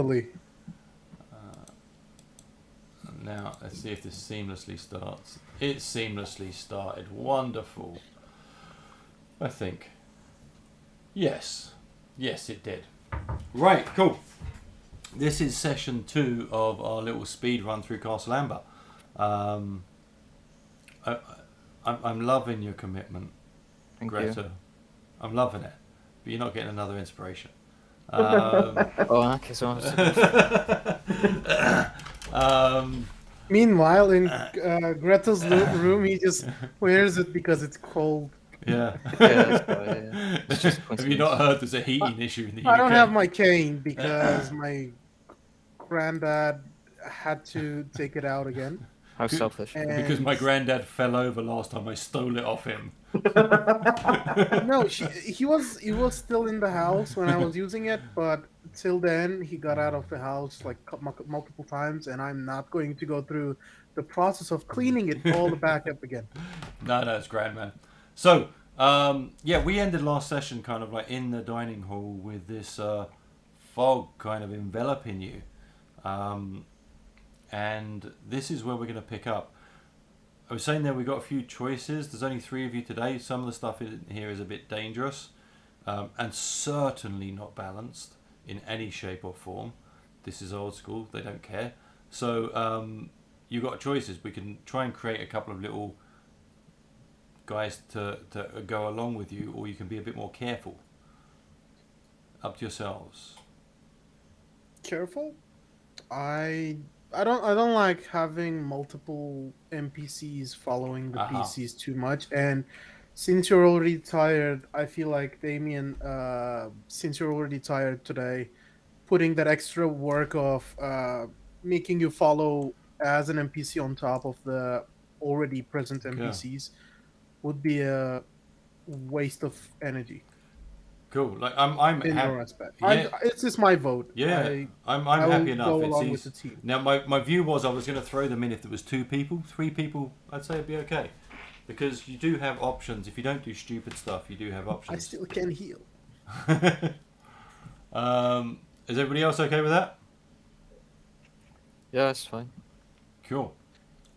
Really. Now, let's see if this seamlessly starts. It seamlessly started. Wonderful. I think. Yes. Yes, it did. Right, cool. This is session 2 of our little speed run through Castle Amber. Um, I, I'm loving your commitment, Thank you. Greta. I'm loving it. But you're not getting another inspiration. Um, Oh, okay, so um, Meanwhile, in Greta's room, he just wears it because it's cold. yeah. yeah, that's why, yeah. It's just Have you not coincidence. heard there's a heating issue in the I don't have UK? my cane because my granddad had to take it out again. How selfish. Because And my granddad fell over last time I stole it off him. no, he was still in the house when I was using it, but till then he got out of the house like multiple times, and I'm not going to go through the process of cleaning it all back up again. No, it's grand, man. So, yeah, we ended last session kind of like in the dining hall with this fog kind of enveloping you. And this is where we're going to pick up. I was saying there we've got a few choices. There's only 3 of you today. Some of the stuff in here is a bit dangerous and certainly not balanced in any shape or form. This is old school. They don't care. So you've got choices. We can try and create a couple of little guys to go along with you, or you can be a bit more careful. Up to yourselves. Careful. I don't like having multiple NPCs following the Uh-huh. PCs too much. And since you're already tired, I feel like Damien, since you're already tired today, putting that extra work of making you follow as an NPC on top of the already present Yeah. NPCs would be a waste of energy Cool. Like I'm in happy. your aspect. Yeah. It's just my vote. Yeah. I'm I will happy enough. go It's along easy. with the team. Now my view was I was going to throw them in if there was 2 people, 3 people. I'd say it'd be okay, because you do have options. If you don't do stupid stuff, you do have I options. still can heal. Is everybody else okay with that? Yeah, it's fine. Cool.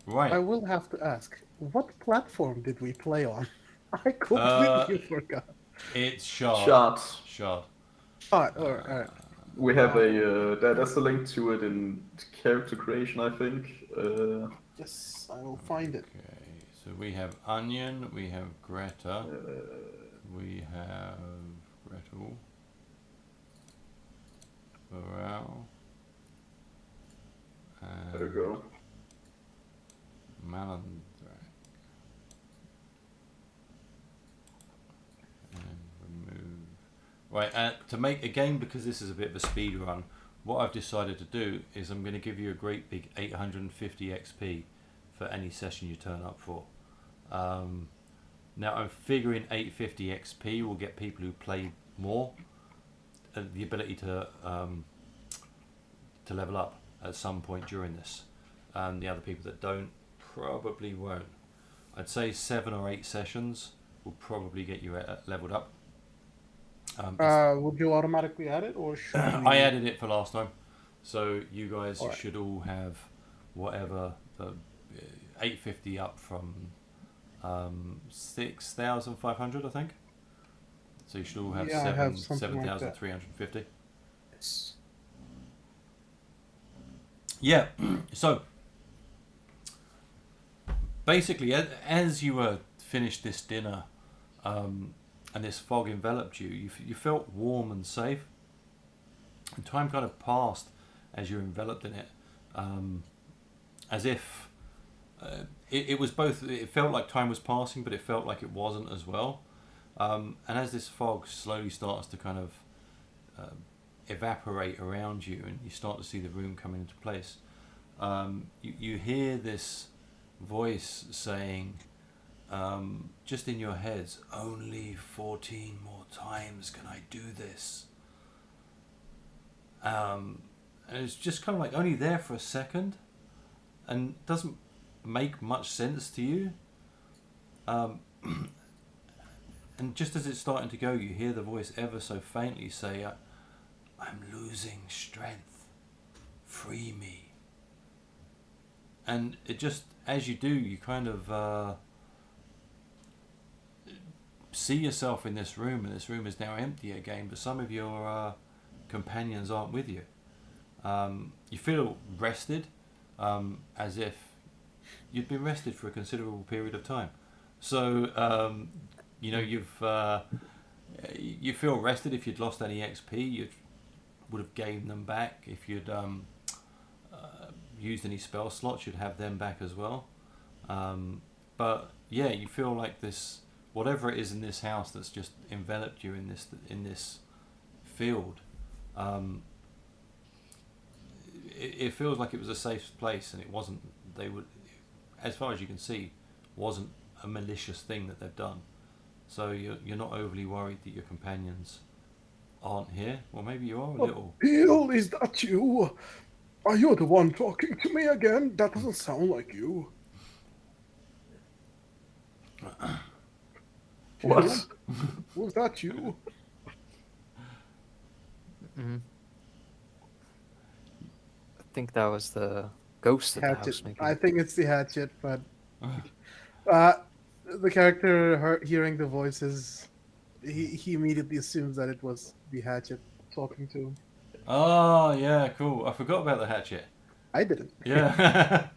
Right. I will have to ask, what platform did we play on? I completely forgot. It's Shard. Shards. Shard. All right. We have there's a link to it in character creation, I think. Yes, I will find it. Okay. So we have Onion. We have Greta. We have Gretel. Varel. There we go. Malandrak. And remove. Right, to make again, because this is a bit of a speed run, what I've decided to do is I'm going to give you a great big 850 XP for any session you turn up for. Now I'm figuring 850 XP will get people who play more the ability to level up at some point during this. The other people that don't probably won't. I'd say 7 or 8 sessions will probably get you leveled up. Would you automatically add it, or should we... I added it for last time, so you guys Alright. should all have whatever the 850 up from 6,500, I think. So you should all have Yeah, I have something like that. 7,350. Yes. Yeah. So basically, as you were finished this dinner, and this fog enveloped you, you felt warm and safe. And time kind of passed as you enveloped in it, as if it was both. It felt like time was passing, but it felt like it wasn't as well. And as this fog slowly starts to kind of evaporate around you, and you start to see the room coming into place, you hear this voice saying, just in your heads, only 14 more times can I do this. And it's just kind of like only there for a second and doesn't make much sense to you. And just as it's starting to go, you hear the voice ever so faintly say, I'm losing strength. free me. And it just, as you do, you kind of see yourself in this room, and this room is now empty again, but some of your companions aren't with you. You feel rested, as if you'd been rested for a considerable period of time. So, you know, you feel rested. If you'd lost any XP, you would have gained them back. If you'd used any spell slots, you'd have them back as well. But yeah, you feel like this, whatever it is in this house that's just enveloped you in this field, it feels like it was a safe place, and it wasn't. They would, as far as you can see, wasn't a malicious thing that they've done. So you're not overly worried that your companions aren't here. Well, maybe you are a little. Peel, is that you? Are you the one talking to me again? That doesn't sound like you. What? Was that you? I think that was the ghost of the house, Hatchet. maybe. I think it's the hatchet, but the character hearing the voices, he immediately assumes that it was the hatchet talking to him. Oh yeah, cool. I forgot about the hatchet. I didn't. Yeah.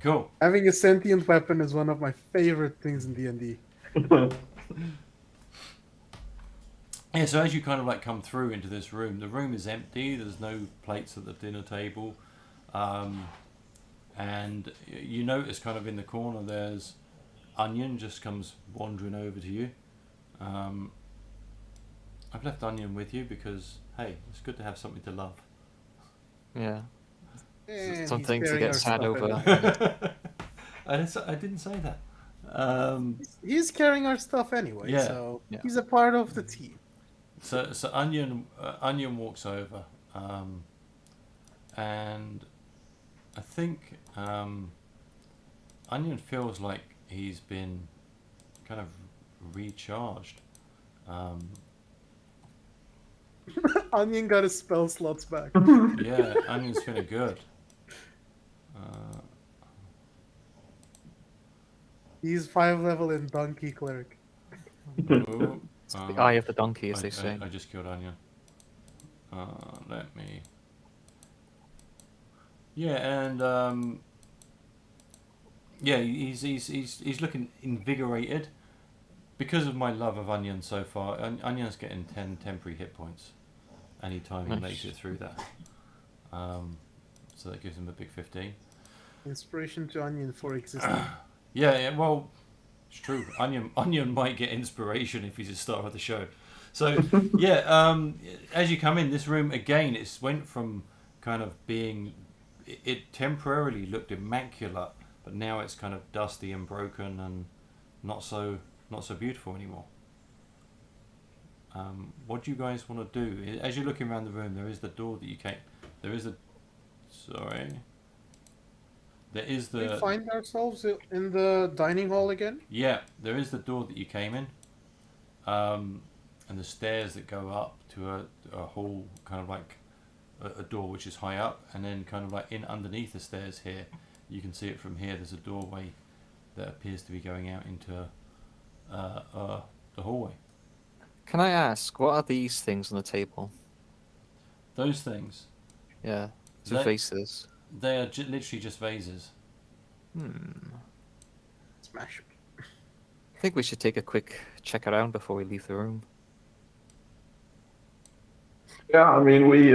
Cool. Having a sentient weapon is one of my favorite things in D&D. Yeah, so as you kind of like come through into this room, the room is empty. There's no plates at the dinner table. And you notice kind of in the corner there's Onion just comes wandering over to you. I've left Onion with you because, hey, it's good to have something to love. Yeah. And Something he's to carrying get our sad stuff over. anyway. I didn't say that. He's carrying our stuff anyway, Yeah. so Yeah. he's a part of the team. So Onion walks over, and I think Onion feels like he's been kind of recharged. Onion got his spell slots back. Yeah, Onion's feeling good. He's 5 level in Donkey Cleric. Ooh, The eye of the donkey, as they I say. just killed Onion. Let me. Yeah, and yeah, he's looking invigorated because of my love of Onion so far. Onion's getting 10 temporary hit points anytime he Nice. makes it through that. So that gives him a big 15. Inspiration to Onion for existing. Yeah, well, it's true. Onion might get inspiration if he's a star of the show. So yeah, as you come in this room again, it's went from kind of being, it temporarily looked immaculate, but now it's kind of dusty and broken and not so beautiful anymore. What do you guys want to do? As you're looking around the room, there is the door that you came. There is the. Sorry. There is We the. find ourselves in the dining hall again. Yeah, there is the door that you came in, and the stairs that go up to a hall, kind of like a door which is high up, and then kind of like in underneath the stairs here, you can see it from here. There's a doorway that appears to be going out into the hallway. Can I ask, what are these things on the table? Those things, Yeah, the That- faces. they are literally just vases. Smash. I think we should take a quick check around before we leave the room. Yeah, I mean, we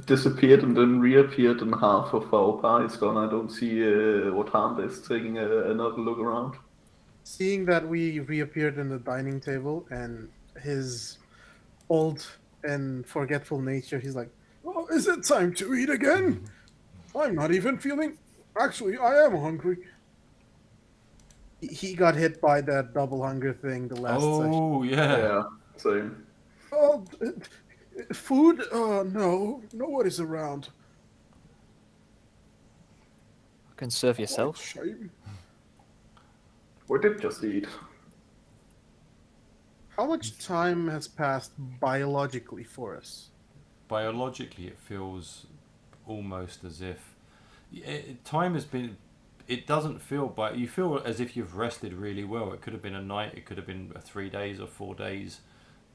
disappeared and then reappeared, and half of our party is gone. I don't see what harm there's taking another look around. Seeing that we reappeared in the dining table and his old and forgetful nature, he's like, "Oh, is it time to eat again? I'm not even feeling. Actually, I am hungry." He got hit by that double hunger thing the last session. Oh yeah. Yeah, same. Oh, food? No, nobody's around. You can serve yourself. Shame. We did just eat. How much time has passed biologically for us? biologically it feels almost as if time has been. It doesn't feel, but you feel as if you've rested really well. It could have been a night, it could have been 3 days or 4 days,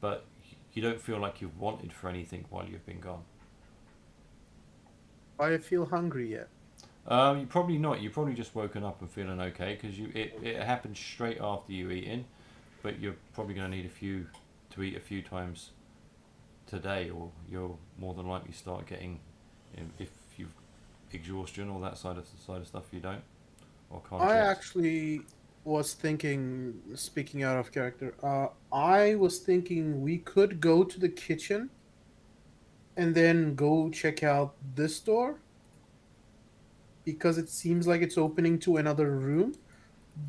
but you don't feel like you've wanted for anything while you've been gone. I feel hungry yet. You probably not. You've probably just woken up and feeling okay because it happened straight after you eating, but you're probably going to need to eat a few times today, or you'll more than likely start getting, if you've exhaustion or that side of stuff you don't or can't. I get. actually was thinking, speaking out of character, I was thinking we could go to the kitchen and then go check out this door because it seems like it's opening to another room.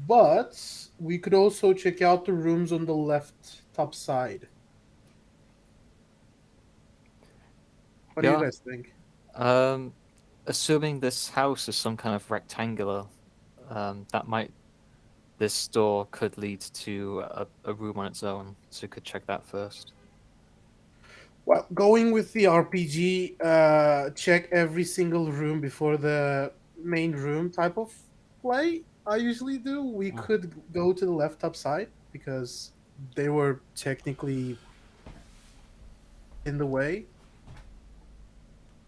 But we could also check out the rooms on the left top side. What do Yeah. you guys think? Assuming this house is some kind of rectangular, this door could lead to a room on its own, so we could check that first. Well, going with the RPG, check every single room before the main room type of play. I usually do. We could go to the left top side because they were technically in the way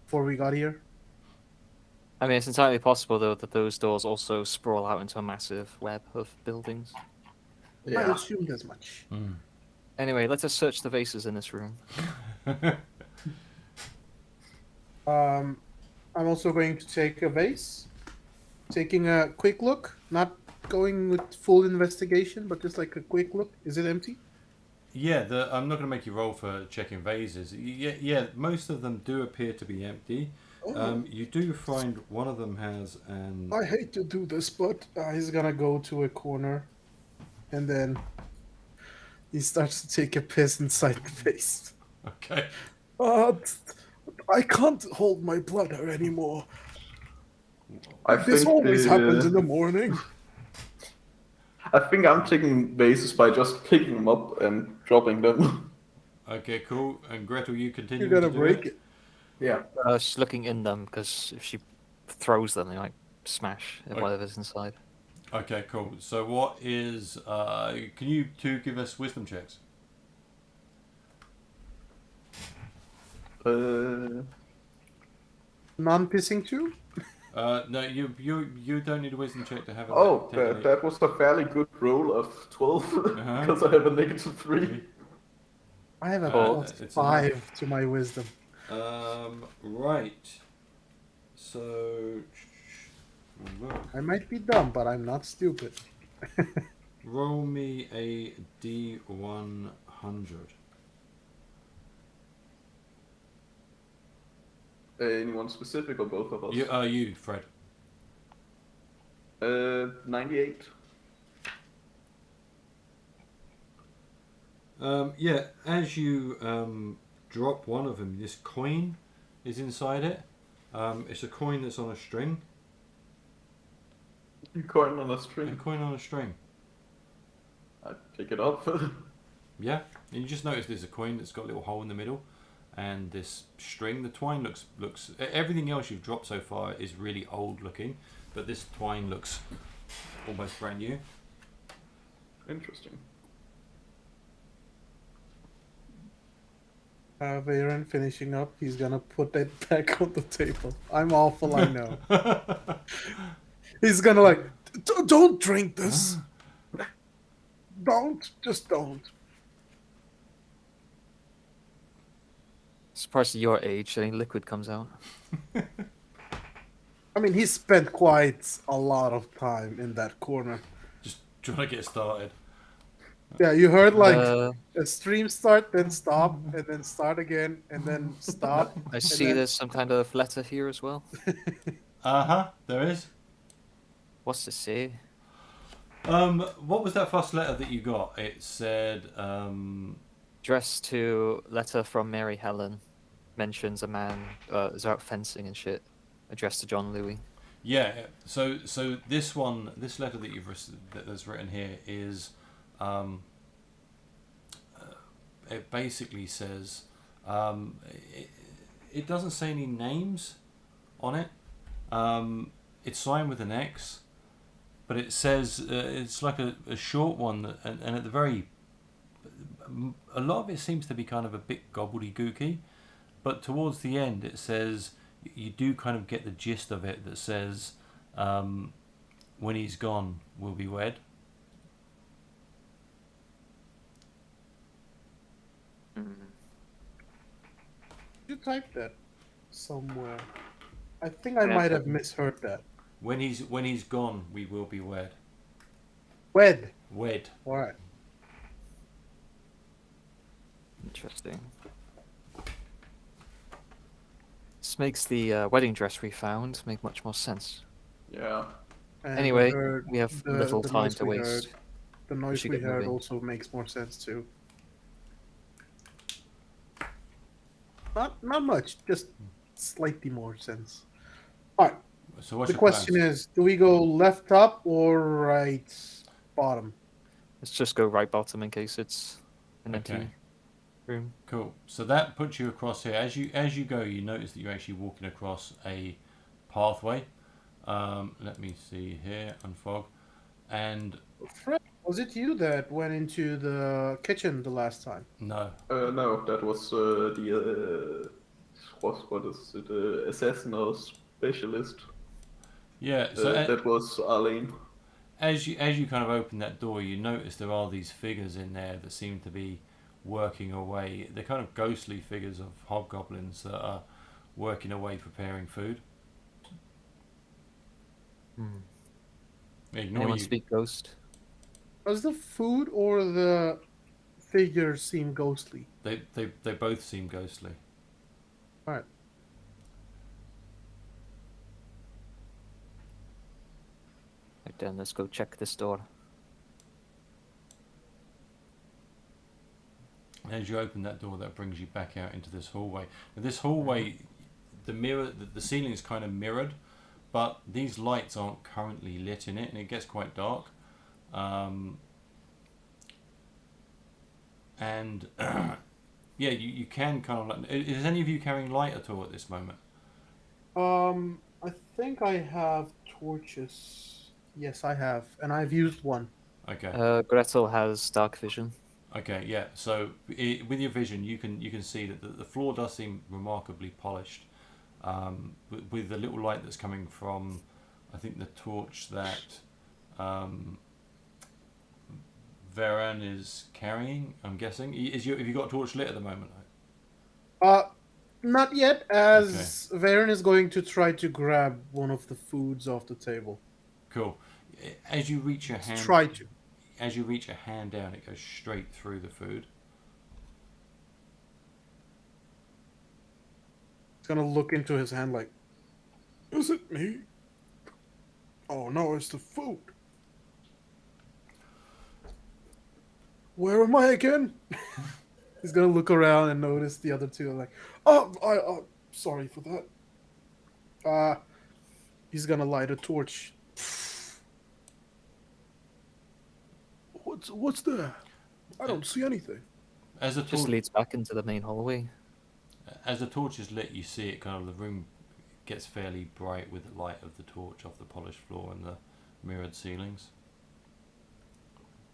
before we got here. I mean, it's entirely possible, though, that those doors also sprawl out into a massive web of buildings. I Yeah. assumed as much. Anyway, let us search the vases in this room. I'm also going to take a vase, taking a quick look, not going with full investigation, but just like a quick look. Is it empty? Yeah, I'm not going to make you roll for checking vases. Yeah, most of them do appear to be empty. You do find one of them has an. I hate to do this, but he's gonna go to a corner, and then he starts to take a piss inside the vase. Okay. I can't hold my bladder anymore. I This think always happens in the morning. I think I'm taking vases by just picking them up and dropping them. Okay, cool. And Gretel, you continue. You're gonna to do break it. Yeah. She's looking in them, because if she throws them, they might smash at whatever's inside. Okay, cool. So what is? Can you two give us wisdom checks? Non-pissing too? No, you don't need a wisdom check to have it. Oh, that was a fairly good roll of 12 because I have a -3. I have a it's enough. +5 to my wisdom. Right. So. Look. I might be dumb, but I'm not stupid. Roll me a D100. Anyone specific or both of us? You, Fred. 98. Yeah, as you drop one of them, this coin is inside it. It's a coin that's on a string. Coin on a A string. coin on a string. I pick it up. Yeah, and you just notice there's a coin that's got a little hole in the middle, and this string. The twine looks. Everything else you've dropped so far is really old looking, but this twine looks almost brand new. Interesting. Varen finishing up, he's gonna put that back on the table. I'm awful, I know. He's gonna like, don't drink this. Just don't. Surprised at your age, any liquid comes out. I mean, he spent quite a lot of time in that corner. Just trying to get started. Yeah, you heard like Uh, a stream start, then stop, and then start again, and then stop. I see then- there's some kind of letter here as well. There is. What's it say? What was that first letter that you got? It said, Addressed to letter from Mary Helen. Mentions a man is out fencing and shit. Addressed to John Louis. yeah. So this letter that that's written here is, it basically says, it doesn't say any names on it. It's signed with an X, but it says it's like a short one, and at the very, a lot of it seems to be kind of a bit gobbledygooky, but towards the end it says you do kind of get the gist of it. That says, "When he's gone, we'll be wed." You type that somewhere. I think I Yeah, might so- have misheard that. When he's gone, we will be wed. Wed. Wed. All right. Interesting. This makes the wedding dress we found make much more sense. Yeah. And Anyway, heard we have the- little the time noise to we waste. heard. The noise should we get heard moving. also makes more sense too. Not much, just slightly more sense. All right. So what's The your question plans? is, do we go left top or right bottom? Let's just go right bottom in case it's an Okay. empty room. Cool. So that puts you across here. As you go, you notice that you're actually walking across a pathway. Let me see here, unfog, and Fred, was it you that went into the kitchen the last time? no, No, that was the what is it? Assassin or specialist. yeah. So That was Arlene. as you kind of open that door, you notice there are these figures in there that seem to be working away. They're kind of ghostly figures of hobgoblins that are working away preparing food. Ignore Anyone you. speak ghost? Does the food or the figures seem ghostly? They both seem ghostly. All right. Right then, let's go check this door. As you open that door, that brings you back out into this hallway. Now, this hallway, the ceiling is kind of mirrored, but these lights aren't currently lit in it, and it gets quite dark. And yeah, you can kind of like. Is any of you carrying light at all at this moment? I think I have torches. Yes, I have, and I've used one. Okay. Gretel has dark vision. Okay. Yeah. So with your vision, you can see that the floor does seem remarkably polished. With the little light that's coming from, I think, the torch that Varen is carrying. I'm guessing. Have you got a torch lit at the moment? Not yet, as Varen is going to try to grab one of the foods off the table. Cool. As you reach your hand, Try to. as you reach a hand down, it goes straight through the food. He's gonna look into his hand like, is it me? Oh no, it's the food. Where am I again? He's gonna look around and notice the other two are like, oh, sorry for that. He's gonna light a torch. What's there? I don't see anything. As the Just torch, leads back into the main hallway. as the torch is lit, you see it kind of, the room gets fairly bright with the light of the torch off the polished floor and the mirrored ceilings.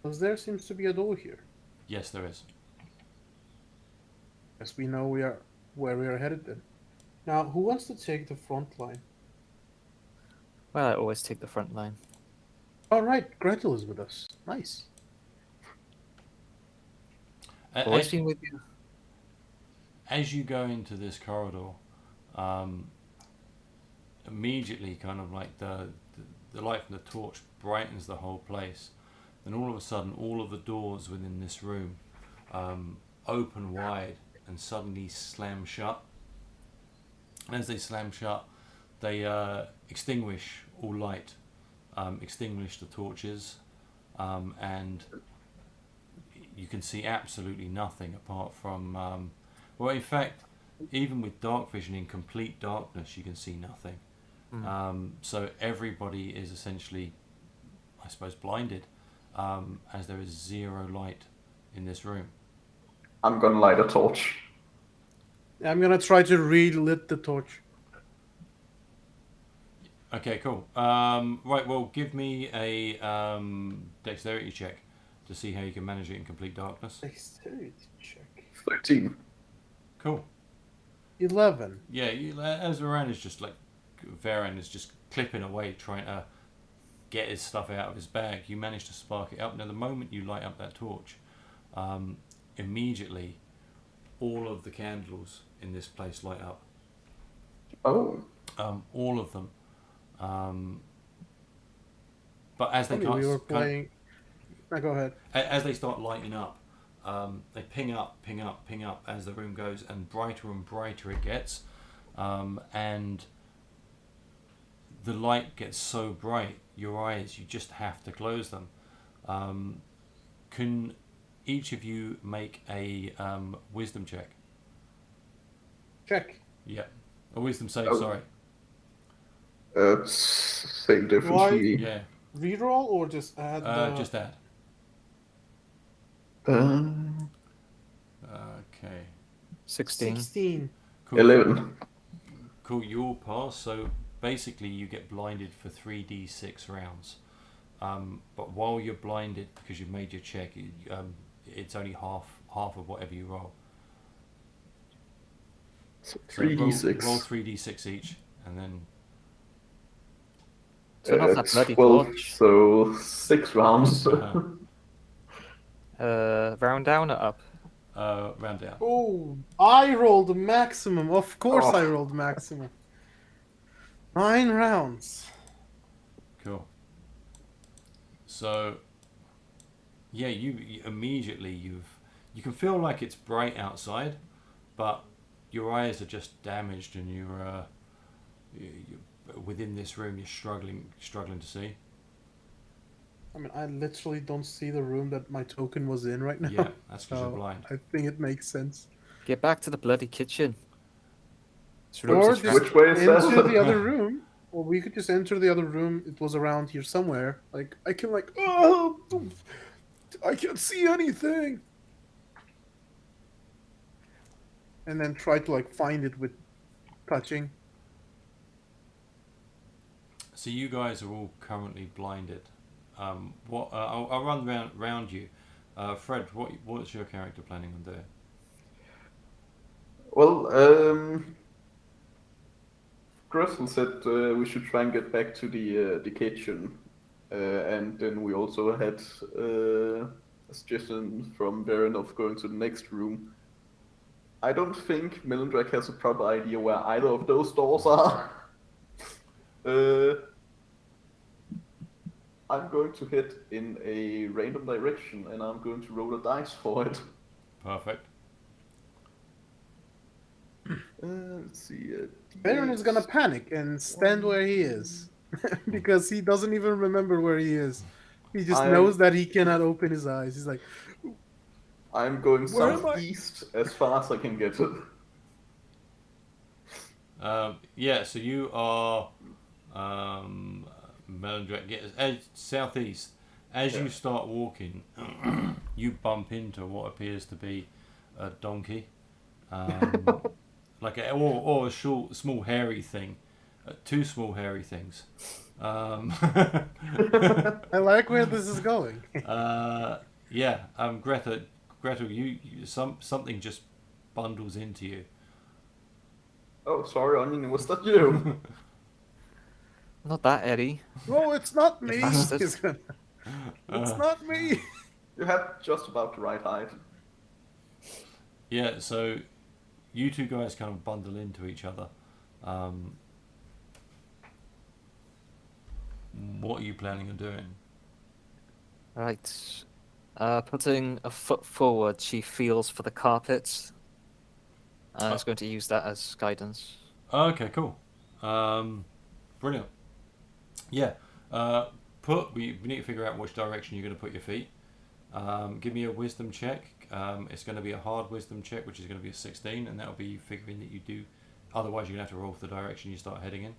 Because there seems to be a door here. Yes, there is. Yes, we know where we are headed then. Now, who wants to take the front line? Well, I always take the front line. All right, Gretel is with us. Nice. Always As, been with you. as you go into this corridor, immediately, kind of like the light from the torch brightens the whole place. Then all of a sudden, all of the doors within this room open wide and suddenly slam shut. And as they slam shut, they extinguish all light, extinguish the torches, and you can see absolutely nothing apart from, well, in fact, even with dark vision in complete darkness, you can see nothing. So everybody is essentially, I suppose, blinded, as there is zero light in this room. I'm gonna light a torch. I'm gonna try to relit the torch. Okay, cool. Right, well, give me a dexterity check to see how you can manage it in complete darkness. Dexterity check. 13. Cool. 11. Yeah, as Varan is just like Varan is just clipping away, trying to get his stuff out of his bag. You manage to spark it up. Now, the moment you light up that torch, immediately all of the candles in this place light up. Oh. All of them. But as they Funny, can't, we were playing. No, go ahead. as they start lighting up, they ping up as the room goes, and brighter it gets, and the light gets so bright, your eyes, you just have to close them. Can each of you make a wisdom check? Check. Yeah, a wisdom save. Oh. Sorry. Same difference Why? for me. Yeah, Reroll or just add the... just add. Uh, Okay. 16. 16. Cool. 11. Cool, you all pass. So basically, you get blinded for 3d6 rounds. But while you're blinded, because you've made your check, it's only half of whatever you roll. So So 3d6. roll 3d6 each, and then Turn off that bloody 12, torch. so 6 rounds. Round down or up? round down. Oh, I rolled maximum. Of course Oh. I rolled maximum. 9 rounds. Cool. So, yeah, you immediately you can feel like it's bright outside, but your eyes are just damaged, and you're within this room. You're struggling to see. I mean, I literally don't see the room that my token was in right now. Yeah, that's because you're So blind. I think it makes sense. Get back to the bloody kitchen. This Or room's a just Which way is enter that? the other room. Or we could just enter the other room. It was around here somewhere. Like, I can like, oh, I can't see anything. And then try to like find it with touching. So you guys are all currently blinded. What I'll run round you. Fred, what's your character planning on doing? Well, Gressel said we should try and get back to the kitchen. And then we also had a suggestion from Baron of going to the next room. I don't think Melindrak has a proper idea where either of those doors are. I'm going to head in a random direction, and I'm going to roll a dice for it. Perfect. Let's see. Baron is gonna panic and stand where he is. Because he doesn't even remember where he is. He just knows that he cannot open his eyes. He's like, I'm going Where am I? southeast as far as I can get it. Yeah, so you are Melindrak, southeast. As you start walking, you bump into what appears to be a donkey, like or a small hairy thing, two small hairy things. I like where this is going. Yeah, Gretel, you something just bundles into you. Oh, sorry, Onion, was that you? Not that, Eddie. No, it's not me. bastard. He's gonna- It's not me. You have just about the right height. Yeah, so you two guys kind of bundle into each other. What are you planning on doing? Right. Putting a foot forward, she feels for the carpet. I was going to use that as guidance. Okay, cool. Brilliant. Yeah. We need to figure out which direction you're going to put your feet. Give me a wisdom check. It's going to be a hard wisdom check, which is going to be a 16, and that'll be figuring that you do. Otherwise, you're going to have to roll for the direction you start heading in.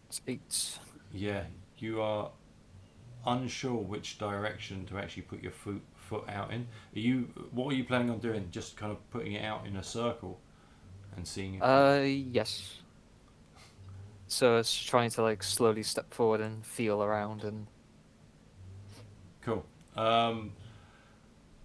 It's 8. Yeah, you are unsure which direction to actually put your foot out in. What are you planning on doing? Just kind of putting it out in a circle and seeing it. Yes. So it's trying to like slowly step forward and feel around and. Cool.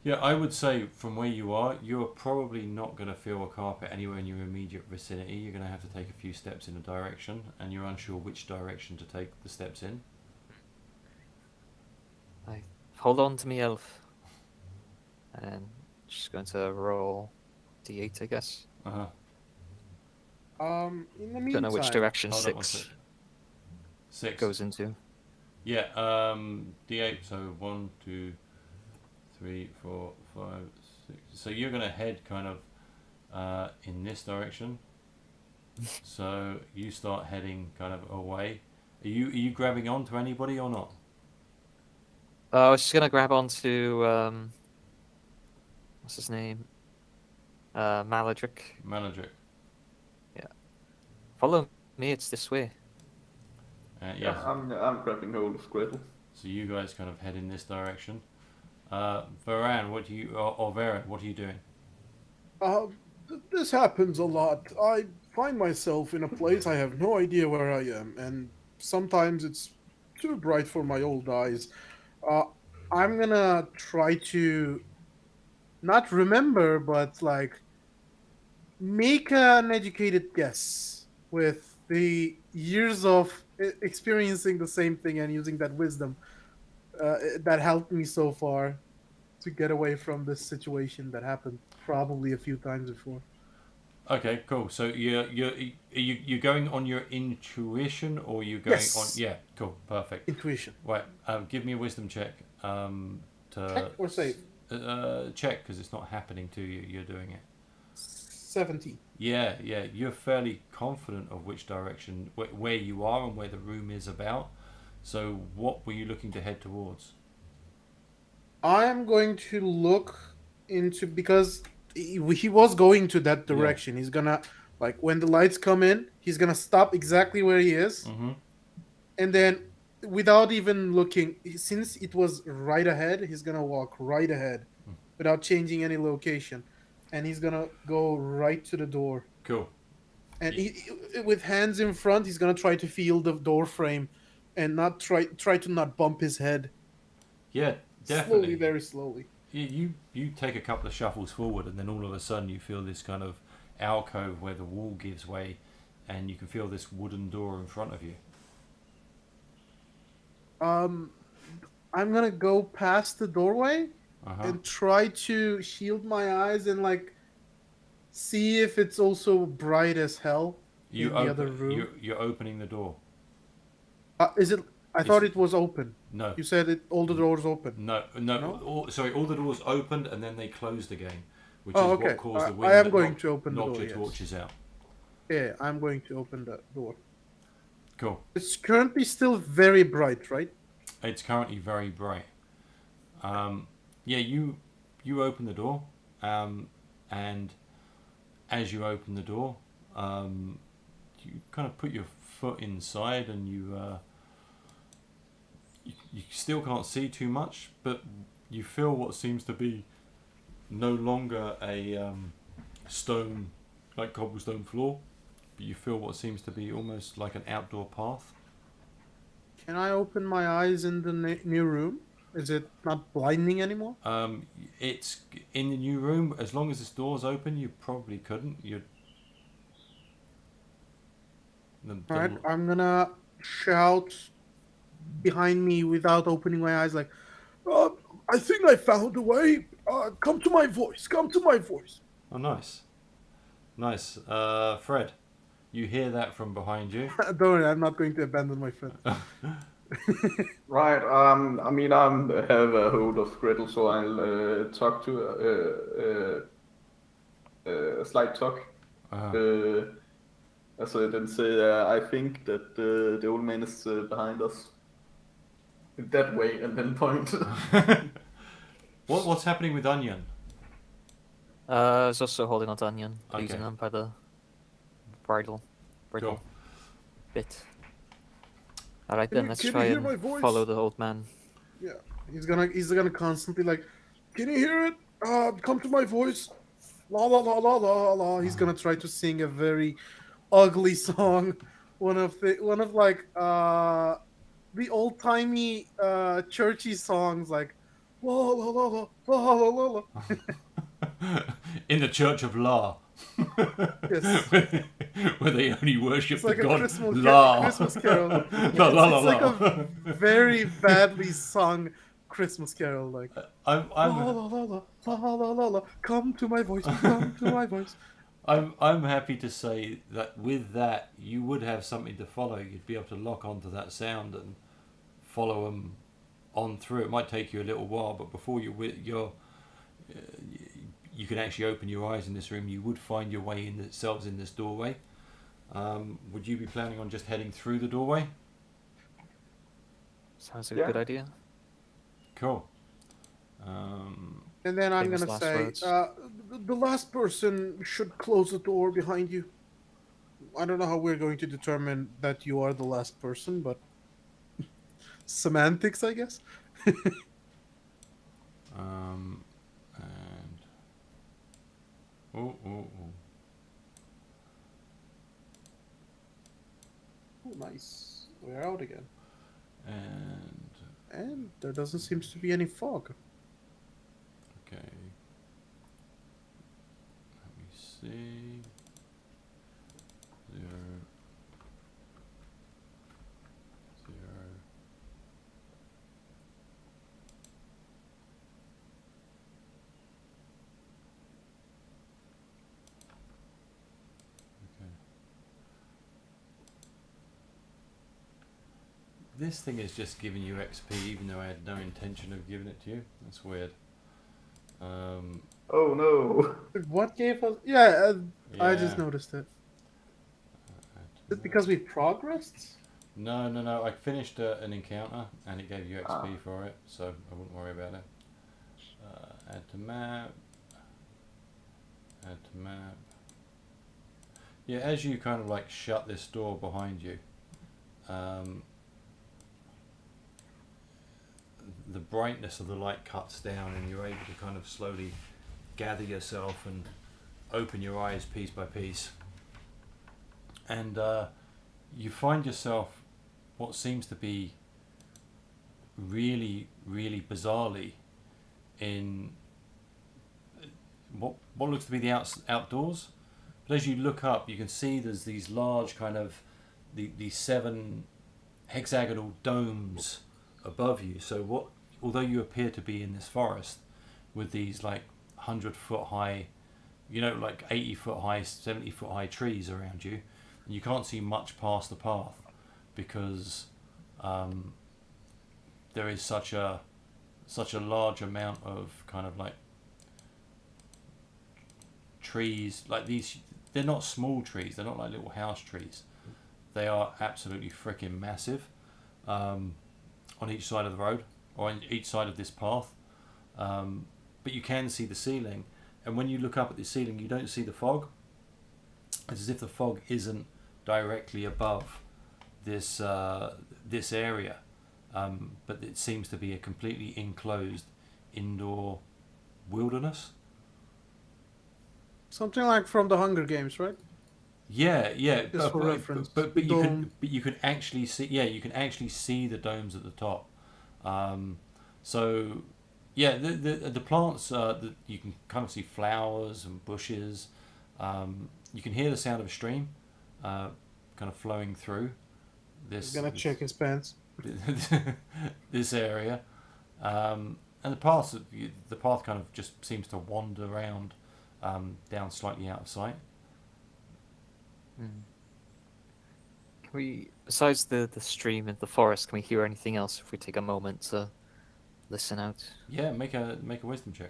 Yeah, I would say from where you are, you're probably not going to feel a carpet anywhere in your immediate vicinity. You're going to have to take a few steps in a direction, and you're unsure which direction to take the steps in. I hold on to me, elf. And just going to roll d8, I guess. Uh-huh. In the Don't meantime, know which direction Hold on one 6 sec. 6. goes into. Yeah, D8, so 1, 2, 3, 4, 5, 6. So you're going to head kind of in this direction. So you start heading kind of away. Are you grabbing onto anybody or not? I was just gonna grab onto what's his name? Maladric. Maladric. Follow me. It's this way. Yes. I'm grabbing hold of Gretel. So you guys kind of head in this direction. Varan, what do you or Varen, what are you doing? This happens a lot. I find myself in a place I have no idea where I am, and sometimes it's too bright for my old eyes. I'm gonna try to not remember, but like make an educated guess with the years of experiencing the same thing and using that wisdom that helped me so far to get away from this situation that happened probably a few times before. Okay, cool. So you're going on your intuition, or you going Yes. on? Yeah, cool, perfect. Intuition. Right, give me a wisdom check. To Check or save? Check, because it's not happening to you. You're doing it. 17. Yeah, you're fairly confident of which direction, where you are, and where the room is about. So, what were you looking to head towards? I am going to look into, because he was going to that direction. He's gonna, like, when the lights come in, he's gonna stop exactly where he is, Mm-hmm. and then without even looking, since it was right ahead, he's gonna walk right ahead without changing any location, and he's gonna go right to the door. Cool. And with hands in front, he's gonna try to feel the door frame, and not try to not bump his head. Yeah, Slowly, definitely. very slowly. You take a couple of shuffles forward, and then all of a sudden you feel this kind of alcove where the wall gives way, and you can feel this wooden door in front of you. I'm gonna go past the doorway Uh-huh. and try to shield my eyes and like see if it's also bright as hell You in the other room. You're opening the door. Is it? I thought it was open. No. You said all the doors open. No. No? All the doors opened and then they closed again, which Oh, is okay. what caused the I wind am that going to open the knocked door, your yes. torches out. Yeah, I'm going to open the door. Cool. It's currently still very bright, right? It's currently very bright. Yeah, you open the door, and as you open the door, you kind of put your foot inside, and you still can't see too much, but you feel what seems to be no longer a stone, like cobblestone floor, but you feel what seems to be almost like an outdoor path. Can I open my eyes in the new room? Is it not blinding anymore? It's in the new room. As long as this door's open, you probably couldn't. Alright, I'm gonna shout behind me without opening my eyes, like, I think I found a way. Come to my voice. Come to my voice. Oh, nice. Fred, you hear that from behind you? Don't worry, I'm not going to abandon my friend. Right. I mean, I have a hold of Gretel, so I'll talk to a slight talk. As I then say, I think that the old man is behind us. In that way, and then point. What's happening with Onion? I was also holding on to Onion, Okay. using them by the bridle Cool. bit. Alright Can then, you- let's can you try hear and my voice? follow the old man. Yeah, he's gonna constantly like, Can you hear it? Come to my voice. La la la la la la. He's gonna try to sing a very ugly song, one of like the old timey churchy songs like la la la la la la la la. In the Church of La. Yes. Where they only worship It's like the a god Christmas La. Christmas carol. La la la It's like la. a very badly sung Christmas carol, like I'm la I'm la la la la la la la. Come to my voice, come to my voice. I'm happy to say that with that you would have something to follow. You'd be able to lock onto that sound and follow them on through. It might take you a little while, but before you can actually open your eyes in this room, you would find your way in yourselves in this doorway. Would you be planning on just heading through the doorway? Sounds like Yeah. a good idea. Cool. And then I'm Famous gonna last say, words. the last person should close the door behind you. I don't know how we're going to determine that you are the last person, but semantics, I guess. And oh. Oh, nice. We're out again. And And there doesn't seem to be any fog. okay. Let me see. 0 0. Okay. This thing is just giving you XP, even though I had no intention of giving it to you. That's weird. Oh no. What gave us? Yeah, I just Yeah. noticed it. Add Is to it because we progressed? No. I finished an encounter and it gave you XP Ah. for it, so I wouldn't worry about it. Add to map. Add to map. Yeah, as you kind of like shut this door behind you, the brightness of the light cuts down and you're able to kind of slowly gather yourself and open your eyes piece by piece. And you find yourself what seems to be really, really bizarrely in what looks to be the outdoors. But as you look up, you can see there's these large kind of these 7 hexagonal domes above you. So although you appear to be in this forest with these like 100-foot high, like 80-foot high, 70-foot high trees around you, you can't see much past the path because there is such a large amount of kind of like trees. Like these, they're not small trees. They're not like little house trees. They are absolutely freaking massive on each side of the road or on each side of this path. But you can see the ceiling, and when you look up at the ceiling, you don't see the fog. It's as if the fog isn't directly above this area, but it seems to be a completely enclosed indoor wilderness. Something like from the Hunger Games, right? Yeah. Just for reference, But the you can actually see. Yeah, you can actually see the domes at the top. So yeah, the plants. You can kind of see flowers and bushes. You can hear the sound of a stream, kind of flowing through this. He's gonna check his pants. This area, and the path kind of just seems to wander around down slightly out of sight. Can we, besides the stream and the forest, can we hear anything else if we take a moment to listen out? Yeah, make a wisdom check.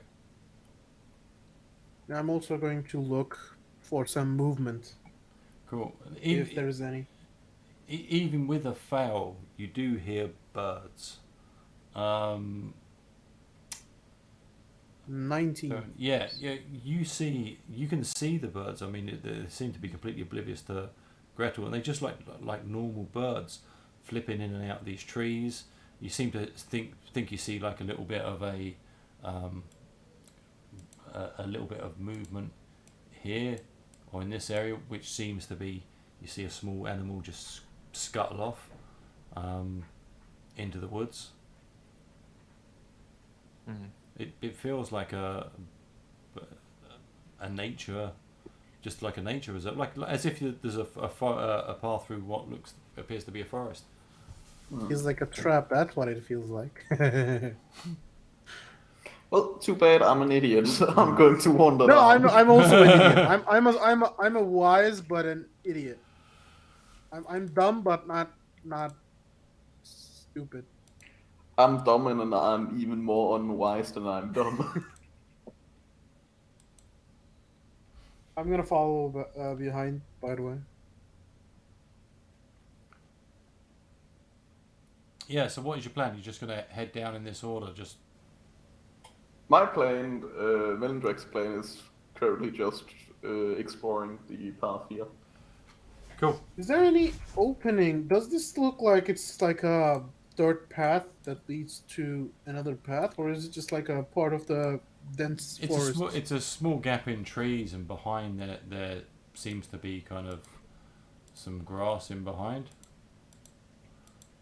I'm also going to look for some movement, Cool. if there is any. Even with a fail, you do hear birds. 19. So, yeah, you can see the birds. I mean, they seem to be completely oblivious to Gretel, and they just like normal birds, flipping in and out of these trees. You seem to think you see like a little bit of a a little bit of movement here or in this area, which seems to be, you see a small animal just scuttle off into the woods. Mm. It feels like a nature, just like a nature reserve, like as if there's a path through what appears to be a forest. Feels like a trap. That's what it feels like. Well, too bad I'm an idiot. I'm going to wander No, down. I'm also an idiot. I'm a wise but an idiot. I'm dumb but not stupid. I'm dumb and I'm even more unwise than I'm dumb. I'm gonna follow behind. By the way, Yeah. So what is your plan? You're just gonna head down in this order, just My plan, Melindrek's plan, is currently just exploring the path here. cool. is there any opening? Does this look like it's like a dirt path that leads to another path, or is it just like a part of the dense forest? It's a small gap in trees, and behind there seems to be kind of some grass in behind.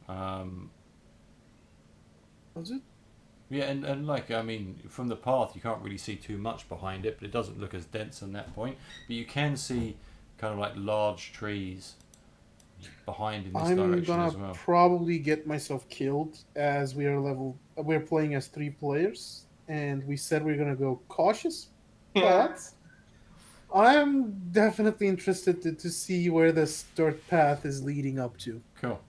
Was it? Yeah, and like, I mean, from the path you can't really see too much behind it, but it doesn't look as dense on that point. But you can see kind of like large trees behind in this I'm direction gonna as well. probably get myself killed as we're playing as 3 players, and we said we're gonna go cautious. But I'm definitely interested to see where this dirt path is leading up to. Cool.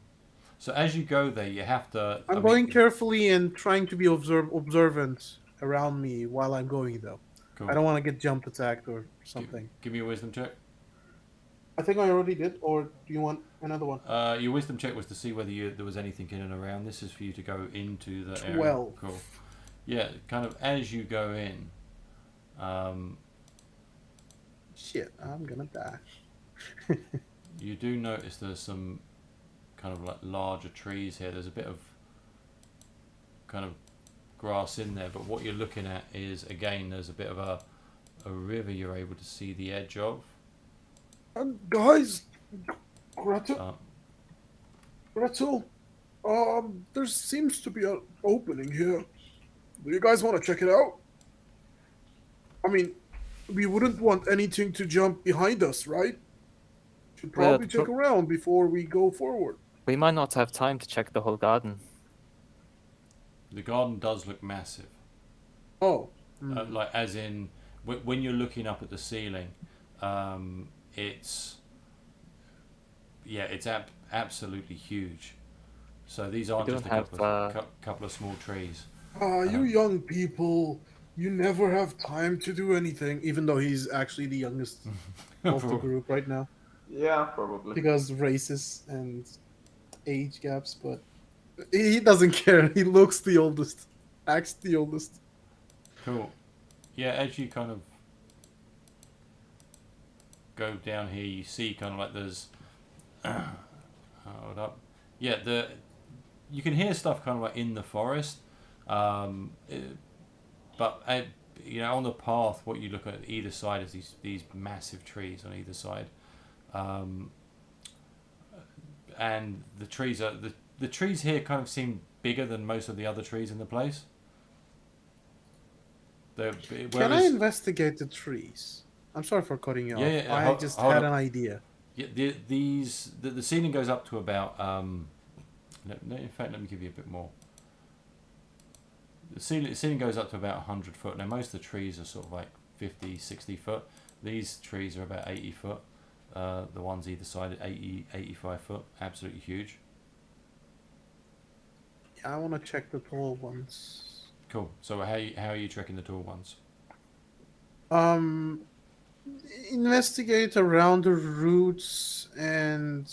So as you go there, you have to. I'm going carefully and trying to be observant around me while I'm going, though. Cool. I don't want to get jump attacked or something. Give me a wisdom check. I think I already did, or do you want another one? Your wisdom check was to see whether there was anything in and around. This is for you to go into the area. 12. Cool. Yeah, kind of as you go in. Shit, I'm gonna die. You do notice there's some kind of like larger trees here. There's a bit of kind of grass in there, but what you're looking at is, again, there's a bit of a river you're able to see the edge of. Guys, Gretel, Uh, Gretel, there seems to be an opening here. Do you guys want to check it out? I mean, we wouldn't want anything to jump behind us, right? Should Well, probably check around before we go forward. We might not have time to check the whole garden. the garden does look massive. Oh. Like, as in, when you're looking up at the ceiling, it's absolutely huge. So these aren't We just a don't have, couple of small trees. You young people, you never have time to do anything, even though he's actually the youngest of the group right now. Yeah, probably. Because of races and age gaps, but he doesn't care. He looks the oldest, acts the oldest. Cool. Yeah, as you kind of go down here, you see kind of like there's hold up. Yeah, you can hear stuff kind of like in the forest, but you know, on the path, what you look at either side is these massive trees on either side, and the trees are the trees here kind of seem bigger than most of the other trees in the place. Can I investigate the trees? I'm sorry for cutting you off. Yeah, I just had an idea. Yeah, the ceiling goes up to about in fact, let me give you a bit more. The ceiling goes up to about 100 foot. Now most of the trees are sort of like 50, 60 foot. These trees are about 80 foot. The ones either side are 80, 85 foot. Absolutely huge. Yeah, I want to check the tall ones. Cool. So how are you checking the tall ones? Investigate around the roots and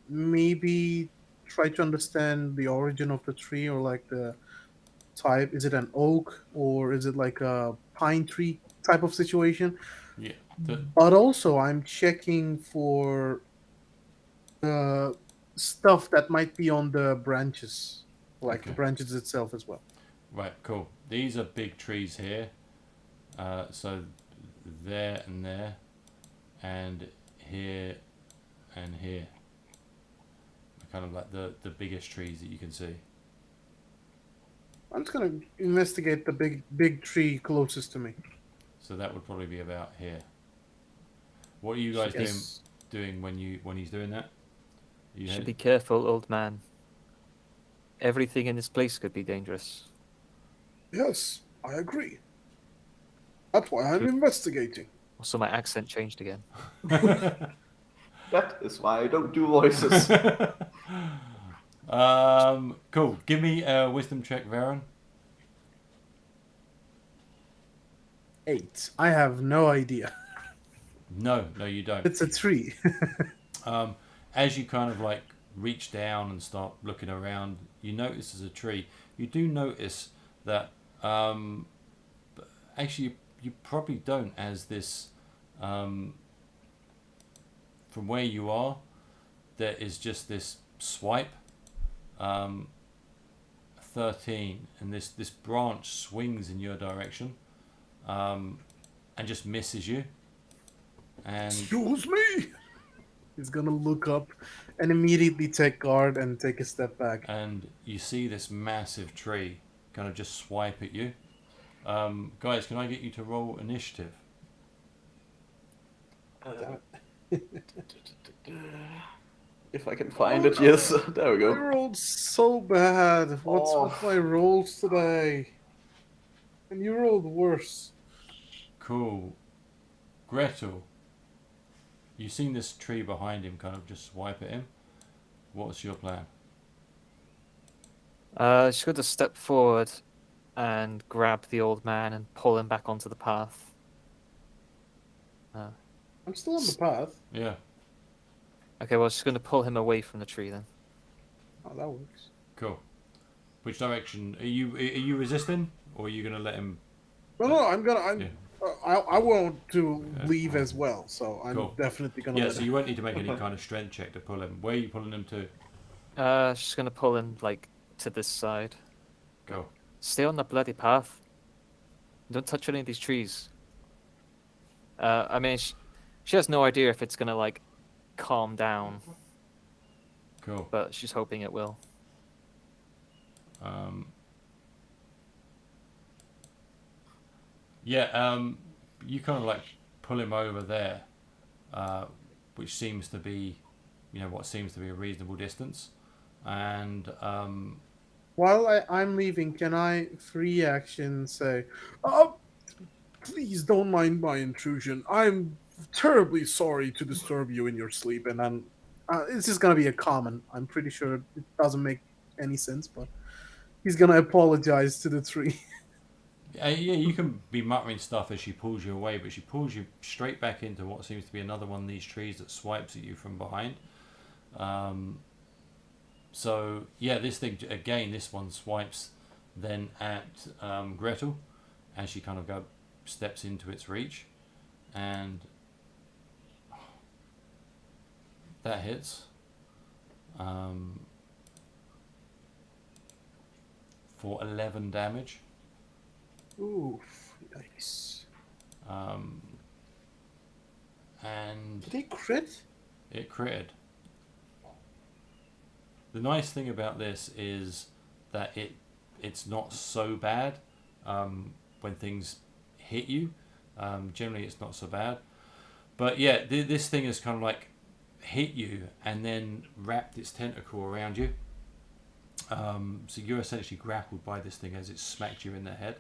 maybe try to understand the origin of the tree, or like the type. Is it an oak or is it like a pine tree type of situation? Yeah. But also, I'm checking for the stuff that might be on the branches, like the Okay. branches itself as well. Right. Cool. These are big trees here. So there and there, and here and here. Kind of like the biggest trees that you can see. I'm just gonna investigate the big tree closest to me. So that would probably be about here. What are you guys Yes. doing when he's doing that? You Should head- be careful, old man. Everything in this place could be dangerous. Yes, I agree. That's why I'm investigating. Also, my accent changed again. That is why I don't do voices. Cool. Give me a wisdom check, Varen. 8. I have no idea. No, you don't. It's a tree. As you kind of like reach down and start looking around, you notice there's a tree. You do notice that actually you probably don't, as this from where you are, there is just this swipe 13, and this branch swings in your direction and just misses you. And Excuse me. He's gonna look up and immediately take guard and take a step back. and you see this massive tree kind of just swipe at you. Guys, can I get you to roll initiative? If I can find it, yes. There we I go. rolled so bad. What's Oh. with my rolls today? And you rolled worse. Cool. Gretel, you've seen this tree behind him kind of just swipe at him. What's your plan? She's going to step forward and grab the old man and pull him back onto the path. I'm still on the path. Yeah. Okay, well, she's going to pull him away from the tree then. Oh, that works. Cool. Which direction are you resisting, or are you gonna let him? No, Yeah. I want to Yeah. leave as well, so I'm Cool. definitely gonna. Yeah. let So him. you won't need to make any kind of strength check to pull him. Where are you pulling him to? She's going to pull him, like, to this side. Go. Stay on the bloody path. Don't touch any of these trees. I mean, she has no idea if it's going to, like, calm down, Cool. but she's hoping it will. You kind of like pull him over there, which seems to be, what seems to be a reasonable distance, and While I'm leaving, can I free action say, "Oh, please don't mind my intrusion. I'm terribly sorry to disturb you in your sleep." And I'm, this is gonna be a comment. I'm pretty sure it doesn't make any sense, but he's gonna apologize to the tree. yeah, you can be muttering stuff as she pulls you away, but she pulls you straight back into what seems to be another one of these trees that swipes at you from behind. So yeah, this thing again, this one swipes then at Gretel as she kind of steps into its reach, and that hits for 11 damage. Oof, nice. And Did he crit? it critted. The nice thing about this is that it's not so bad when things hit you. Generally, it's not so bad. But yeah, this thing has kind of like hit you and then wrapped its tentacle around you. So you're essentially grappled by this thing as it smacked you in the head.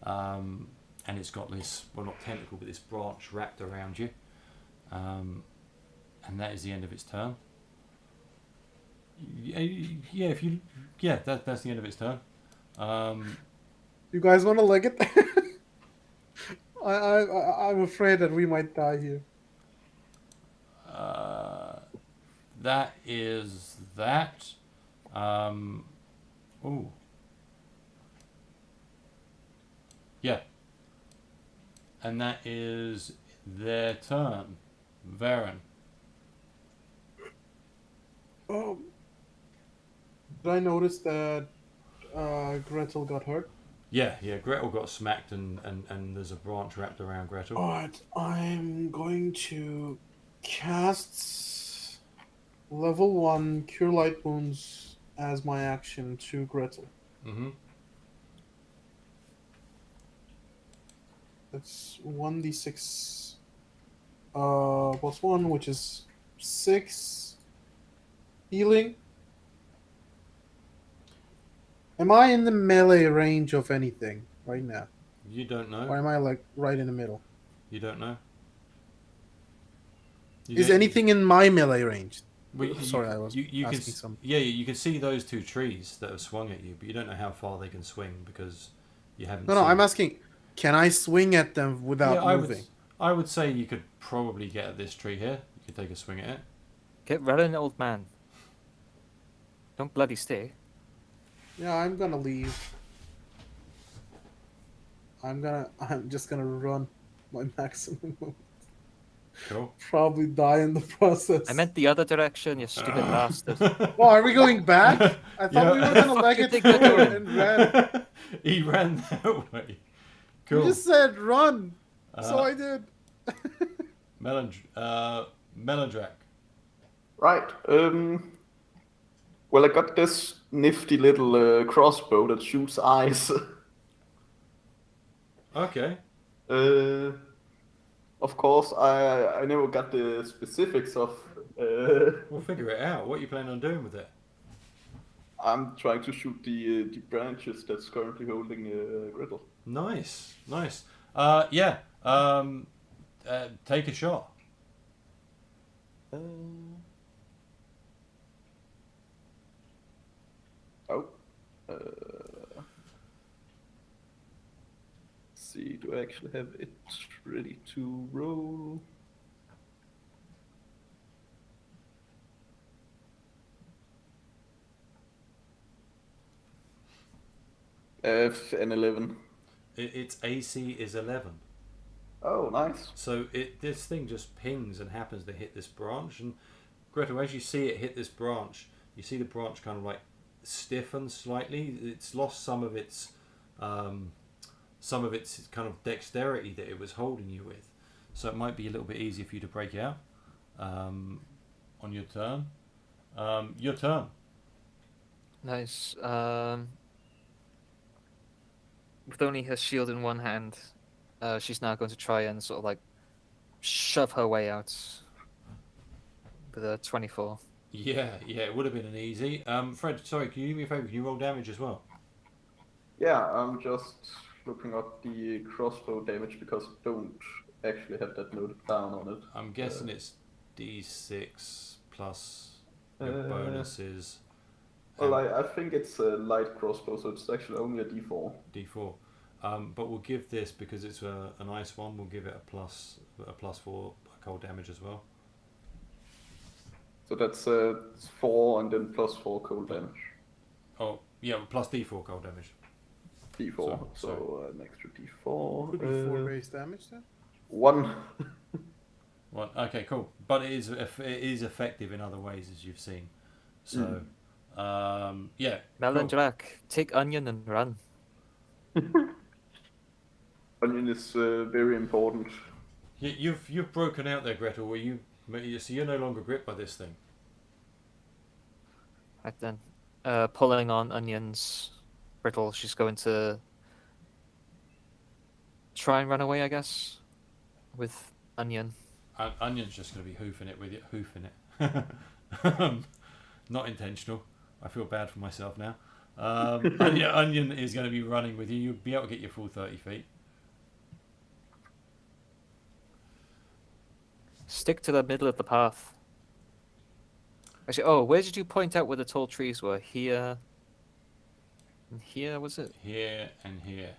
And it's got this, well, not tentacle, but this branch wrapped around you. And that is the end of its turn. That's the end of its turn. You guys want to leg it? I'm afraid that we might die here. That is that. Oh. Yeah. And that is their turn. Varen. Did I notice that Gretel got hurt? Yeah, Gretel got smacked and there's a branch wrapped around Gretel. Alright, I'm going to cast level 1 Cure Light Wounds as my action to Gretel. Mm-hmm. That's 1d6 plus 1, which is 6 healing. Am I in the melee range of anything right now? You don't know. Or am I like right in the middle? You don't know. You Is don't- anything in my melee range? Well, Sorry, I was you can asking some. yeah, you can see those two trees that have swung at you, but you don't know how far they can swing because you haven't. No, seen I'm asking, can I swing at them without yeah, moving? I would say you could probably get at this tree here. You could take a swing at it. Get running, old man. Don't bloody stay. Yeah, I'm gonna leave. I'm just gonna run my maximum. Cool. Probably die in the process. I meant the other direction, you stupid bastard. Oh, are we going back? I thought we were Yeah. gonna Fuck leg you it think you're forward doing? and ran. He ran that way. You Cool. just said run, so I did. Melodrak. Right. Well, I got this nifty little crossbow that shoots eyes. Okay. Of course, I never got the specifics of. We'll figure it out. What are you planning on doing with it? I'm trying to shoot the branches that's currently holding Gretel. Nice. Yeah. Take a shot. Oh. See, do I actually have it ready to roll? An 11. Its AC is 11. Oh, nice. So this thing just pings and happens to hit this branch. And Gretel, as you see it hit this branch, you see the branch kind of like stiffen slightly. It's lost some of its kind of dexterity that it was holding you with. So it might be a little bit easier for you to break out on your turn. Your turn. Nice. With only her shield in one hand, she's now going to try and sort of like shove her way out with a 24. Yeah, it would have been an easy. Fred, sorry, can you do me a favour? Can you roll damage as well? Yeah, I'm just looking up the crossbow damage because I don't actually have that noted down on it. I'm guessing it's D6 plus your Uh, bonuses. Well, I think it's a light crossbow, so it's actually only a D4. D4. But we'll give this, because it's a nice one, we'll give it a plus 4 cold damage as well. So that's 4 and then plus 4 cold damage. Oh, yeah, plus D4 cold damage. D4, So- so an extra D4. Could be 4 base damage then. 1. Well, okay, cool. But it is effective in other ways, as you've seen. So, yeah. Melon cool. Jack, take onion and run. Onion is very important. You've broken out there, Gretel. So you're no longer gripped by this thing. Right then. Pulling on Onion's brittle, she's going to try and run away, I guess, with Onion. Onion's just going to be hoofing it. Not intentional. I feel bad for myself now. Onion is going to be running with you. You'll be able to get your full 30 feet. Stick to the middle of the path. Actually, where did you point out where the tall trees were? Here. And here, was it? Here and here.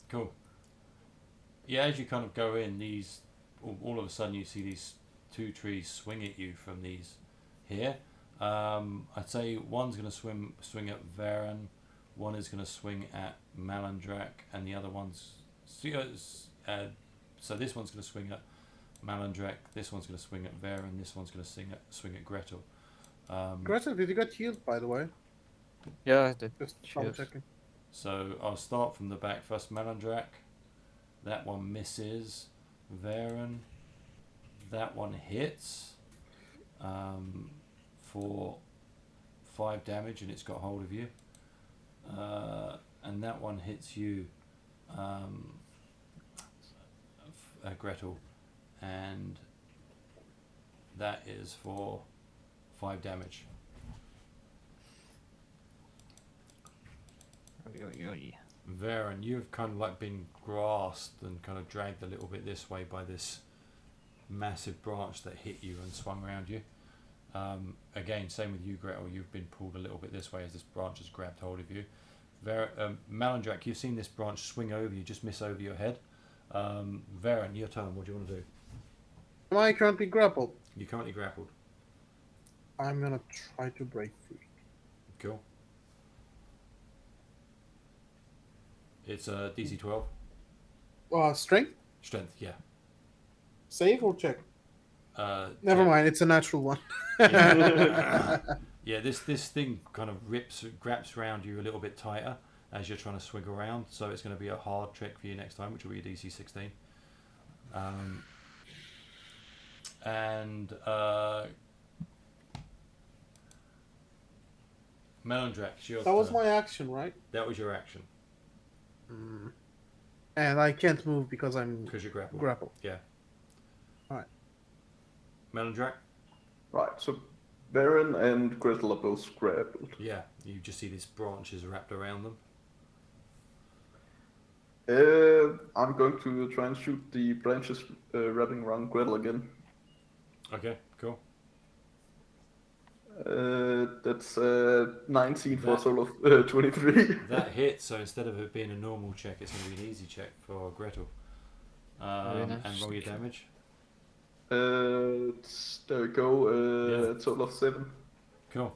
Cool. Yeah, as you kind of go in, all of a sudden you see these 2 trees swing at you from these here. I'd say one's going to swing at Varen, one is going to swing at Malandrak, and the other one's so this one's going to swing at Malandrak, this one's going to swing at Varen, this one's going to swing at Gretel. Gretel, did you get healed, by the way? Yeah, I did. Just Cheers. double checking. So I'll start from the back first. Malandrak. That one misses. Varen. That one hits for 5 damage, and it's got hold of you. And that one hits you, Gretel, and that is for 5 damage. Varen, you've kind of like been grasped and kind of dragged a little bit this way by this massive branch that hit you and swung around you. Again, same with you, Gretel. You've been pulled a little bit this way as this branch has grabbed hold of you. Malandrak, you've seen this branch swing over you, just miss over your head. Varen, your turn. What do you want to do? Am I currently grappled? You're currently grappled. I'm gonna try to break free. Cool. It's a DC 12. Strength? Strength, yeah. Save or check? Never check. mind, it's a natural one. Yeah, this thing kind of grabs around you a little bit tighter as you're trying to swing around, so it's going to be a hard check for you next time, which will be a DC 16. Malandrak, it's your That was turn. my action, right? That was your action, And I can't move because I'm because you're grappled. grappled. Yeah. Alright. Malandrak? Right, so Baron and Gretel are both grappled. Yeah, you just see these branches wrapped around them. I'm going to try and shoot the branches wrapping around Gretel again. Okay, cool. That's 19 for a That- total of 23. That hits, so instead of it being a normal check, it's going to be an easy check for Gretel. nice. And roll your damage. There we go. Total of 7. Cool.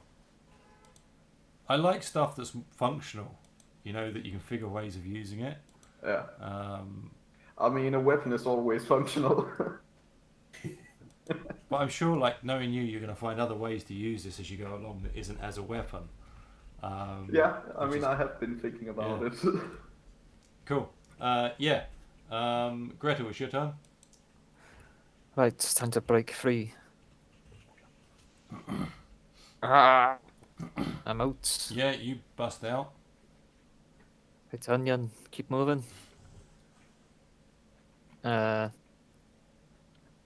I like stuff that's functional. You know, that you can figure ways of using it. Yeah. Um, I mean, a weapon is always functional. but I'm sure, like, knowing you, you're going to find other ways to use this as you go along that isn't as a weapon. Yeah, I which mean, is- I have been thinking about Yeah. it. Cool. Yeah. Gretel, it's your turn. Right, it's time to break free. Ah, I'm out. Yeah, you bust out. Right, Onion, keep moving.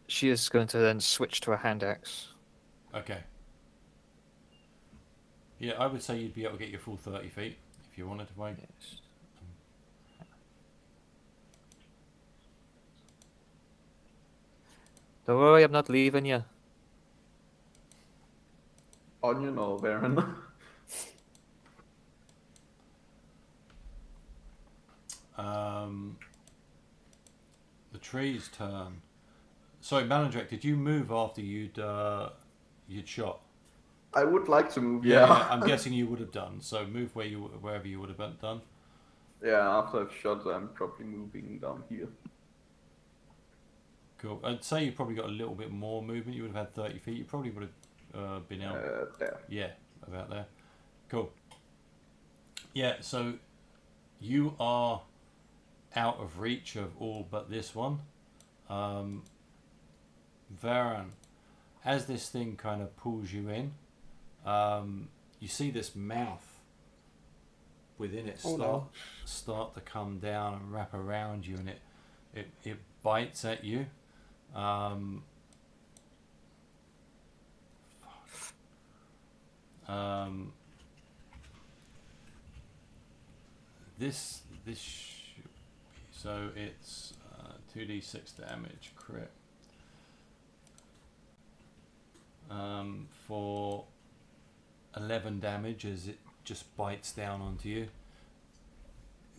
She is going to then switch to a hand axe. Okay. Yeah, I would say you'd be able to get your full 30 feet if you wanted to wait. Yes. Don't worry, I'm not leaving you. Onion or Baron? The tree's turn. Sorry, Malandrak, did you move after you'd shot? I would like to move, Yeah, yeah. I'm guessing you would have done. So move wherever you would have done. Yeah, after I've shot, I'm probably moving down here. Cool. I'd say you probably got a little bit more movement. You would have had 30 feet. You probably would have been out. There. Yeah, about there. Cool. Yeah, so you are out of reach of all but this one. Varen, as this thing kind of pulls you in, you see this mouth within it start to come down and wrap around you, and it bites at you. So it's 2d6 damage crit for 11 damage as it just bites down onto you.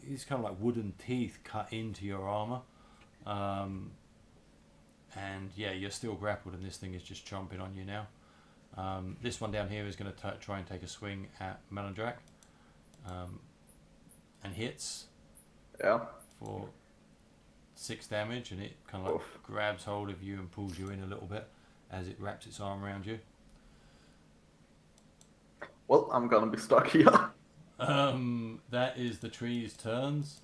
These kind of like wooden teeth cut into your armor, and yeah, you're still grappled, and this thing is just chomping on you now. This one down here is going to try and take a swing at Malandrak, and hits Yeah. for 6 damage, and it kind of like Oof. grabs hold of you and pulls you in a little bit as it wraps its arm around you. Well, I'm gonna be stuck here. That is the tree's turns.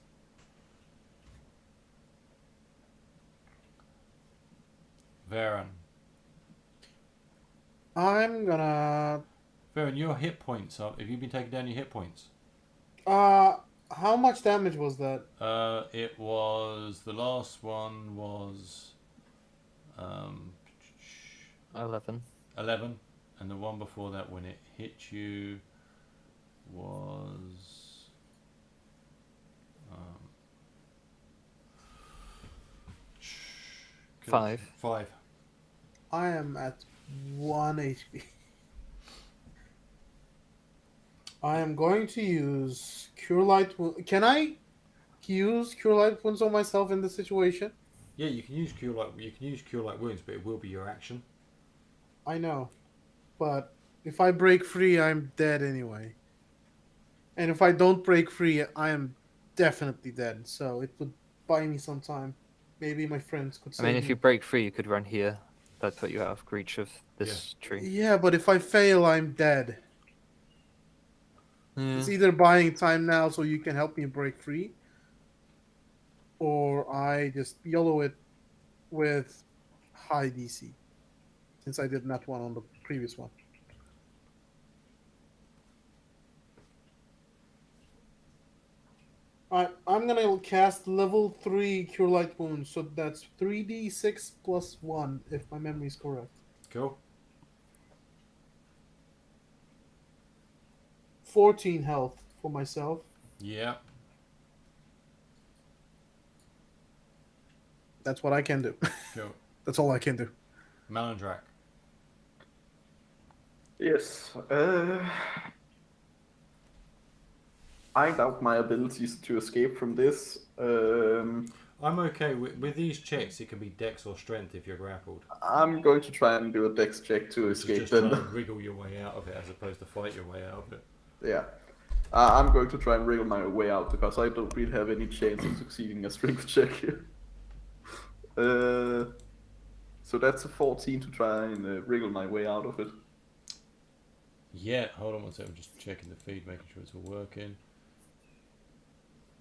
Varen. I'm gonna. Varen, your hit points are. Have you been taking down your hit points? How much damage was that? It was the last one was 11. 11, and the one before that when it hit you was 5. 5. I am at 1 HP. I am going to use Cure Light Wounds. Can I use Cure Light Wounds on myself in this situation? Yeah, you can use cure light wounds, but it will be your action. I know. But if I break free, I'm dead anyway. And if I don't break free, I am definitely dead. So it would buy me some time. Maybe my friends could I save mean, me. if you break free, you could run here. That'd put you out of reach of this tree. Yeah, but if I fail, I'm dead. Yeah. It's either buying time now so you can help me break free, or I just YOLO it with high DC, since I did not one on the previous one. Alright, I'm gonna cast level 3 Cure Light Wounds, so that's 3d6 plus 1, if my memory is correct. Cool. 14 health for myself. Yeah. That's what I can do. Cool. That's all I can do. Malandrak. Yes. I doubt my abilities to escape from this. I'm okay with these checks. It can be dex or strength if you're grappled. I'm going to try and do a dex check to Which is escape just then. trying to wriggle your way out of it as opposed to fight your way out of it. Yeah. I'm going to try and wriggle my way out because I don't really have any chance of succeeding a strength check here. So that's a 14 to try and wriggle my way out of it. Yeah, hold on one second. I'm just checking the feed, making sure it's all working.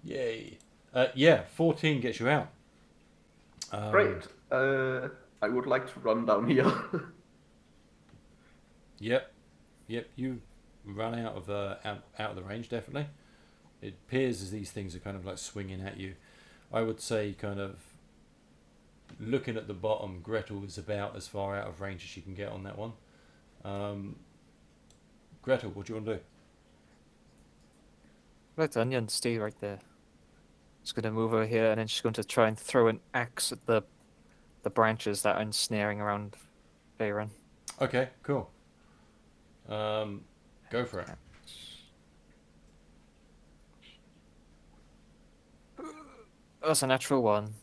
Yay. Yeah, 14 gets you out. Great. I would like to run down here. Yep. You run out of the range, definitely. It appears as these things are kind of like swinging at you. I would say kind of looking at the bottom, Gretel is about as far out of range as she can get on that one. Gretel, what do you want to do? Let Onion stay right there. She's going to move over here, and then she's going to try and throw an axe at the branches that are ensnaring around Varen. Okay, cool. Go for it. That's a natural 1.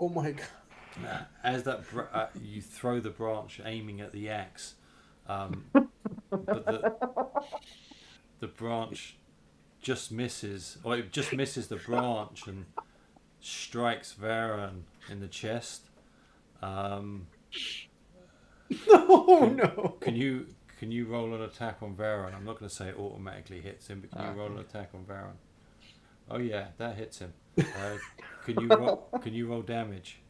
Oh my god. As that you throw the branch aiming at the axe, but the branch just misses, or it just misses the branch and strikes Varen in the chest. No, no. Can you roll an attack on Varen? I'm not going to say it automatically hits him, but can you roll an attack on Varen? Oh yeah, that hits him. Can you roll damage?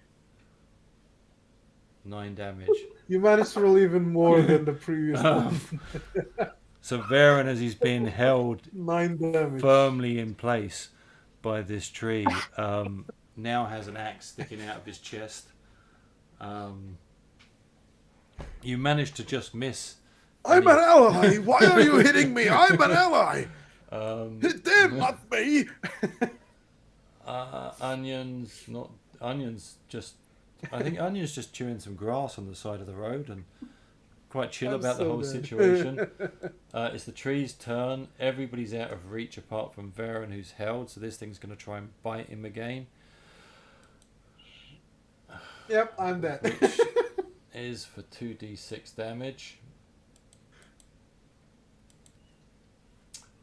9 damage. You managed to roll even more than the previous one. So Varen, as he's been held 9 damage. firmly in place by this tree, now has an axe sticking out of his chest. You managed to just miss. I'm an ally. Why are you hitting me? I'm an ally. Hit them, not me. I think Onion's just chewing some grass on the side of the road and quite chill I'm about the so whole dead. situation. It's the tree's turn. Everybody's out of reach apart from Varen, who's held, so this thing's going to try and bite him again. Yep, I'm dead. Which is for 2d6 damage.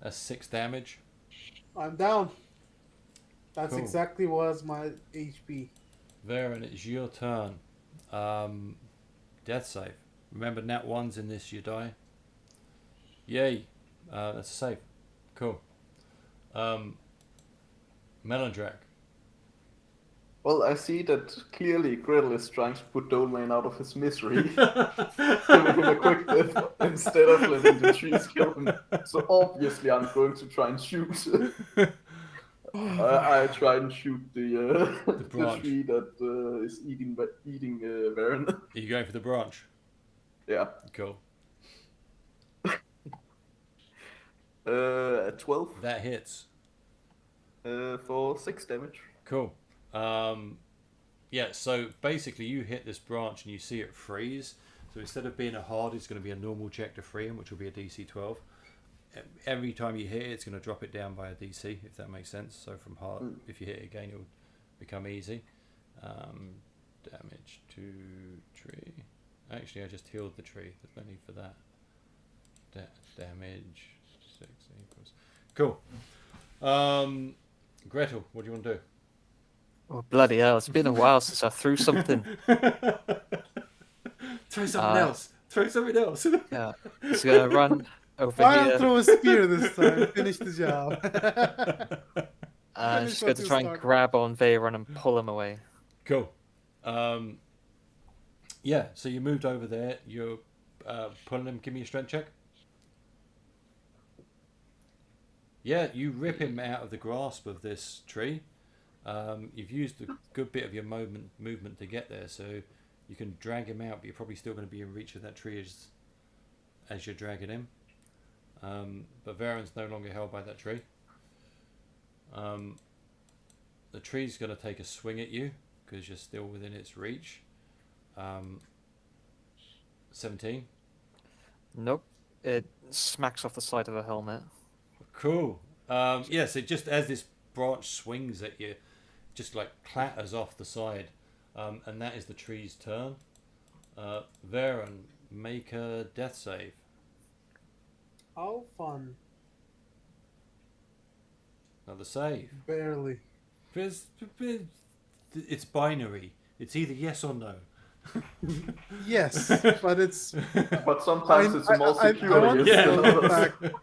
That's 6 damage. I'm down. That's Cool. exactly was my HP. Varen, it's your turn. Death save. Remember, nat 1's in this, you die. Yay. That's a save. Cool. Melandrak. Well, I see that clearly Gretel is trying to put Dolman out of his misery, giving him a quick death instead of letting the trees kill him. So obviously I'm going to try and shoot. I try and shoot the branch. tree that is eating Varen. Are you going for the branch? Yeah. Cool. 12 That hits. for 6 damage. Cool. Yeah, so basically you hit this branch and you see it freeze. So instead of being a hard, it's going to be a normal check to free him, which will be a DC 12. Every time you hit it, it's going to drop it down by a DC, if that makes sense. So from hard, if you hit it again, it'll become easy. Damage to tree. Actually, I just healed the tree. There's no need for that. Damage 6 equals. Cool. Gretel, what do you want to do? Oh, bloody hell. It's been a while since I threw something. Throw something else. Throw something else. Yeah. Just going to run over I'll here. throw a spear this time. Finish the job. And Finish just what going to you try and started. grab on Veyron and pull him away. Cool. Yeah, so you moved over there. You're pulling him. Give me a strength check. Yeah, you rip him out of the grasp of this tree. You've used a good bit of your movement to get there, so you can drag him out, but you're probably still going to be in reach of that tree as you're dragging him. But Varen's no longer held by that tree. The tree's going to take a swing at you because you're still within its reach. 17. Nope. It smacks off the side of her helmet. Cool. Yes, it just as this branch swings at you, just like clatters off the side, and that is the tree's turn. Varen, make a death save. How fun. Another save. Barely. It's binary. It's either yes or no. Yes, but it's. But sometimes it's more I secure. want to yes, know than the others. fact.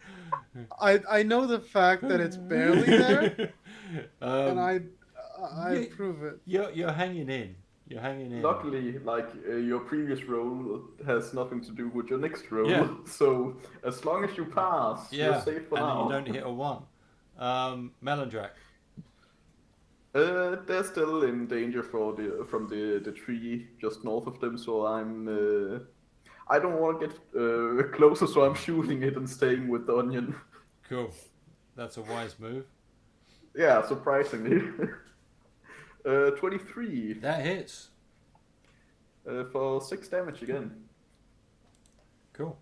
I know the fact that it's barely there, and I yeah. prove it. You're hanging in. You're hanging in. Luckily, like your previous roll has nothing to do with your next roll. Yeah. So as long as you pass, you're Yeah, safe for and now. you don't hit a 1. Melandrak. They're still in danger from the tree just north of them, so I don't want to get closer, so I'm shooting it and staying with the onion. Cool. That's a wise move. Yeah, surprisingly. 23 That hits. for 6 damage again. Cool.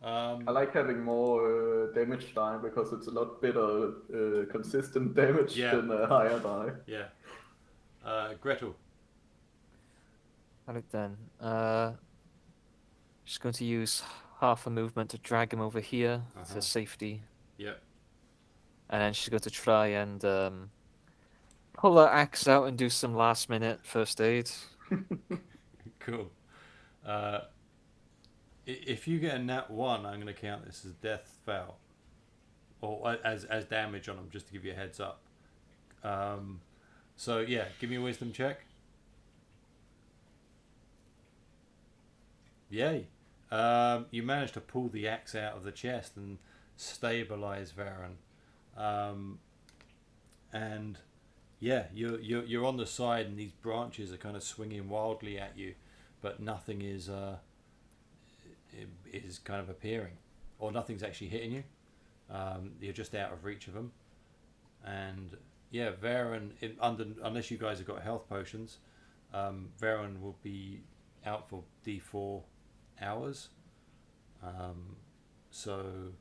I like having more damage die because it's a lot better consistent damage Yeah. than a higher die. Yeah. Gretel. Alright then. Just going to use half a movement to drag him over here Uh-huh. for safety. Yeah. And then she's going to try and pull her axe out and do some last minute first aid. Cool. If you get a nat 1, I'm going to count this as death foul, or as damage on them, just to give you a heads up. So yeah, give me a wisdom check. Yay! You managed to pull the axe out of the chest and stabilize Varen, and yeah, you're on the side, and these branches are kind of swinging wildly at you, but nothing is kind of appearing, or nothing's actually hitting you. You're just out of reach of them, and yeah, Varen, unless you guys have got health potions, Varen will be out for D4 hours. So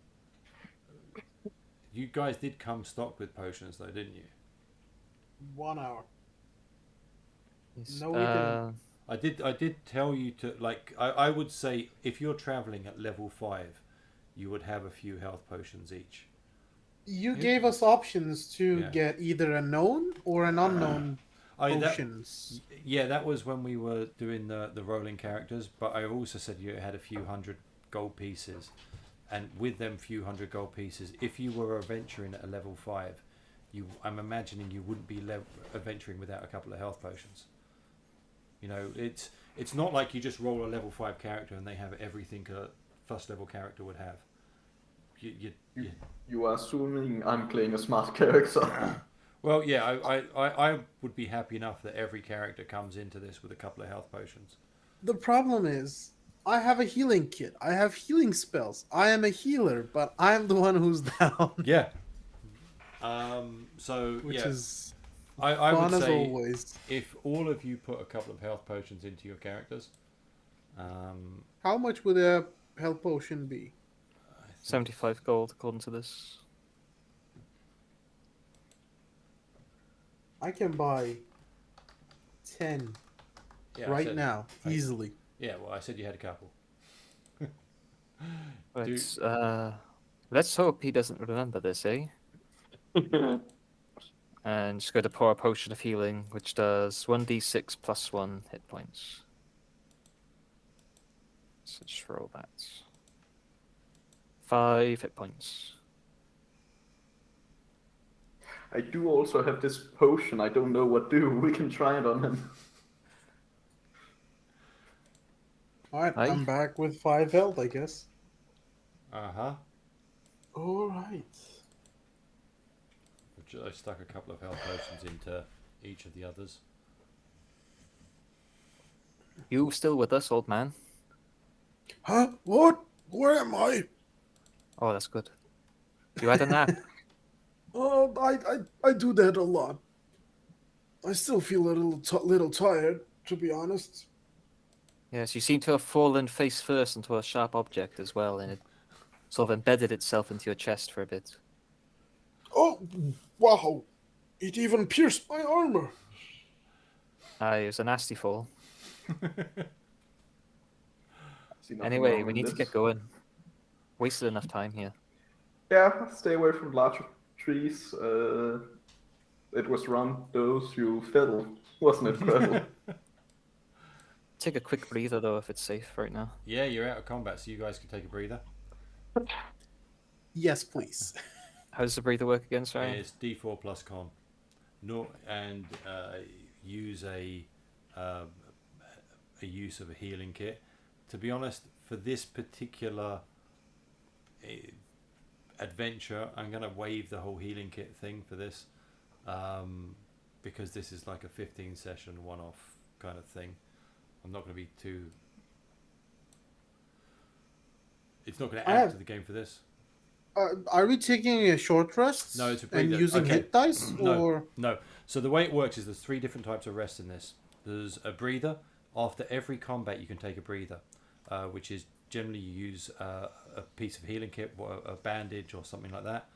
you guys did come stocked with potions, though, didn't you? 1 hour. Yes, No, we didn't. I did tell you to, like, I would say if you're traveling at level 5, you would have a few health potions each. You gave us options to Yeah. get either a known or an unknown Oh, that, potions. yeah, that was when we were doing the rolling characters, but I also said you had a few hundred gold pieces and with them few hundred gold pieces, if you were adventuring at a level 5, I'm imagining you wouldn't be adventuring without a couple of health potions. You know, it's not like you just roll a level 5 character and they have everything a first level character would have. You are assuming I'm playing a smart character. Well, yeah, I would be happy enough that every character comes into this with a couple of health potions. The problem is, I have a healing kit. I have healing spells. I am a healer, but I'm the one who's down. Yeah. So Which yeah, is I fun would as say always. if all of you put a couple of health potions into your characters, How much would a health potion be? 75 gold according to this. I can buy 10 yeah, I right said- now, I- easily. Yeah, well, I said you had a couple. But let's hope he doesn't remember this, eh? And just go to pour a potion of healing, which does 1d6 plus 1 hit points. So just roll that. 5 hit points. I do also have this potion. I don't know what do. We can try it on him. Alright, Aye. I'm back with 5 health, I guess. Uh-huh. Alright. I stuck a couple of health potions into each of the others. You still with us, old man? Huh? What? Where am I? Oh, that's good. You had a nap. I do that a lot. I still feel a little tired, to be honest. Yes, you seem to have fallen face first into a sharp object as well, and it sort of embedded itself into your chest for a bit. Oh, wow! It even pierced my armor. It was a nasty fall. See nothing Anyway, wrong we in need to this. get going. Wasted enough time here. Yeah, stay away from larger trees. It was around those you fell, wasn't it, Gretel? Take a quick breather though, if it's safe right now. Yeah, you're out of combat, so you guys can take a breather. Yes, please. How does the breather work again, sorry? It's D4 plus con. No, and use a use of a healing kit. To be honest, for this particular adventure, I'm going to waive the whole healing kit thing for this, because this is like a 15 session one-off kind of thing. I'm not going to be too. It's not going to add to the game for this. Are we taking a short rest? No, it's a and breather. using Okay. hit dice, No. or No. So the way it works is there's 3 different types of rest in this. There's a breather. After every combat, you can take a breather, which is generally you use a piece of healing kit, a bandage or something like that,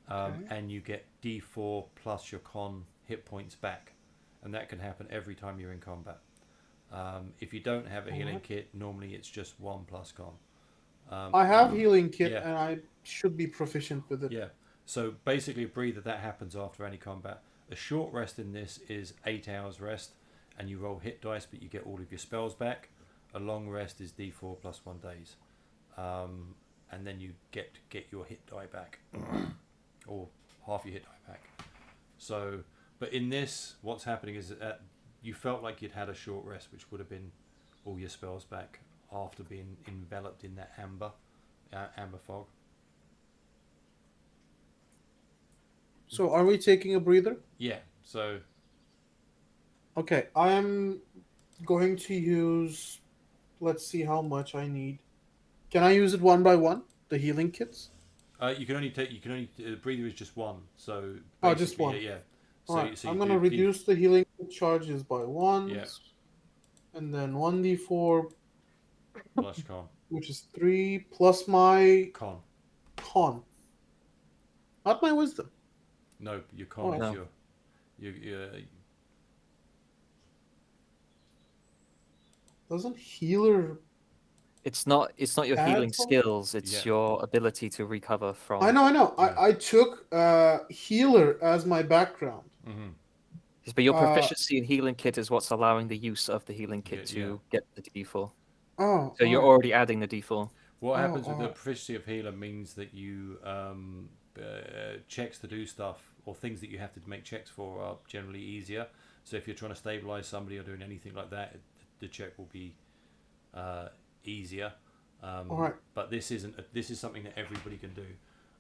and you get D4 plus your con hit points back, and that can happen every time you're in combat. If you don't have a healing kit, normally it's just 1 plus con. I have healing kit, yeah. and I should be proficient with it. Yeah. So basically, a breather that happens after any combat. A short rest in this is 8 hours rest, and you roll hit dice, but you get all of your spells back. A long rest is D4 plus 1 days, and then you get your hit die back, or half your hit die back. So, but in this, what's happening is that you felt like you'd had a short rest, which would have been all your spells back after being enveloped in that amber fog. So, are we taking a breather? Yeah. So Okay, I am going to use. Let's see how much I need. Can I use it one by one? The healing kits. you can only take. You can only breather is just 1. So Oh, just basically, 1. Yeah. All right, so I'm you gonna do reduce the healing charges by 1. Yeah. And then 1d4, plus con. which is 3, plus my Con. con. Not my wisdom. No, your con Oh, is no. your Doesn't healer. It's not your Add healing some- skills, it's Yeah. your ability to recover from. I know. Yeah. I took healer as my background. Mhm. Yes, but your Uh, proficiency in healing kit is what's allowing the use of the healing kit Yeah, to get the D4. Oh. So you're alright. already adding the D4. What Oh, happens with the alright. proficiency of healer means that you checks to do stuff or things that you have to make checks for are generally easier. So if you're trying to stabilize somebody or doing anything like that, the check will be easier. Alright. But this isn't. This is something that everybody can do.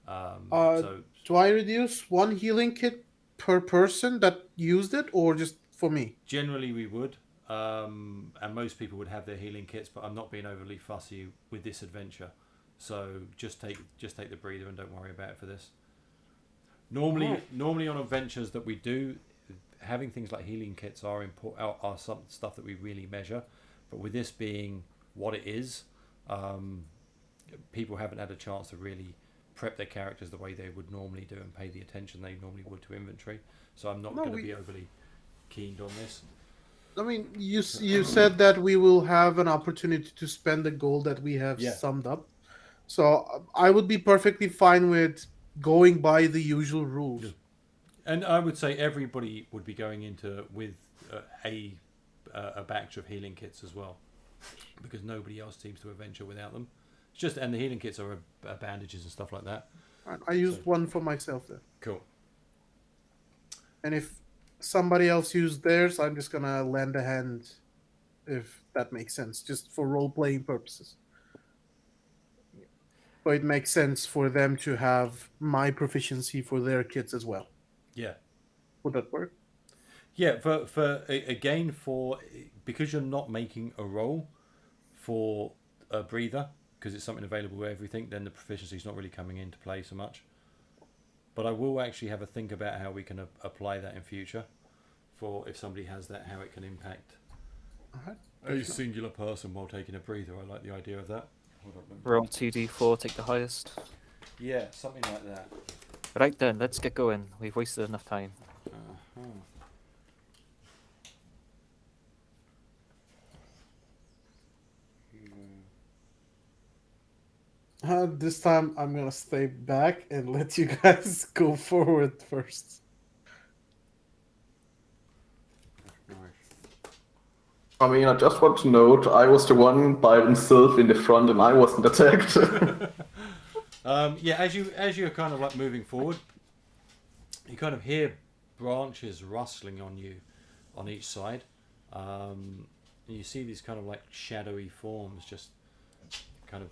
Uh, So Do I reduce one healing kit per person that used it, or just for me? generally we would, and most people would have their healing kits. But I'm not being overly fussy with this adventure. So just take the breather and don't worry about it for this. Normally on adventures that we do, having things like healing kits are some stuff that we really measure. But with this being what it is, people haven't had a chance to really prep their characters the way they would normally do and pay the attention they normally would to inventory. So I'm not No, going to we- be overly keened on this. I mean, you said that we will have an opportunity to spend the gold that we have Yeah. summed up. So I would be perfectly fine with going by the usual rules. Yeah. And I would say everybody would be going into with a batch of healing kits as well, because nobody else seems to adventure without them. It's just, and the healing kits are bandages and stuff like that. I used So- one for myself then. Cool. And if somebody else used theirs, I'm just gonna lend a hand, if that makes sense, just for role playing purposes. But it makes sense for them to have my proficiency for their kits as well. Yeah. Would that work? Yeah, because you're not making a roll for a breather, because it's something available with everything, then the proficiency is not really coming into play so much. But I will actually have a think about how we can apply that in future, for if somebody has that, how it can impact Alright. a singular person while taking a breather. I like the idea of that. Hold on, let me- Roll 2d4, take the highest. Yeah, something like that. Right then, let's get going. We've wasted enough time. Uh-huh. This time I'm gonna stay back and let you guys go forward first. Nice. I mean, I just want to note, I was the one by himself in the front and I wasn't attacked. Yeah, as you're kind of like moving forward, you kind of hear branches rustling on you on each side. And you see these kind of like shadowy forms just kind of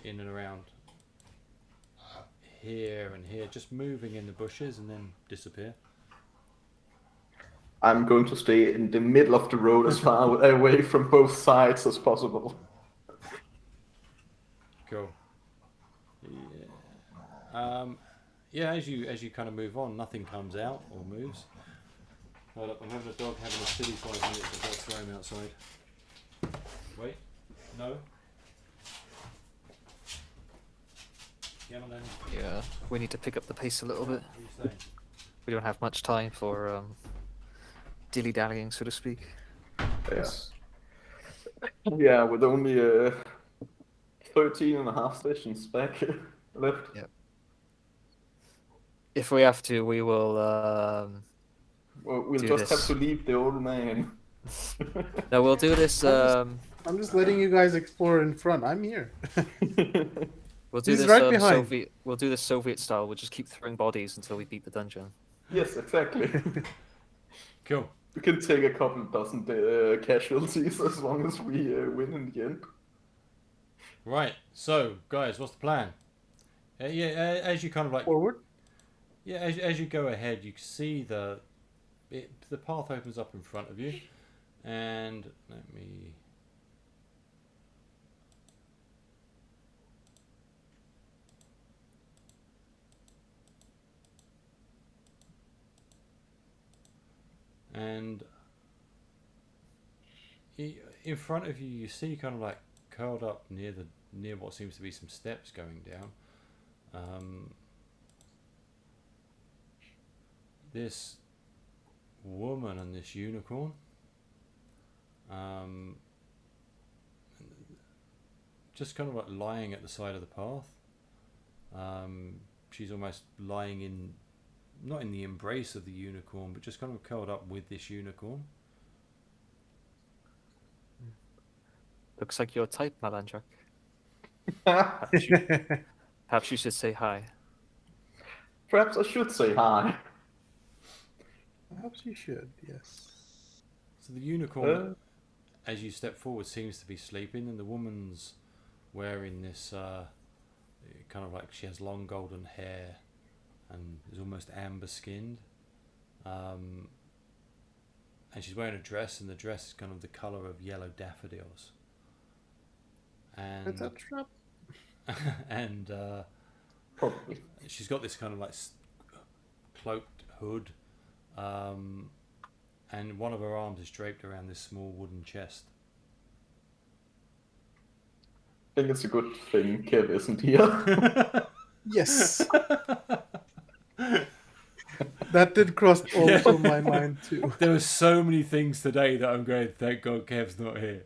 in and around here and here, just moving in the bushes and then disappear. I'm going to stay in the middle of the road as far away from both sides as possible. Cool. Yeah. Yeah. As you kind of move on, nothing comes out or moves. Hold up, I'm having a dog having a silly 5 minutes. I've got to throw him outside. Wait. No. Come on then. Yeah, we need to pick up the pace a little bit. Where are you staying? We don't have much time for dilly-dallying, so to speak. Yeah. Yeah, with only 13 and a half sessions back left. If we have to, we will... Well, we'll Do just this. have to leave the old man. No, we'll do this... I'm just letting you guys explore in front. I'm here. We'll do He's this right behind. Soviet. We'll do this Soviet style. We'll just keep throwing bodies until we beat the dungeon. Yes, exactly. Cool. We can take a couple dozen casualties as long as we win in the end. Right. So, guys, what's the plan? As you kind of like Forward. Yeah, as you go ahead, you see the path opens up in front of you, and let me. And in front of you, you see kind of like curled up near what seems to be some steps going down. This woman and this unicorn. Just kind of like lying at the side of the path. She's almost lying not in the embrace of the unicorn, but just kind of curled up with this unicorn. Looks like your type, Malandrak. Perhaps you should say hi. Perhaps I should say hi. Perhaps you should, yes. So the unicorn, Uh, as you step forward, seems to be sleeping, and the woman's wearing this kind of like she has long golden hair and is almost amber skinned. And she's wearing a dress, and the dress is kind of the color of yellow daffodils. It's And a trap. and Probably. she's got this kind of like cloaked hood, and one of her arms is draped around this small wooden chest. I think it's a good thing Kev isn't here. Yes. That did cross also my mind too. There were so many things today that I'm going, thank God Kev's not here.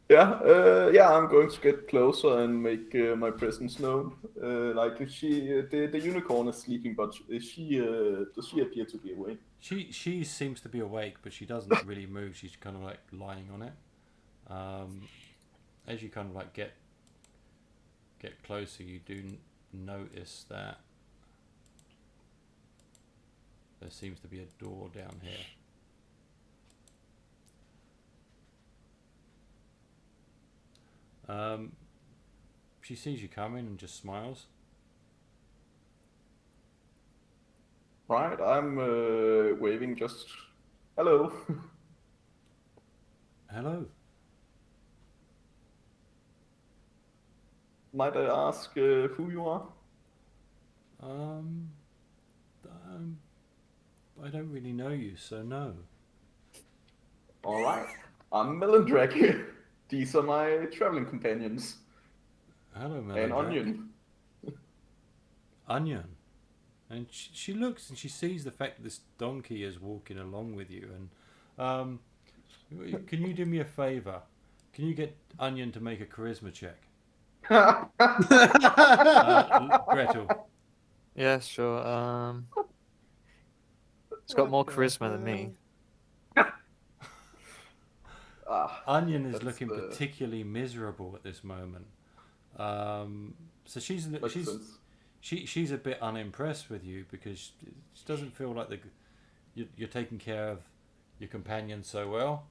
Yeah, I'm going to get closer and make my presence known. Like if the unicorn is sleeping, but does she appear to be awake? She seems to be awake, but she doesn't really move. She's kind of like lying on it. As you kind of like get closer, you do notice that there seems to be a door down here. She sees you coming and just smiles. Right, I'm waving just hello. Hello. Might I ask who you are? Um, I don't really know you, so no. All right, I'm Melandrake. These are my traveling companions. Hello, And Melandrake. Onion. Onion. And she looks and she sees the fact that this donkey is walking along with you. And can you do me a favour? Can you get Onion to make a charisma check? Gretel. Yeah, sure. It's got more charisma than me. Onion is That's looking the- particularly miserable at this moment. So she's Makes sense. she's a bit unimpressed with you because she doesn't feel like you're taking care of your companion so well.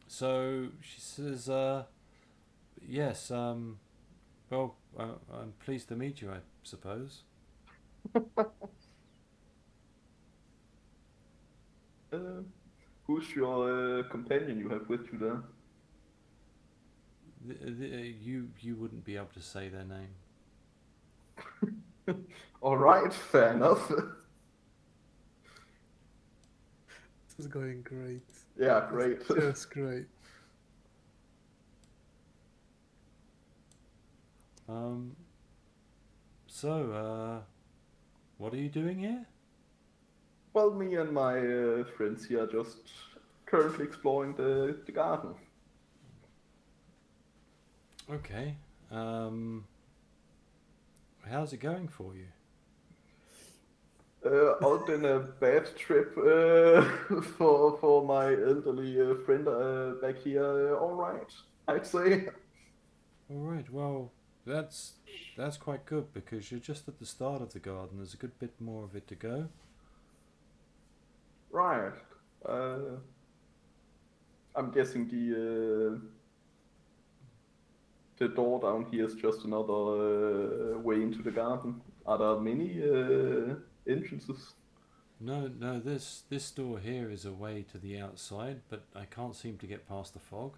So she says, "Yes. Well, I'm pleased to meet you, I suppose." Who's your companion you have with you there? You wouldn't be able to say their name. All right, fair enough. This is going great. Yeah, great. That's great. So, what are you doing here? Well, me and my friends here are just currently exploring the garden. Okay. How's it going for you? Other than a bad trip for my elderly friend back here, all right, I'd say. All right. Well, that's quite good because you're just at the start of the garden. There's a good bit more of it to go. Right. I'm guessing the door down here is just another way into the garden. Are there many entrances? No, this door here is a way to the outside, but I can't seem to get past the fog.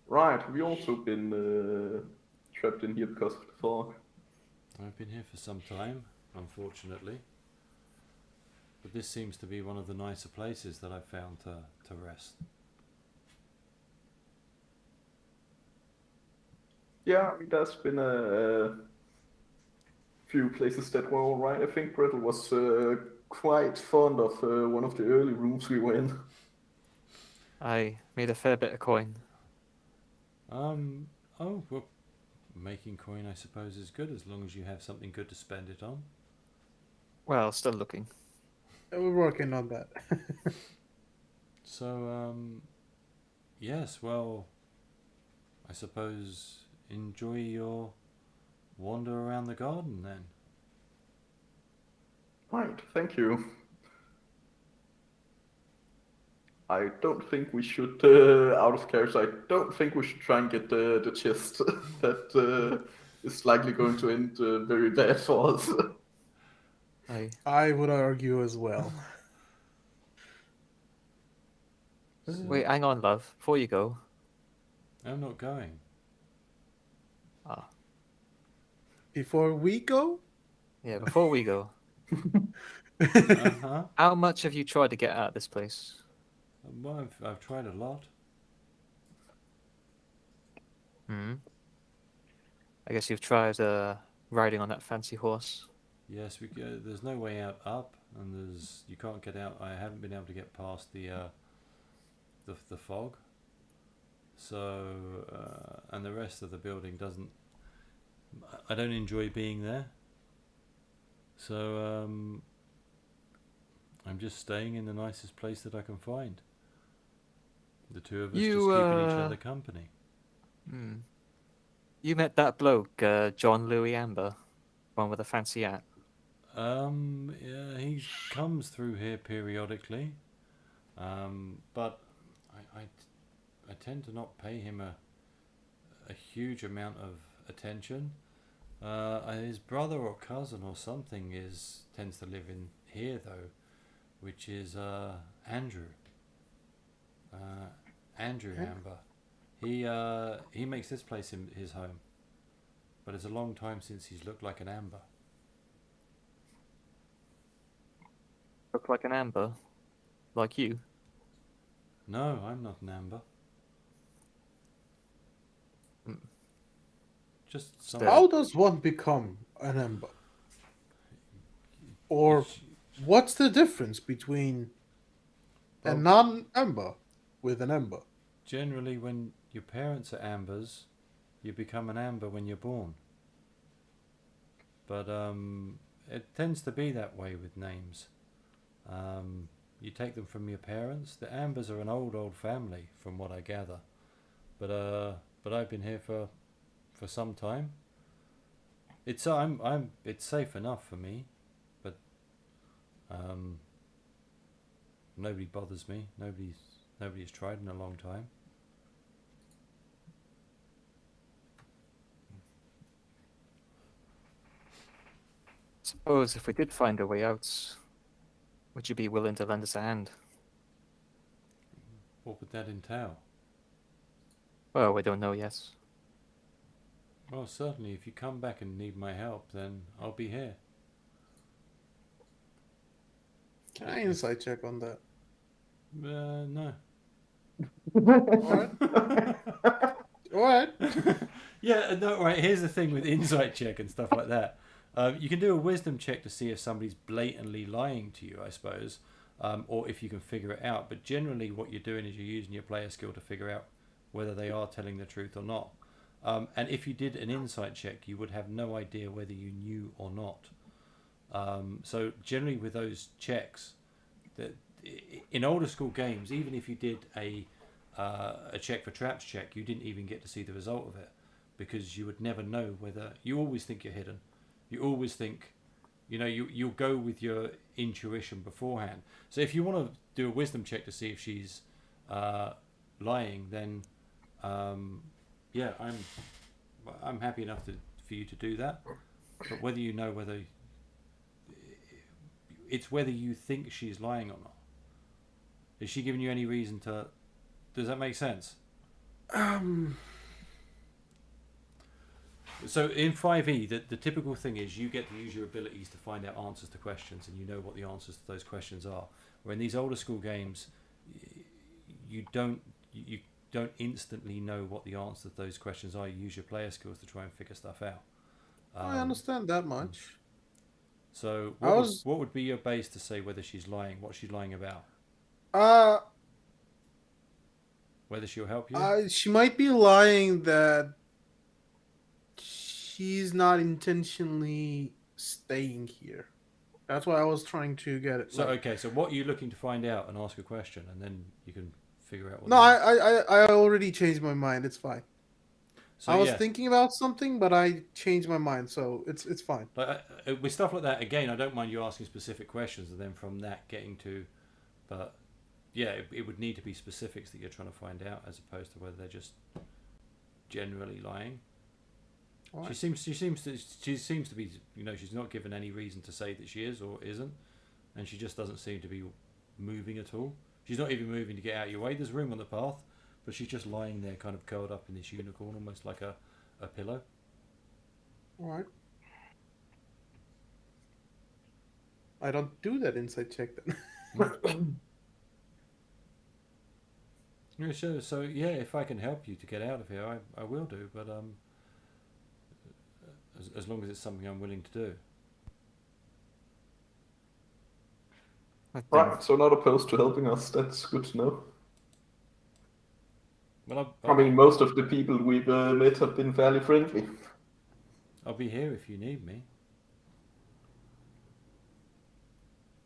Right. We also been trapped in here because of the fog. I've been here for some time, unfortunately. But this seems to be one of the nicer places that I've found to rest. Yeah, I mean, there's been a few places that were alright. I think Gretel was quite fond of one of the early rooms we were in. I made a fair bit of coin. Oh, well, making coin, I suppose, is good as long as you have something good to spend it on. Well, still looking. We're working on that. So, yes, well, I suppose enjoy your wander around the garden then. Right, thank you. I don't think we should, out of character, I don't think we should try and get the chest. That is likely going to end very bad for us. I would argue as well. Wait, hang on, love. Before you go. I'm not going. Ah, Before we go, yeah. Before we go, Uh-huh. how much have you tried to get out of this place? Well, I've tried a lot. Hmm. I guess you've tried riding on that fancy horse. Yes, there's no way out up, and you can't get out. I haven't been able to get past the fog. So and the rest of the building doesn't. I don't enjoy being there. So I'm just staying in the nicest place that I can find. The two of us just keeping each other company. Hmm. You met that bloke, John Louis Amber, one with a fancy hat. Yeah, he comes through here periodically, but I tend to not pay him a huge amount of attention. His brother or cousin or something tends to live in here though, which is Andrew. Andrew Okay. Amber. He makes this place his home, but it's a long time since he's looked like an Amber. Look like an amber, like you. No, I'm not an Amber. Mm. Just Still. some. how does one become an ember? Or what's the difference between a Well- non-ember with an ember? Generally, when your parents are Ambers, you become an Amber when you're born. But it tends to be that way with names. You take them from your parents. The Ambers are an old family, from what I gather. But I've been here for some time. It's safe enough for me, but nobody bothers me. Nobody's tried in a long time. Suppose if we did find a way out, would you be willing to lend us a hand? What would that entail? Well, we don't know yet. Well, certainly, if you come back and need my help, then I'll be here. Can I insight check on that? No. Alright. Yeah, no, right, here's the thing with insight check and stuff like that. You can do a wisdom check to see if somebody's blatantly lying to you, I suppose, or if you can figure it out. But generally what you're doing is you're using your player skill to figure out whether they are telling the truth or not. And if you did an insight check, you would have no idea whether you knew or not. So generally with those checks, that in older school games, even if you did a check for traps check, you didn't even get to see the result of it, because you would never know whether. You always think you're hidden. You always think, you'll go with your intuition beforehand. So if you want to do a wisdom check to see if she's lying, then yeah, I'm happy enough for you to do that. But whether you know whether it's whether you think she's lying or not. Is she giving you any reason to? Does that make sense? So in 5e, the typical thing is you get to use your abilities to find out answers to questions, and you know what the answers to those questions are. Where in these older school games, you don't instantly know what the answer to those questions are. You use your player skills to try and figure stuff out. I understand that much. So I was- what would be your base to say whether she's lying? What she's lying about? Whether she'll help you? She might be lying that she's not intentionally staying here. That's why I was trying to get it. So like- okay, so what are you looking to find out and ask a question, and then you can figure out what. No, the- I already changed my mind. It's fine. So I was yeah, thinking about something, but I changed my mind, so it's fine. like with stuff like that, again, I don't mind you asking specific questions, and then from that getting to, but yeah, it would need to be specifics that you're trying to find out, as opposed to whether they're just generally lying. All She right. seems to be, she's not given any reason to say that she is or isn't, and she just doesn't seem to be moving at all. She's not even moving to get out of your way. There's room on the path, but she's just lying there, kind of curled up in this unicorn, almost like a pillow. All right. I don't do that insight check then. Yeah, sure. So yeah, if I can help you to get out of here, I will do. But as long as it's something I'm willing to do. Right, so not opposed to helping us. That's good to know. Well, I mean, most of the people we've met have been fairly friendly. I'll be here if you need me.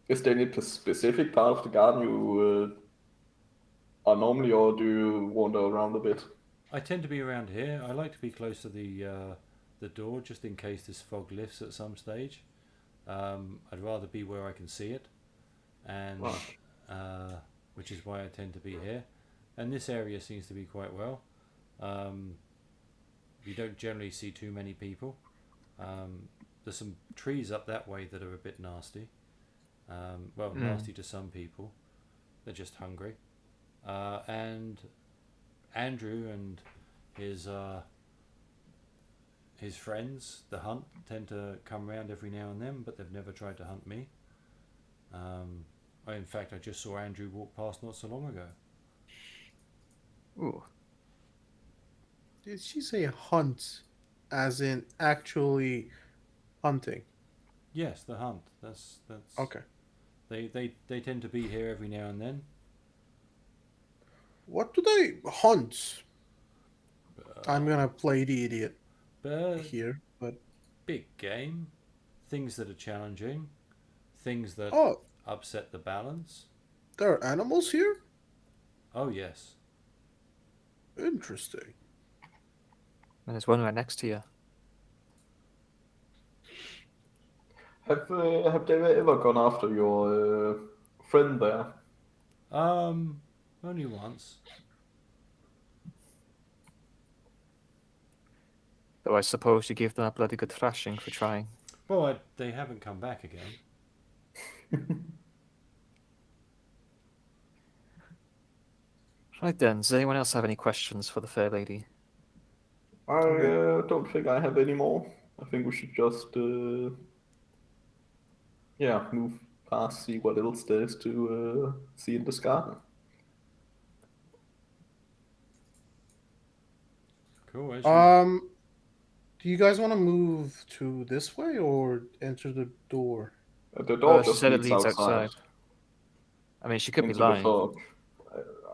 Is there any specific part of the garden you are normally, or do you wander around a bit? I tend to be around here. I like to be close to the door, just in case this fog lifts at some stage. I'd rather be where I can see it, and which is why I tend to be here. And this area seems to be quite well. You don't generally see too many people. There's some trees up that way that are a bit nasty. Nasty to some people. They're just hungry. And Andrew and his friends, the hunt, tend to come around every now and then, but they've never tried to hunt me. In fact, I just saw Andrew walk past not so long ago. Ooh. Did she say hunt, as in actually hunting? Yes, the hunt. That's Okay. They tend to be here every now and then. What do they hunt? I'm gonna play the idiot But here, but big game, things that are challenging, things that oh, upset the balance. there are animals here. Oh yes. Interesting. And there's one right next to you. Have they ever gone after your friend there? Only once. Though I suppose you gave them a bloody good thrashing for trying. Well, they haven't come back again. Right then, does anyone else have any questions for the fair lady? I don't think I have any more. I think we should just move past, see what else there is to see in this garden. Cool. As Do you guys want to move to this way or enter the door? The door She just said it leads leads outside. I mean, she could be into the lying. fog.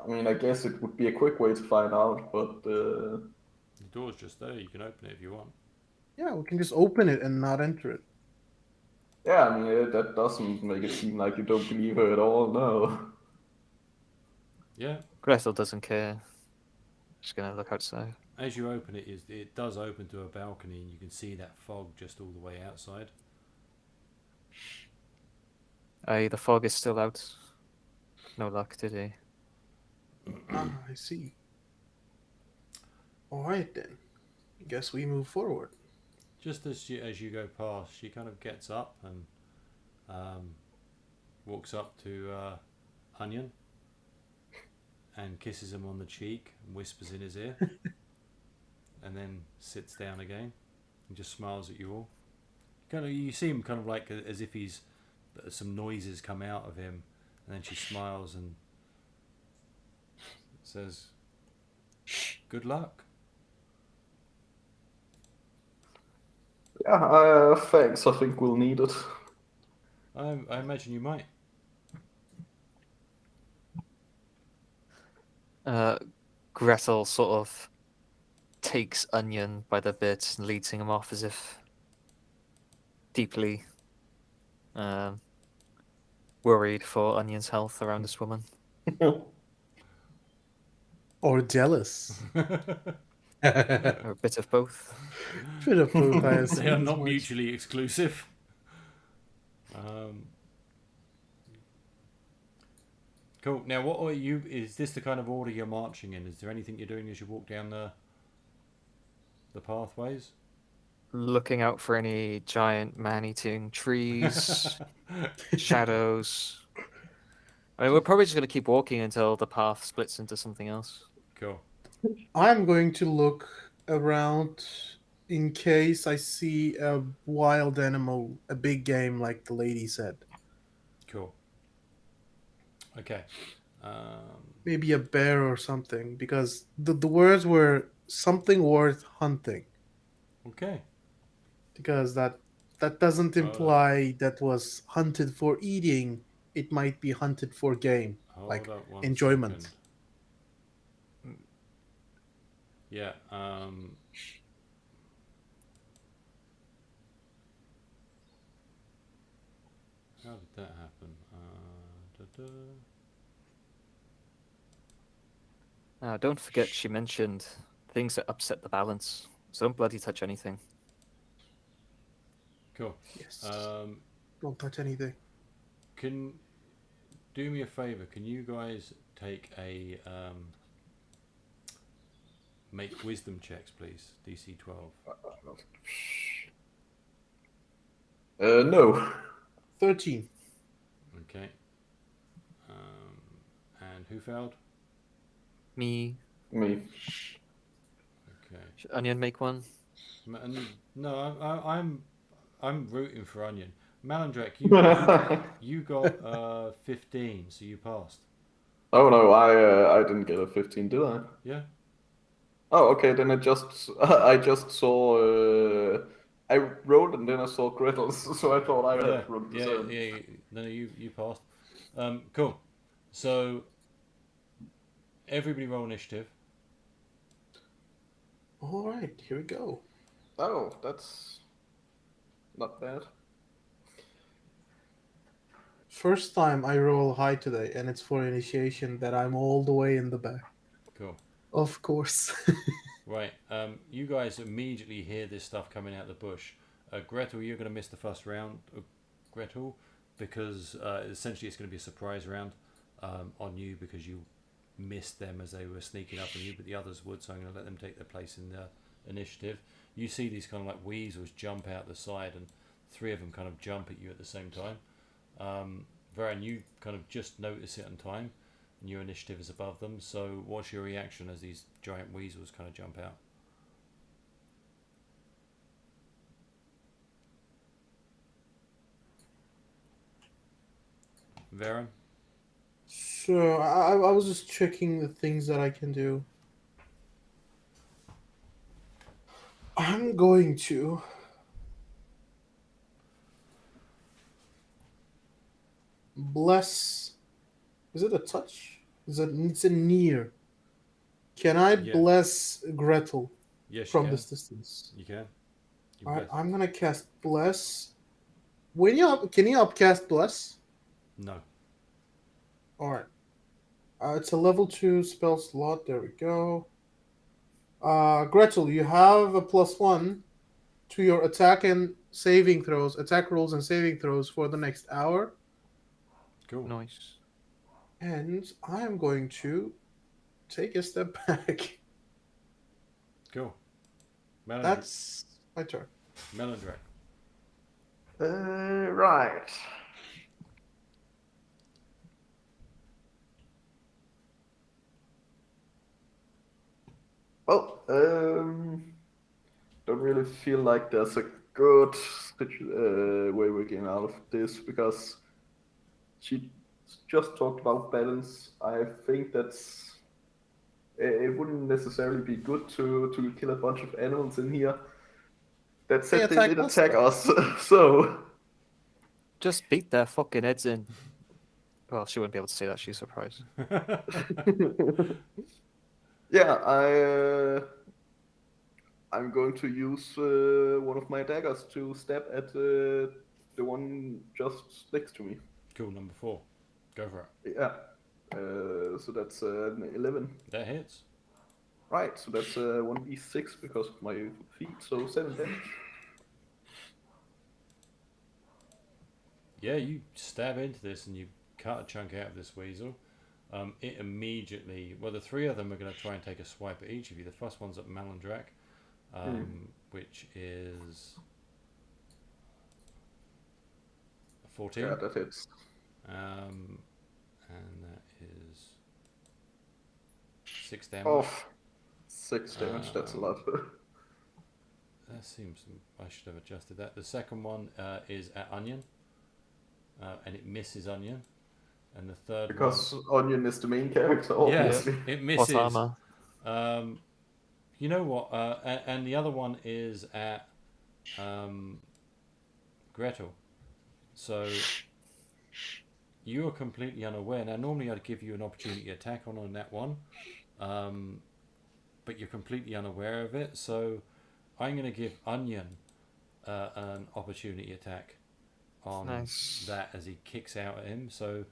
I mean, I guess it would be a quick way to find out, but the door's just there. You can open it if you want. Yeah, we can just open it and not enter it. yeah, I mean, that doesn't make it seem like you don't believe her at all, no. Yeah. Gretel doesn't care. She's gonna look outside. As you open it, it does open to a balcony, and you can see that fog just all the way outside. Aye, the fog is still out. No luck today. I see. All right then. I guess we move forward. Just as you go past, she kind of gets up and walks up to Onion and kisses him on the cheek and whispers in his ear, and then sits down again and just smiles at you all. You see him kind of like as if he's some noises come out of him, and then she smiles and says, "Good luck." Yeah, thanks, I think we'll need it. I imagine you might. Gretel sort of takes Onion by the bit and leads him off as if deeply Worried for Onion's health around this woman. Or jealous. Or a bit of both. Bit of both, I They are assume, not much. mutually exclusive. Cool. Now, what are you? Is this the kind of order you're marching in? Is there anything you're doing as you walk down the pathways? Looking out for any giant man-eating trees, shadows. I mean, we're probably just going to keep walking until the path splits into something else. Cool. I'm going to look around in case I see a wild animal, a big game, like the lady said. Cool. Okay. Maybe a bear or something, because the words were something worth hunting. Okay. Because that doesn't imply that was hunted for eating. It might be hunted for game, Hold like up one enjoyment. second. Yeah. How did that happen? Don't forget she mentioned things that upset the balance. So don't bloody touch anything. Cool. Yes. Don't touch anything. Can do me a favor. Can you guys take a make wisdom checks, please? DC 12. No. 13. Okay. And who failed? Me. Me. Okay. Should Onion make one? No, I'm rooting for Onion. Malandrek, you got 15, so you passed. Oh no, I didn't get a 15, did I? Yeah. Oh, okay. Then I just saw. I rolled and then I saw Gretel, so I thought I had rolled the same. Yeah. No, you passed. Cool. So everybody roll initiative. All right, here we go. Oh, that's not bad. First time I roll high today, and it's for initiation that I'm all the way in the back. Cool. Of course. Right. You guys immediately hear this stuff coming out of the bush. Gretel, you're going to miss the first round, Gretel, because essentially it's going to be a surprise round on you because you missed them as they were sneaking up on you, but the others would, so I'm going to let them take their place in the initiative. You see these kind of like weasels jump out the side, and 3 of them kind of jump at you at the same time. Varan, you kind of just notice it on time, and your initiative is above them, so what's your reaction as these giant weasels kind of jump out? Varan? So I was just checking the things that I can do. I'm going to bless. Is it a touch? It's a near. Can I Yeah. bless Gretel Yes, you from can. this distance? You can. You All right, bless. I'm gonna cast bless. Can you upcast bless? No. All right. It's a level 2 spell slot. There we go. Gretel, you have a +1 to your attack rolls and saving throws for the next hour. Cool. Nice. And I am going to take a step back. Cool. That's my turn. Melandrek. Right. Well, don't really feel like there's a good way we're getting out of this because she just talked about balance. I think it wouldn't necessarily be good to kill a bunch of animals in here. That said, they did attack us, so Just beat their fucking heads in. Well, she wouldn't be able to say that. She's surprised. yeah, I'm going to use one of my daggers to stab at the the one just next to me. Cool, number 4. Go for it. Yeah. So that's an 11. That hits. Right, so that's 1d6 because of my feet, so 7 damage. Yeah, you stab into this and you cut a chunk out of this weasel. It immediately, well, the 3 of them are going to try and take a swipe at each of you. The first one's at Malandrak, which is a 14. Yeah, that hits. And that is 6 damage. Oh, 6 damage, that's a lot. That seems, I should have adjusted that. The second one is at Onion, and it misses Onion. And the third Because one, Onion is the main character, yeah, obviously. it What misses. armor? You know what? And the other one is at Gretel. So you are completely unaware. Now, normally I'd give you an opportunity attack on that one, but you're completely unaware of it. So I'm going to give Onion an opportunity attack on Nice. that as he kicks out at him. So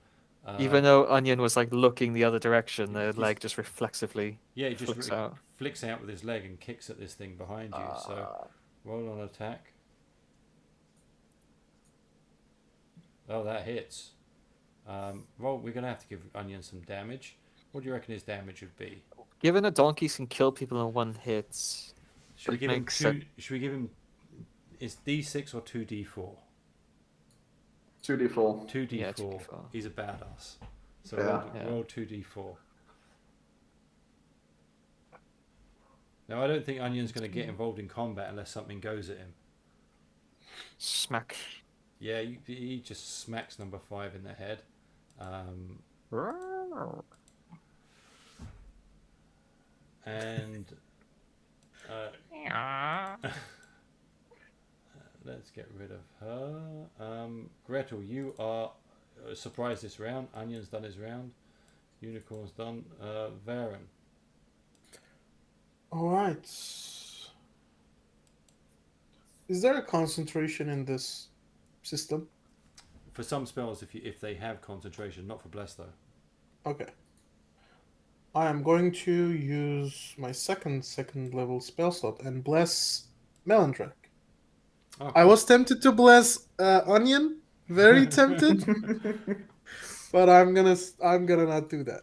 Even though Onion was like looking the other direction, the leg just reflexively yeah, he just flicks out. flicks out with his leg and kicks at this thing behind you. So roll on attack. Oh, that hits. Well, we're going to have to give Onion some damage. What do you reckon his damage would be? Given that donkeys can kill people in one hit, Should we It give him makes two? Should we give him? Is D6 or 2D4? 2d4. 2D4. Yeah, 2d4. He's a badass. So Yeah. roll 2D4. Now I don't think Onion's going to get involved in combat unless something goes at him. smack. Yeah, he just smacks number 5 in the head. And let's get rid of her. Gretel, you are surprised this round. Onion's done his round. Unicorn's done. Varen. All right. Is there a concentration in this system? For some spells, if they have concentration, not for bless though. Okay. I am going to use my second level spell slot and bless Melandrak. Oh, I was tempted to bless Onion, very tempted, but I'm gonna not do that.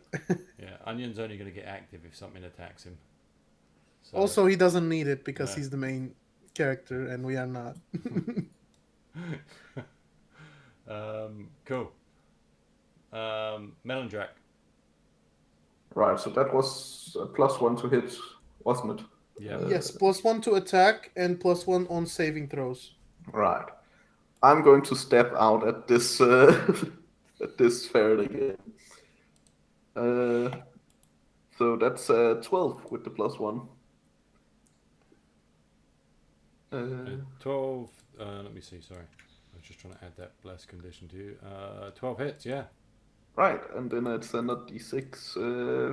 yeah, Onion's only going to get active if something attacks him. So, Also, he doesn't need it because No. he's the main character and we are not. cool. Melandrak. Right, so that was a +1 to hit, wasn't it? Yeah. Yes, +1 to attack and +1 on saving throws. Right. I'm going to step out at this at this ferret again. So that's 12 with the +1. 12. Let me see. Sorry, I was just trying to add that bless condition to you. 12 hits. Yeah. Right, and then it's another d6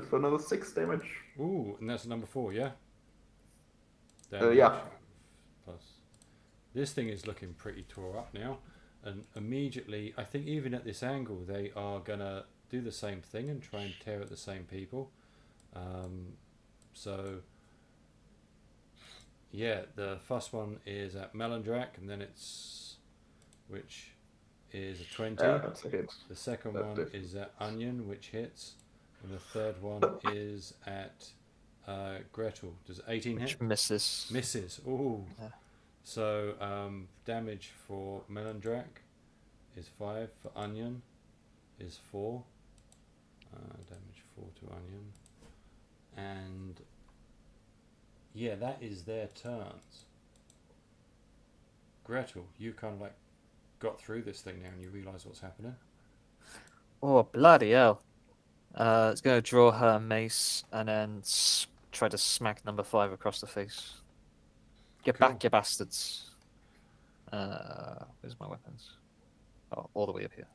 for another 6 damage. Ooh, and that's number 4. Yeah. Yeah. Plus, this thing is looking pretty tore up now, and immediately, I think even at this angle, they are gonna do the same thing and try and tear at the same people. So. Yeah, the first one is at Melandrak, and then which is a 20. Yeah, that's a hit. The second That one definitely is at Onion, which hits, and the third one is at Gretel. Does 18 hit? Which misses. Misses. Ooh. Yeah. So damage for Melandrak is 5. For Onion is 4. Damage 4 to Onion, and yeah, that is their turns. Gretel, you kind of like got through this thing now and you realise what's happening. Oh, bloody hell. It's going to draw her mace and then try to smack number 5 across the face. Get Cool. back, you bastards. Where's my weapons? Oh, all the way up here.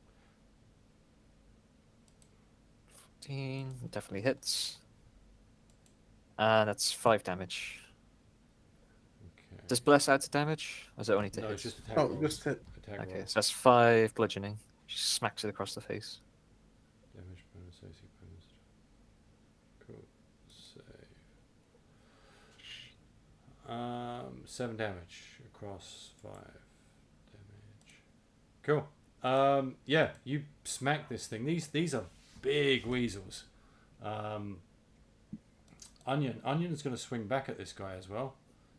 14, definitely hits. And that's 5 damage. Okay. Does bless add to damage? Or is it only to No, hit? it's just attack Oh, rolls. just hit. Attack Okay, rolls. so that's 5 bludgeoning. She smacks it across the face. Damage bonus, AC bonus. Cool. Save. 7 damage across 5 damage. Cool. Yeah, you smack this thing. These are big weasels. Onion's going to swing back at this guy as well.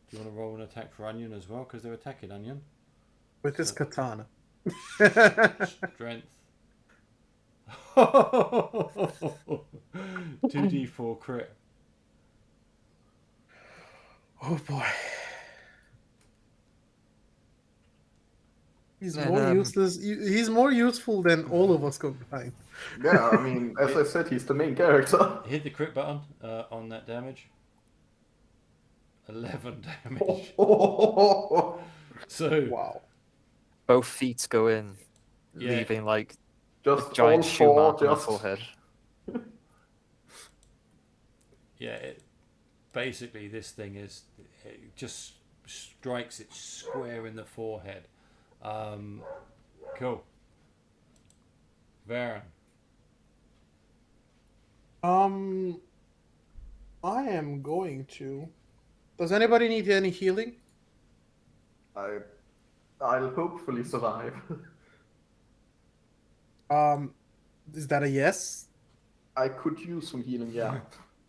Do you want to roll an attack for Onion as well? Because they're attacking Onion. With his katana. Strength. 2d4 crit. Oh boy. He's And, more useless. He's more useful than all of us combined. Yeah, I mean, as I said, he's the main character. Hit the crit button on that damage. 11 damage. So Wow. Both feet go in, Yeah. leaving like Just a giant all shoe four, mark on the just forehead. yeah, basically this thing is it just strikes it square in the forehead. Cool. Varen. I am going to. Does anybody need any healing? I'll hopefully survive. Is that a yes? I could use some healing, yeah.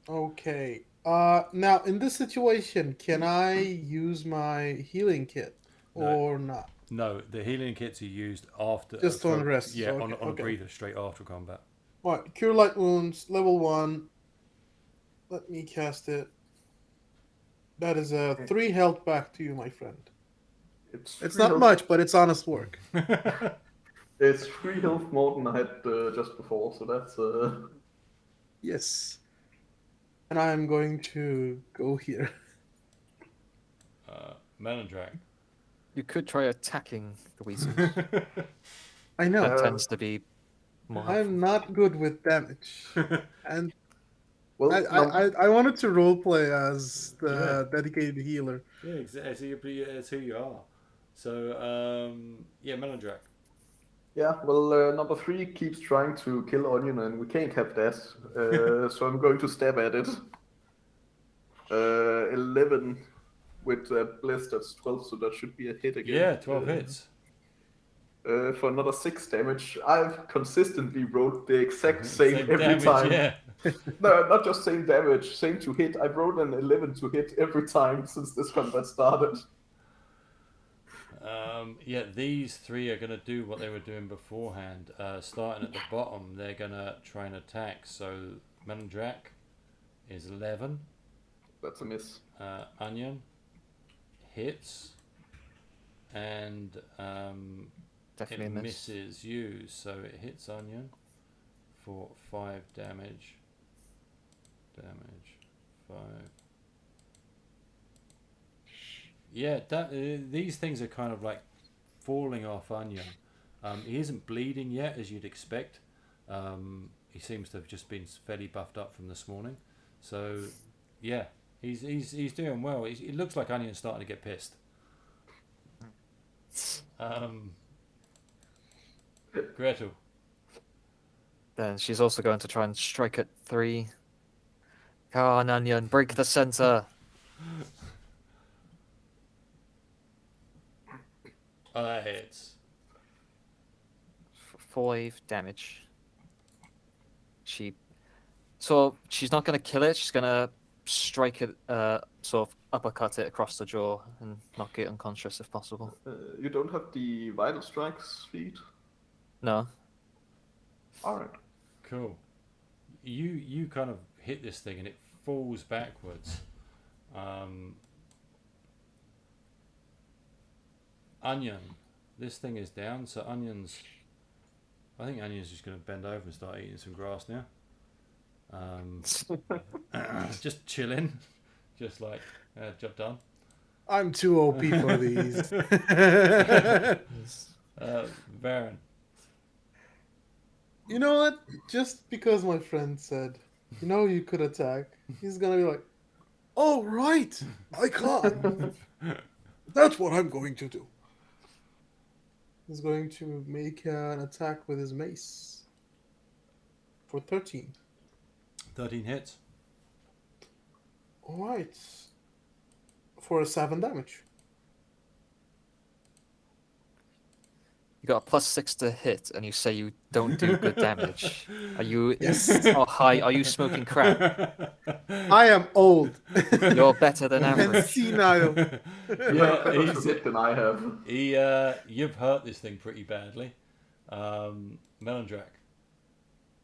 Okay. Now in this situation, can I use my healing kit No. or not? No, the healing kits are used after. Just on rest, Yeah, okay, on a okay. breather straight after combat. Alright, Cure Light Wounds, level 1. Let me cast it. That is a 3 health back to you, my friend. It's free not health- much, but it's honest work. It's 3 health more than I had just before, so that's Yes. And I'm going to go here. Melandrak. You could try attacking the weasels. I know. That tends to be more helpful. I'm not good with damage. And well. I wanted to roleplay as the Yeah. dedicated healer. Yeah, exactly. It's who you are. So, yeah, Melandrak. Yeah, well, number 3 keeps trying to kill Onion, and we can't have that. So I'm going to stab at it. 11 with bliss, that's 12, so that should be a hit again. Yeah, 12 hits. For another 6 damage. I've consistently rolled the exact same every damage, time. Yeah. No, not just same damage, same to hit. I've rolled an 11 to hit every time since this combat started. Yeah, these 3 are going to do what they were doing beforehand. Starting at the bottom, they're going to try and attack. So, Melandrak is 11. That's a miss. Onion hits. And Definitely a it miss. misses you. So, it hits Onion for 5 damage. 5. Yeah, these things are kind of like falling off Onion. He isn't bleeding yet, as you'd expect. He seems to have just been fairly buffed up from this morning. So, yeah, he's doing well. It looks like Onion's starting to get pissed. Gretel. Then she's also going to try and strike at 3. Come on, Onion, break the center. Oh, that hits. 5 damage. She's not going to kill it. She's going to strike it, sort of uppercut it across the jaw and knock it unconscious if possible. You don't have the vital strikes feat? No. Alright. Cool. You kind of hit this thing and it falls backwards. Onion. This thing is down, so I think Onion's just going to bend over and start eating some grass now. Just chilling. Just like, job done. I'm too OP for these. Varen. You know what? Just because my friend said, you could attack, he's gonna be like, oh, right, I can't. That's what I'm going to do. He's going to make an attack with his mace for 13. 13 hits. All right. For 7 damage. You got a +6 to hit, and you say you don't do good damage. Are you? Yes. Oh, hi. Are you smoking crack? I am old You're better than and average. senile. You have better he's, to hit than I have. you've hurt this thing pretty badly. Melandrak.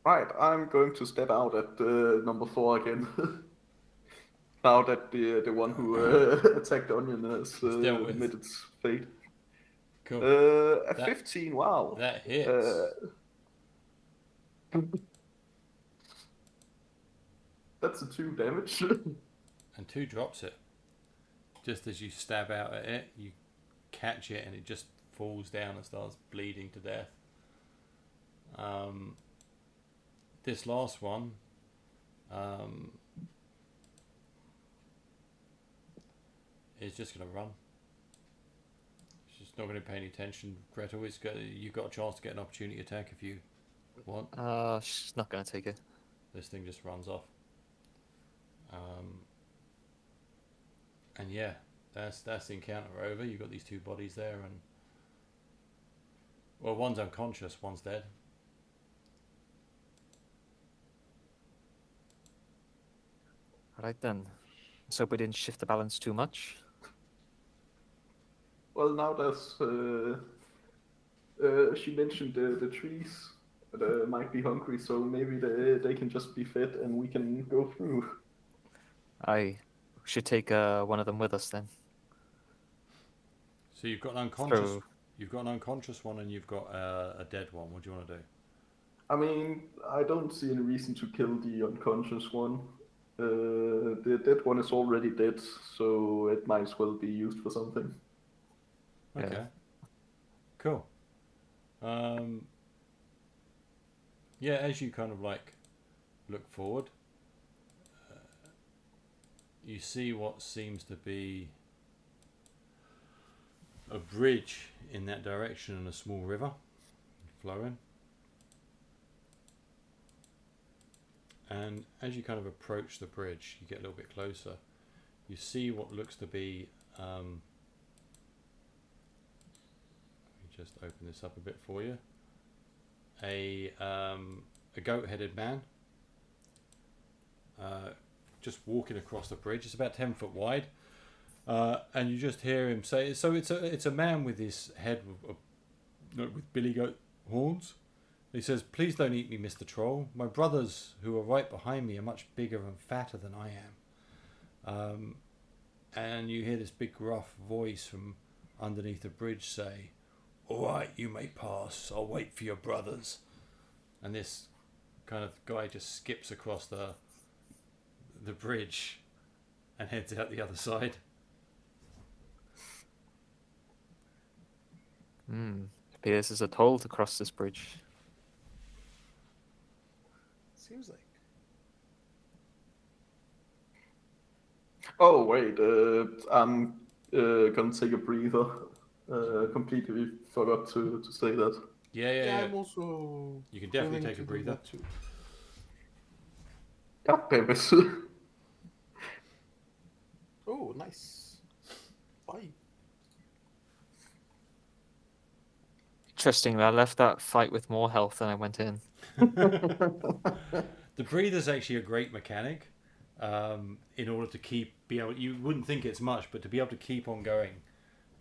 Right, I'm going to step out at number 4 again. Now that the one who attacked Onion has dealt with. met its fate. Cool. A 15, wow. That hits. That's a 2 damage. And 2 drops it. Just as you stab out at it, you catch it and it just falls down and starts bleeding to death. This last one, is just going to run. It's just not going to pay any attention. Gretel, you've got a chance to get an opportunity attack if you want. She's not gonna take it. This thing just runs off. And yeah, that's the encounter over. You've got these 2 bodies there, and well, one's unconscious, one's dead. Alright then. So we didn't shift the balance too much. Well, now there's. She mentioned the trees that might be hungry, so maybe they can just be fed and we can go through. I should take one of them with us then. So you've got an unconscious. So- You've got an unconscious one, and you've got a dead one. What do you want to do? I mean, I don't see any reason to kill the unconscious one. The dead one is already dead, so it might as well be used for something. Okay. Yeah. Cool. Yeah, as you kind of like look forward, you see what seems to be a bridge in that direction and a small river flowing. And as you kind of approach the bridge, you get a little bit closer. You see what looks to be. Let me just open this up a bit for you. A goat-headed man, just walking across the bridge. It's about 10 foot wide, and you just hear him say. So it's a man with his head with billy goat horns. He says, "Please don't eat me, Mr. Troll. My brothers, who are right behind me, are much bigger and fatter than I am." And you hear this big gruff voice from underneath the bridge say, "All right, you may pass. I'll wait for your brothers." And this kind of guy just skips across the bridge and heads out the other side. Maybe this is a toll to cross this bridge. Seems like. Oh wait, I'm gonna take a breather. Completely forgot to say that. Yeah. I'm also. You can definitely willing take a to do breather. that too. God damn it. Oh, nice. Bye. Interesting. I left that fight with more health than I went in. The breather's actually a great mechanic. In order to be able, you wouldn't think it's much, but to be able to keep on going,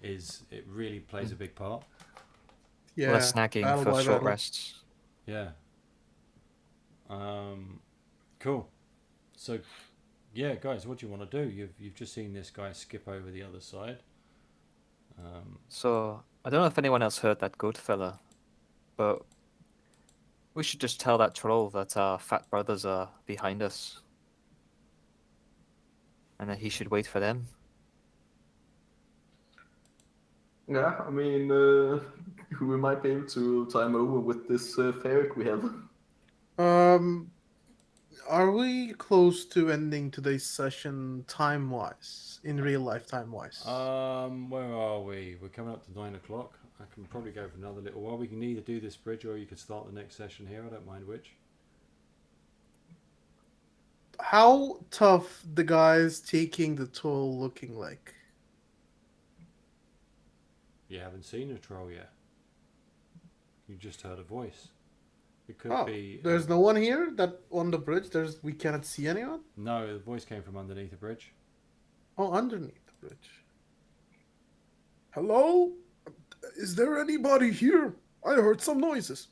it really plays a big part. Yeah. Less snagging battle for by short battle. rests. Yeah. Cool. So, yeah, guys, what do you want to do? You've just seen this guy skip over the other side. So I don't know if anyone else heard that good fella, but we should just tell that troll that our fat brothers are behind us, and that he should wait for them. Yeah, I mean, we might be able to time over with this ferret we have. Are we close to ending today's session time wise? In real life time wise? Where are we? We're coming up to 9 o'clock. I can probably go for another little while. We can either do this bridge or you could start the next session here. I don't mind which. How tough the guys taking the toll looking like? You haven't seen a troll yet. You just heard a voice. It could Oh, be. there's no one here that on the bridge. We cannot see anyone. No, the voice came from underneath the bridge. Oh, underneath the bridge. Hello? Is there anybody here? I heard some noises.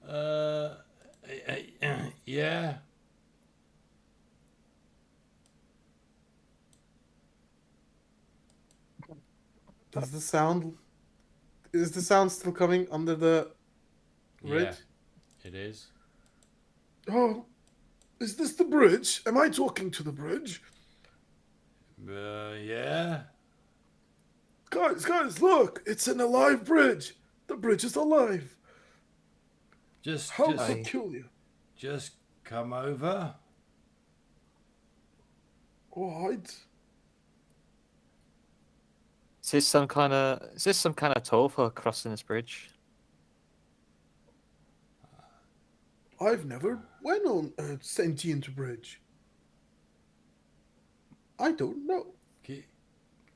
Yeah. Does the sound? Is the sound still coming under the bridge? Yeah, it is. Oh, is this the bridge? Am I talking to the bridge? Yeah. Guys, look! It's an alive bridge. The bridge is alive. Just Peculiar. just come over. All right. Is this some kind of toll for crossing this bridge? I've never went on a sentient bridge. I don't know.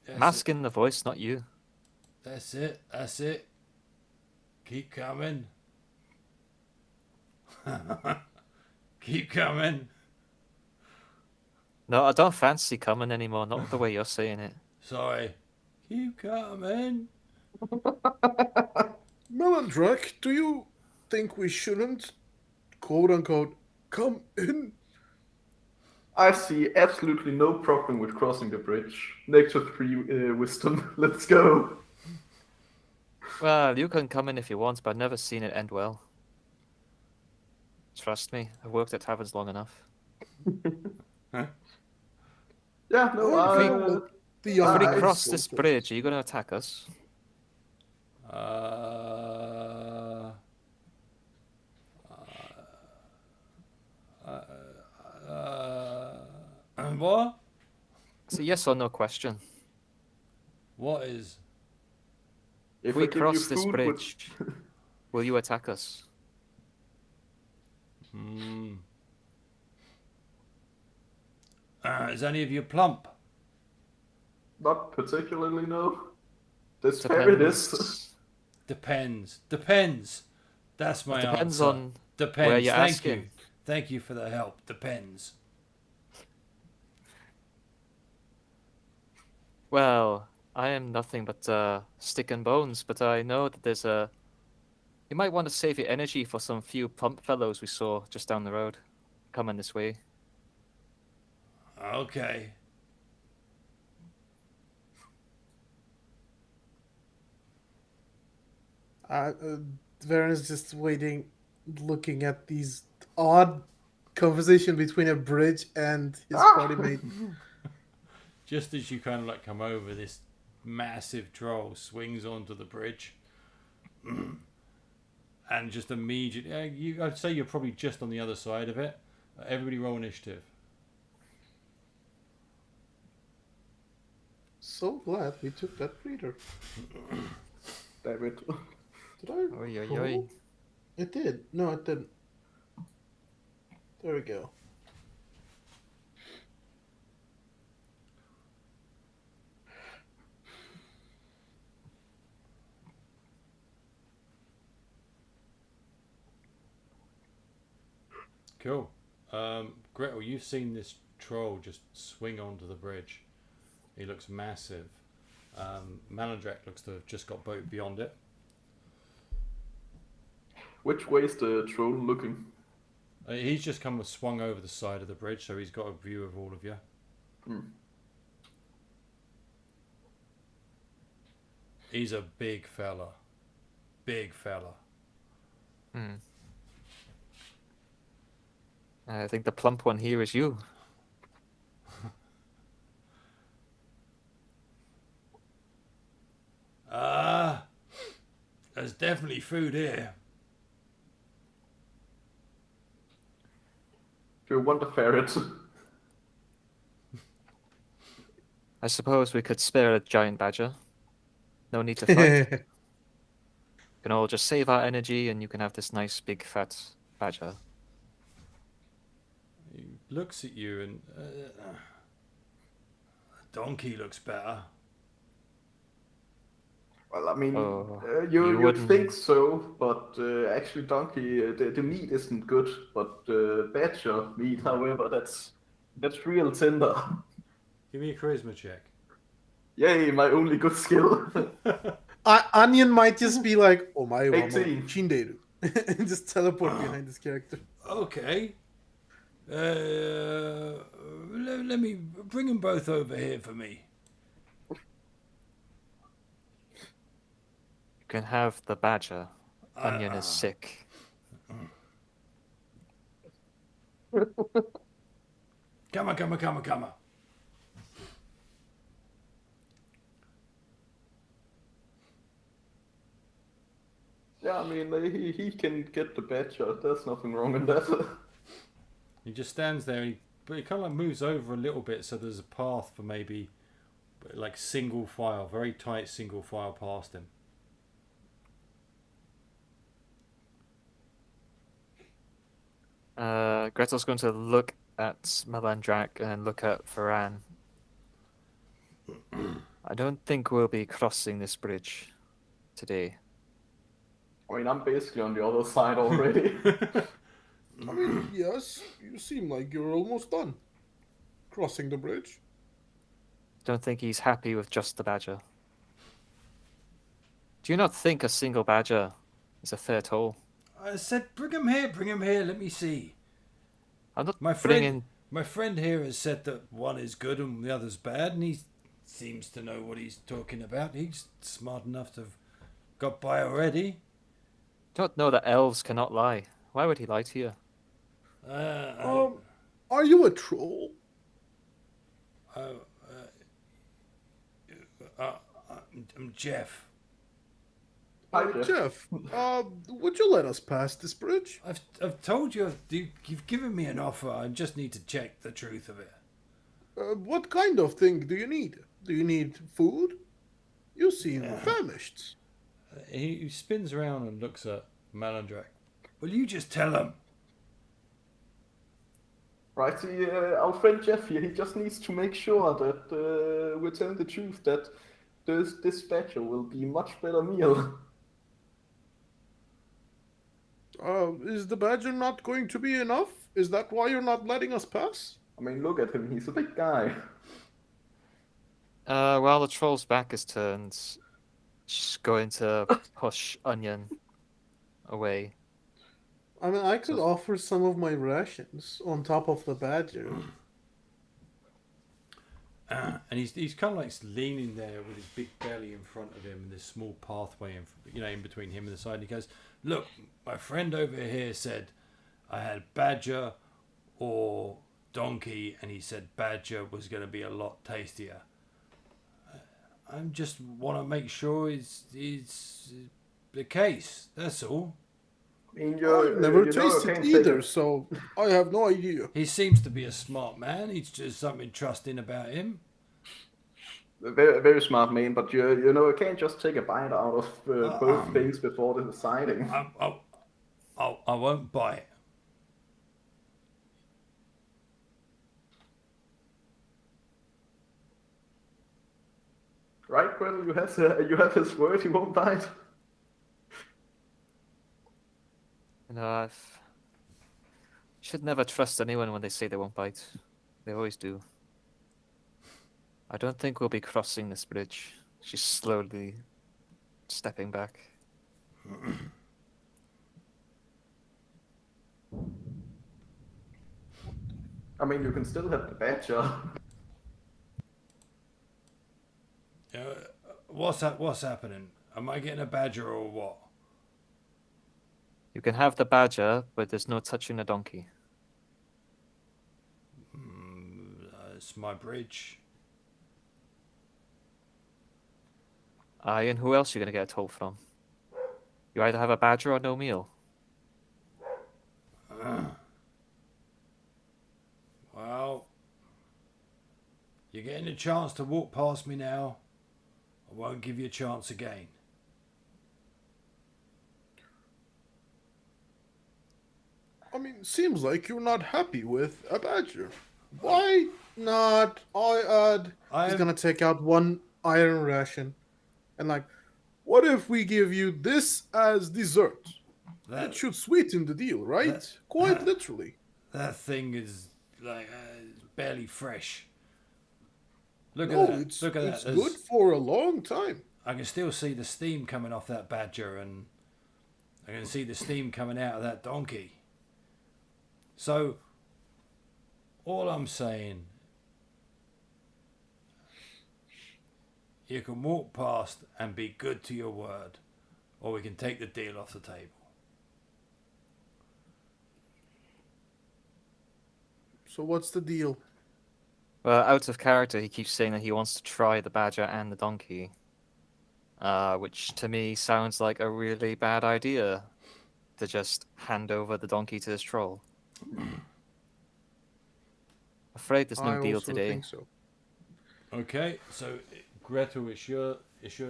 I'm asking the voice, not you. That's it. That's it. Keep coming. Keep coming. No, I don't fancy coming anymore. Not the way you're saying it. Sorry. Keep coming. Melandrak, do you think we shouldn't, quote unquote, come in? I see absolutely no problem with crossing the bridge. Nature 3 wisdom. Let's go. Well, you can come in if you want, but I've never seen it end well. Trust me, I've worked at taverns long enough. Yeah, no, The If we eyes cross this also. bridge, are you going to attack us? What? It's a yes or no question. What is? If I we give you cross this food, bridge, will you attack us? Is any of you plump? Not particularly, no. This ferret is. Depends. That's my Depends answer. on Depends. where you're Thank asking. you. Thank you for the help. Depends. Well, I am nothing but stick and bones, but I know that there's a... You might want to save your energy for some few plump fellows we saw just down the road. Coming this way. Okay. Varen is just waiting, looking at these odd conversation between a bridge and his party mate. Just as you kind of like come over, this massive troll swings onto the bridge. And just immediately, I'd say you're probably just on the other side of it. Everybody roll initiative. So glad we took that breeder. Damn it. Did I? Oi, oi, roll? oi. It did. No, it didn't. There we go. Cool. Gretel, you've seen this troll just swing onto the bridge. He looks massive. Malandrak looks to have just got boat beyond it. Which way is the troll looking? He's just come and swung over the side of the bridge, so he's got a view of all of you. He's a big fella. Big fella. I think the plump one here is you. There's definitely food here. Do you want a ferret? I suppose we could spare a giant badger. No need to fight. We can all just save our energy, and you can have this nice big fat badger. He looks at you and donkey looks better. Well, I mean, Oh, you you would wouldn't- think so, but actually, donkey, the meat isn't good, but badger meat, however, that's real tender. Give me a charisma check. Yay, my only good skill. Onion might just be like, "Oh my, 18. Shinderu," and just teleport behind this character. Okay. Let me bring them both over here for me. You can have the badger. Onion is sick. Come on. Yeah, I mean, he can get the badger. There's nothing wrong in that. He just stands there, but he kind of like moves over a little bit, so there's a path for maybe like single file, very tight single file past him. Gretel's going to look at Melandrak and look at Varan. I don't think we'll be crossing this bridge today. I mean, I'm basically on the other side already. I mean, yes, you seem like you're almost done crossing the bridge. Don't think he's happy with just the badger. Do you not think a single badger is a fair toll? I said, bring him here, let me see. I'm not My bringing. friend here has said that one is good and the other's bad, and he seems to know what he's talking about. He's smart enough to have got by already. Don't know that elves cannot lie. Why would he lie to you? Are you a troll? I'm Jeff. Hi, Jeff. Jeff, would you let us pass this bridge? I've told you, you've given me an offer. I just need to check the truth of it. What kind of thing do you need? Do you need food? You seem famished. He spins around and looks at Malandrak. Will you just tell him? Right, our friend Jeff here, he just needs to make sure that we're telling the truth, that this badger will be much better meal. Is the badger not going to be enough? Is that why you're not letting us pass? I mean, look at him, he's a big guy. While the troll's back is turned, she's going to push Onion away. I mean, I could offer some of my rations on top of the badger. And he's kind of like leaning there with his big belly in front of him and this small pathway in between him and the side. And he goes, "Look, my friend over here said I had badger or donkey, and he said badger was going to be a lot tastier. I just want to make sure it's the case. That's all." I mean, I've never you know, tasted I can't either, say so I have no idea. He seems to be a smart man. He's just something trusting about him. that- very, very smart man, but you know, I can't just take a bite out of both things before deciding. I won't bite. Right, Gretel, you have his word, he won't bite. You know, I've should never trust anyone when they say they won't bite. They always do. I don't think we'll be crossing this bridge. She's slowly stepping back. I mean, you can still have the badger. What's happening? Am I getting a badger or what? You can have the badger, but there's no touching the donkey. It's my bridge. Aye, and who else are you going to get a toll from? You either have a badger or no meal. You're getting a chance to walk past me now. I won't give you a chance again. I mean, seems like you're not happy with a badger. Why not? He's I'm gonna take out one iron ration, and like, what if we give you this as dessert? It that should sweeten the deal, right? that- Quite literally. that thing is like it's barely fresh. Look No, at that. it's Look at it's that. good for a long time. I can still see the steam coming off that badger, and I can see the steam coming out of that donkey. So, all I'm saying, you can walk past and be good to your word, or we can take the deal off the table. So what's the deal? Well, out of character, he keeps saying that he wants to try the badger and the donkey. Which to me sounds like a really bad idea to just hand over the donkey to this troll. Afraid there's no I deal also today. think so. Okay, so Gretel, it's your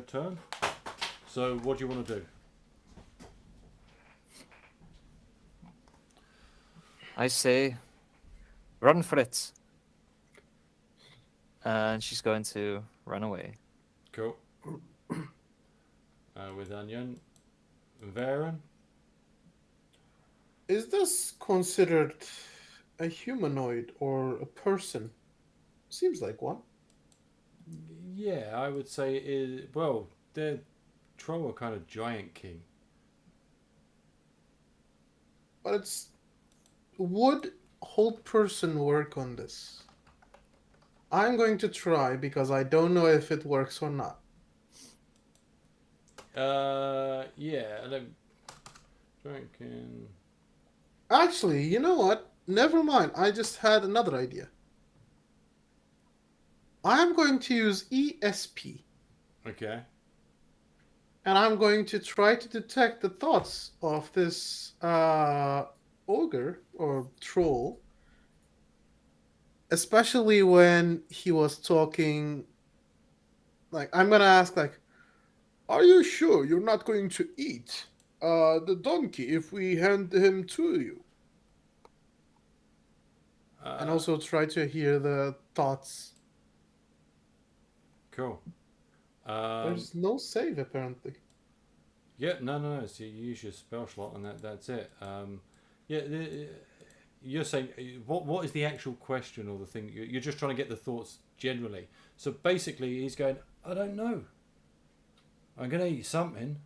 turn. So, what do you want to do? I say, run for it. And she's going to run away. Cool. With Onion, Varen. Is this considered a humanoid or a person? Seems like one. Yeah, I would say it is. Well, the troll are kind of giant king. But it's would hold person work on this? I'm going to try because I don't know if it works or not. Yeah. Giant king. Actually, you know what? Never mind. I just had another idea. I'm going to use ESP Okay. and I'm going to try to detect the thoughts of this ogre or troll, especially when he was talking. Like, I'm gonna ask, like, are you sure you're not going to eat the donkey if we hand him to you? And also try to hear the thoughts. Cool. There's no save apparently. Yeah, no. So you use your spell slot, and that's it. Yeah, you're saying what is the actual question or the thing? You're just trying to get the thoughts generally. So basically, he's going, I don't know. I'm gonna eat something.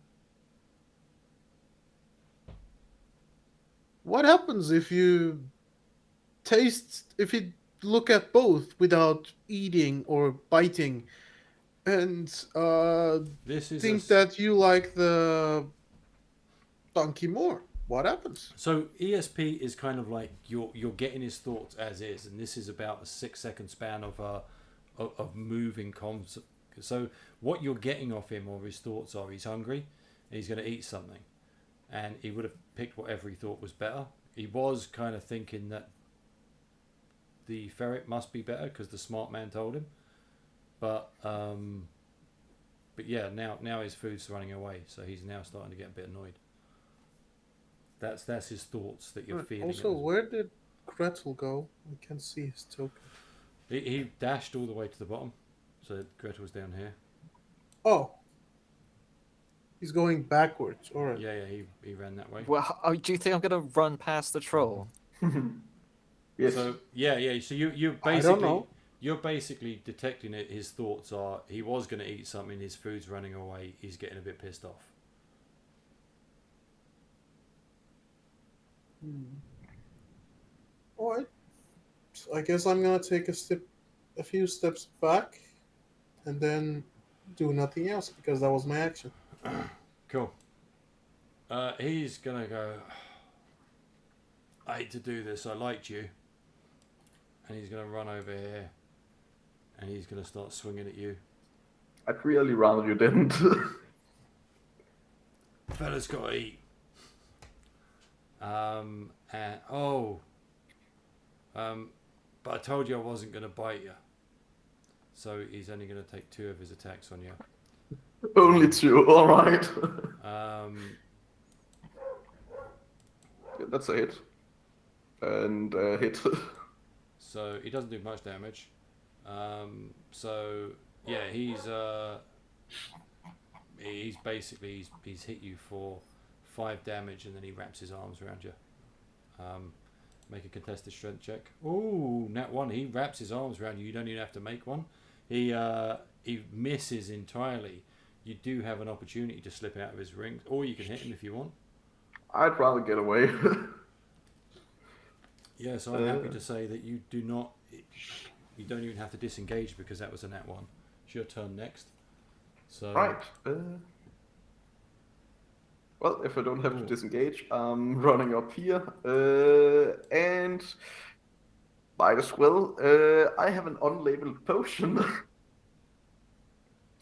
What happens if you look at both without eating or biting, and This is think that you like the donkey more? What happens? So ESP is kind of like you're getting his thoughts as is, and this is about a 6 second span of moving comms. So what you're getting off him or his thoughts are he's hungry, and he's going to eat something, and he would have picked whatever he thought was better. He was kind of thinking that the ferret must be better because the smart man told him, but yeah, now his food's running away, so he's now starting to get a bit annoyed. That's his thoughts that you're feeling. Also, where did Gretel go? I can see his token. He dashed all the way to the bottom, so Gretel was down here. Oh. He's going backwards. Alright. Yeah, he ran that way. Well, do you think I'm going to run past the troll? Yes. So yeah. So you I basically don't know. you're basically detecting it. His thoughts are he was going to eat something. His food's running away. He's getting a bit pissed off. Alright. So I guess I'm gonna take a few steps back, and then do nothing else because that was my action. Cool. He's gonna go. I hate to do this. I liked you. And he's gonna run over here, and he's gonna start swinging at you. I'd really rather you didn't. Fella's got to eat. But I told you I wasn't going to bite you. So he's only going to take 2 of his attacks on you. Only 2. All right. Yeah, that's a hit. And a hit. So he doesn't do much damage. So yeah, he's basically he's hit you for 5 damage, and then he wraps his arms around you. Make a contested strength check. Ooh, nat 1. He wraps his arms around you. You don't even have to make one. He misses entirely. You do have an opportunity to slip out of his rings, or you can hit him if you want. I'd rather get away. Yeah, so I'm happy to say that you do not. You don't even have to disengage because that was a nat 1. It's your turn next. So Right. Well, if I don't have to disengage, I'm running up here. And might as well. I have an unlabeled potion.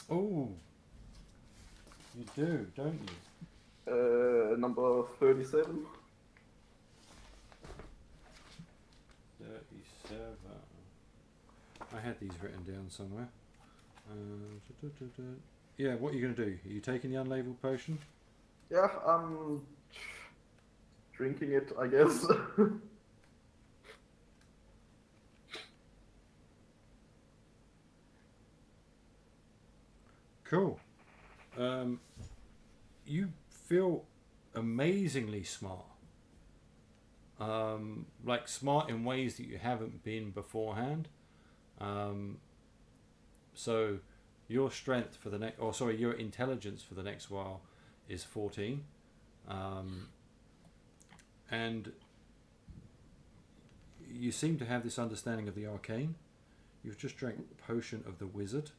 Oh, you do, don't you? Number 37. 37. I had these written down somewhere. Yeah, what are you going to do? Are you taking the unlabeled potion? Yeah, I'm drinking it, I guess. Cool. You feel amazingly smart. Like smart in ways that you haven't been beforehand. So your strength for the next, or sorry, your intelligence for the next while is 14. And you seem to have this understanding of the arcane. You've just drank Potion of the Wizard.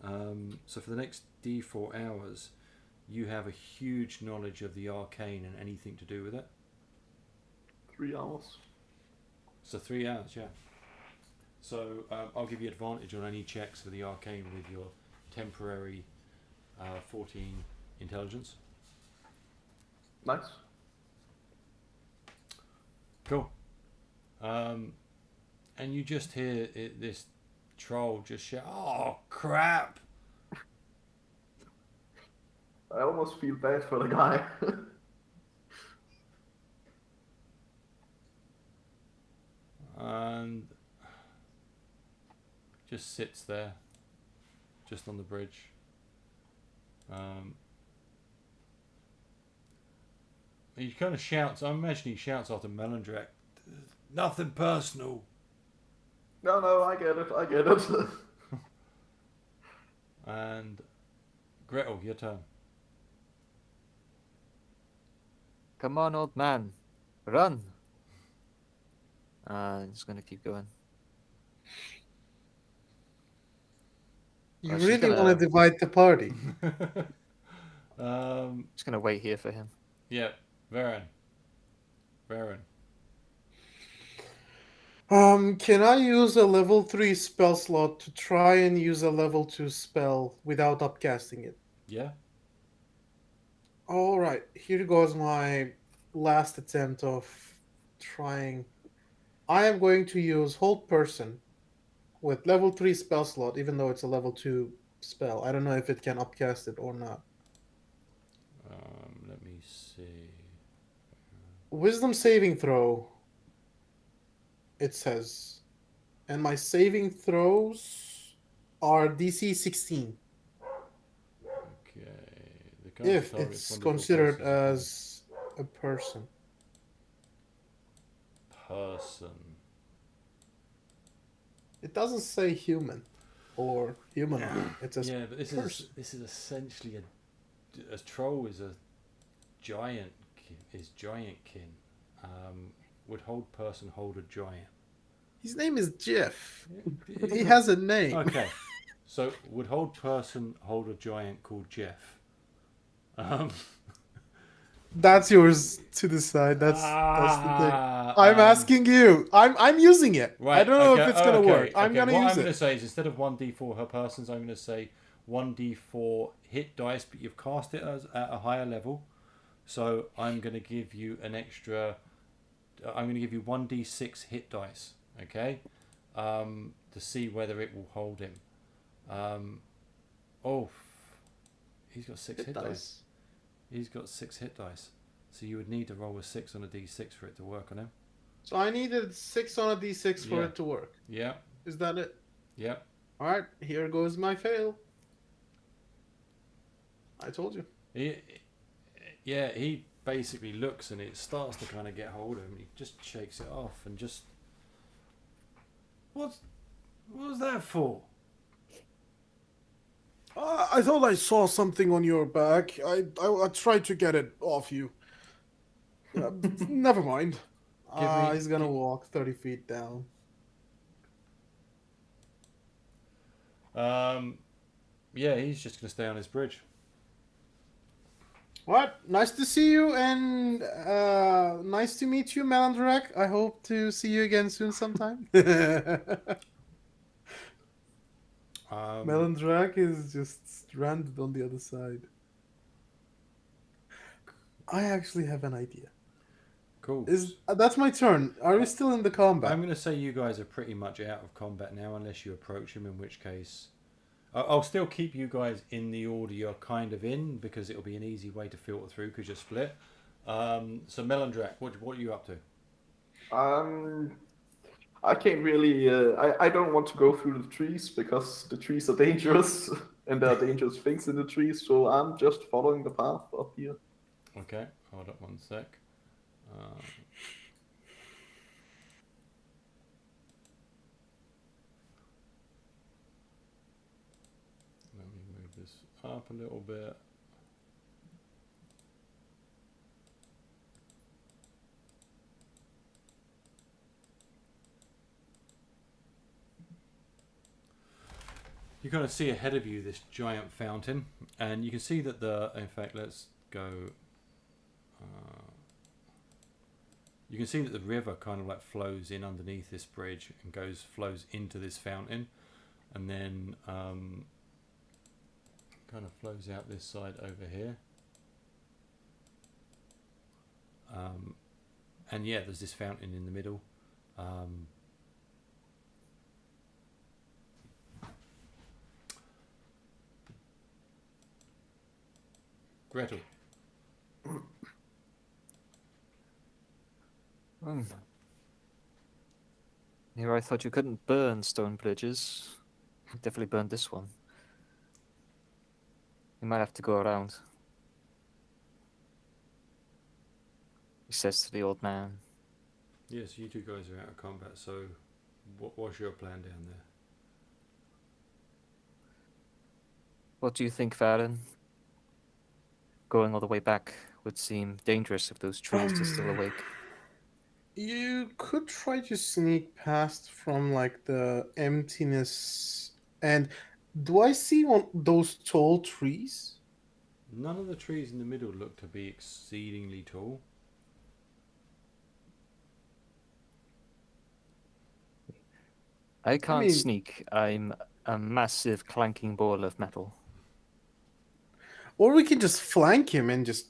So for the next D4 hours, you have a huge knowledge of the arcane and anything to do with it. 3 hours. So 3 hours, yeah. So I'll give you advantage on any checks for the arcane with your temporary 14 intelligence. Nice. Cool. And you just hear this troll just shout, "Oh crap!" I almost feel bad for the guy. And just sits there, just on the bridge. He kind of shouts. I imagine he shouts after Melandrak, "Nothing personal." No, I get it. And Gretel, your turn. Come on, old man, run. I'm just gonna keep going. You she's really gonna- want to divide the party. Just gonna wait here for him. Yeah, Varen. Can I use a level 3 spell slot to try and use a level 2 spell without upcasting it? Yeah. Alright, here goes my last attempt of trying. I am going to use Hold Person with level 3 spell slot, even though it's a level 2 spell. I don't know if it can upcast it or not. Let me see. Wisdom saving throw, it says. And my saving throws are DC 16. Okay. The current If target it's is 1d4 considered plus as a person. person. It doesn't say human or humanoid. It says Yeah, but this person. is essentially a troll is a giant kin. Would hold person hold a giant? His name is Jeff. He has a name. Okay. So would hold person hold a giant called Jeff? That's yours to decide. That's the thing. Ah, I'm asking you. I'm using it. Right, I don't know okay, if it's gonna work. I'm okay. gonna What use I'm going to it. say is instead of 1d4 her persons, I'm going to say 1d4 hit dice, but you've cast it at a higher level. So I'm going to give you an extra. I'm going to give you 1d6 hit dice, okay, to see whether it will hold him. Oh, he's got 6 Hit hit dice. dice. He's got 6 hit dice. So you would need to roll a 6 on a d6 for it to work on him. So I needed 6 on a d6 for Yeah. it to work. Yeah, Is that it? yeah. All right, here goes my fail. I told you. He basically looks and it starts to kind of get hold of him. He just shakes it off and just. What was that for? I thought I saw something on your back. I tried to get it off you. Never mind. He's gonna walk 30 feet down. Yeah, he's just gonna stay on his bridge. What? Nice to see you, and nice to meet you, Melandrak. I hope to see you again soon sometime. Melandrak is just stranded on the other side. I actually have an idea. Cool. That's my turn. Are we still in the combat? I'm gonna say you guys are pretty much out of combat now, unless you approach him. In which case, I'll still keep you guys in the order you're kind of in because it'll be an easy way to filter through because you're split. So Melandrak, what are you up to? I can't really. I don't want to go through the trees because the trees are dangerous and there are dangerous things in the trees. So I'm just following the path up here. Okay, hold up one sec. Let me move this up a little bit. You kind of see ahead of you this giant fountain, and you can see that in fact, let's go. You can see that the river kind of like flows in underneath this bridge and flows into this fountain, and then kind of flows out this side over here. And yeah, there's this fountain in the middle. Gretel. Here I thought you couldn't burn stone bridges. You definitely burned this one. You might have to go around. He says to the old man. Yes, you two guys are out of combat, so what's your plan down there? What do you think, Varen? Going all the way back would seem dangerous if those trees are still awake. You could try to sneak past from like the emptiness. And do I see those tall trees? None of the trees in the middle look to be exceedingly tall. I can't mean- sneak. I'm a massive clanking ball of metal. Or we can just flank him and just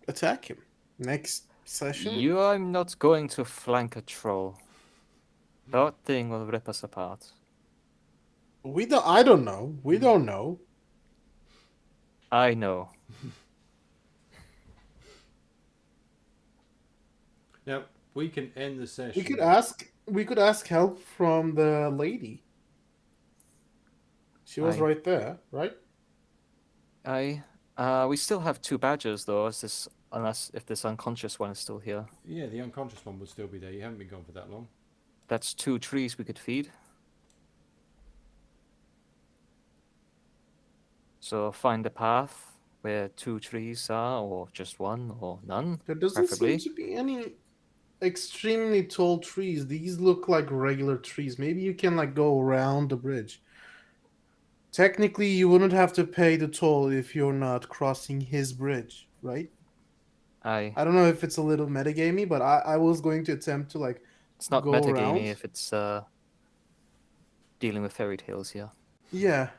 attack him. Next session? I'm not going to flank a troll. That thing will rip us apart. I don't know. We don't know. I know. Now we can end the session. We could ask help from the lady. She was Aye. right there, right? We still have 2 badgers though, unless if this unconscious one is still here. Yeah, the unconscious one would still be there. You haven't been gone for that long. That's 2 trees we could feed. So find a path where 2 trees are, or just 1, or none. There doesn't Preferably. seem to be any extremely tall trees. These look like regular trees. Maybe you can like go around the bridge. Technically, you wouldn't have to pay the toll if you're not crossing his bridge, right? I don't know if it's a little metagamey, but I was going to attempt to like It's not go metagamey around. if it's dealing with fairy tales here. Yeah.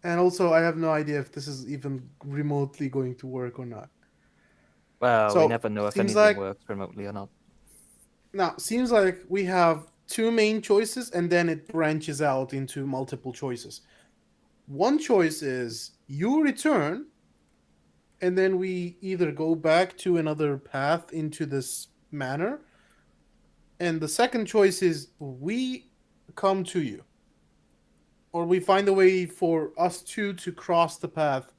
And also, I have no idea if this is even remotely going to work or not. Well, So, we never know if seems anything like- works remotely or not. Now, seems like we have 2 main choices, and then it branches out into multiple choices. One choice is you return, and then we either go back to another path into this manor, and the second choice is we come to you, or we find a way for us two to cross the path,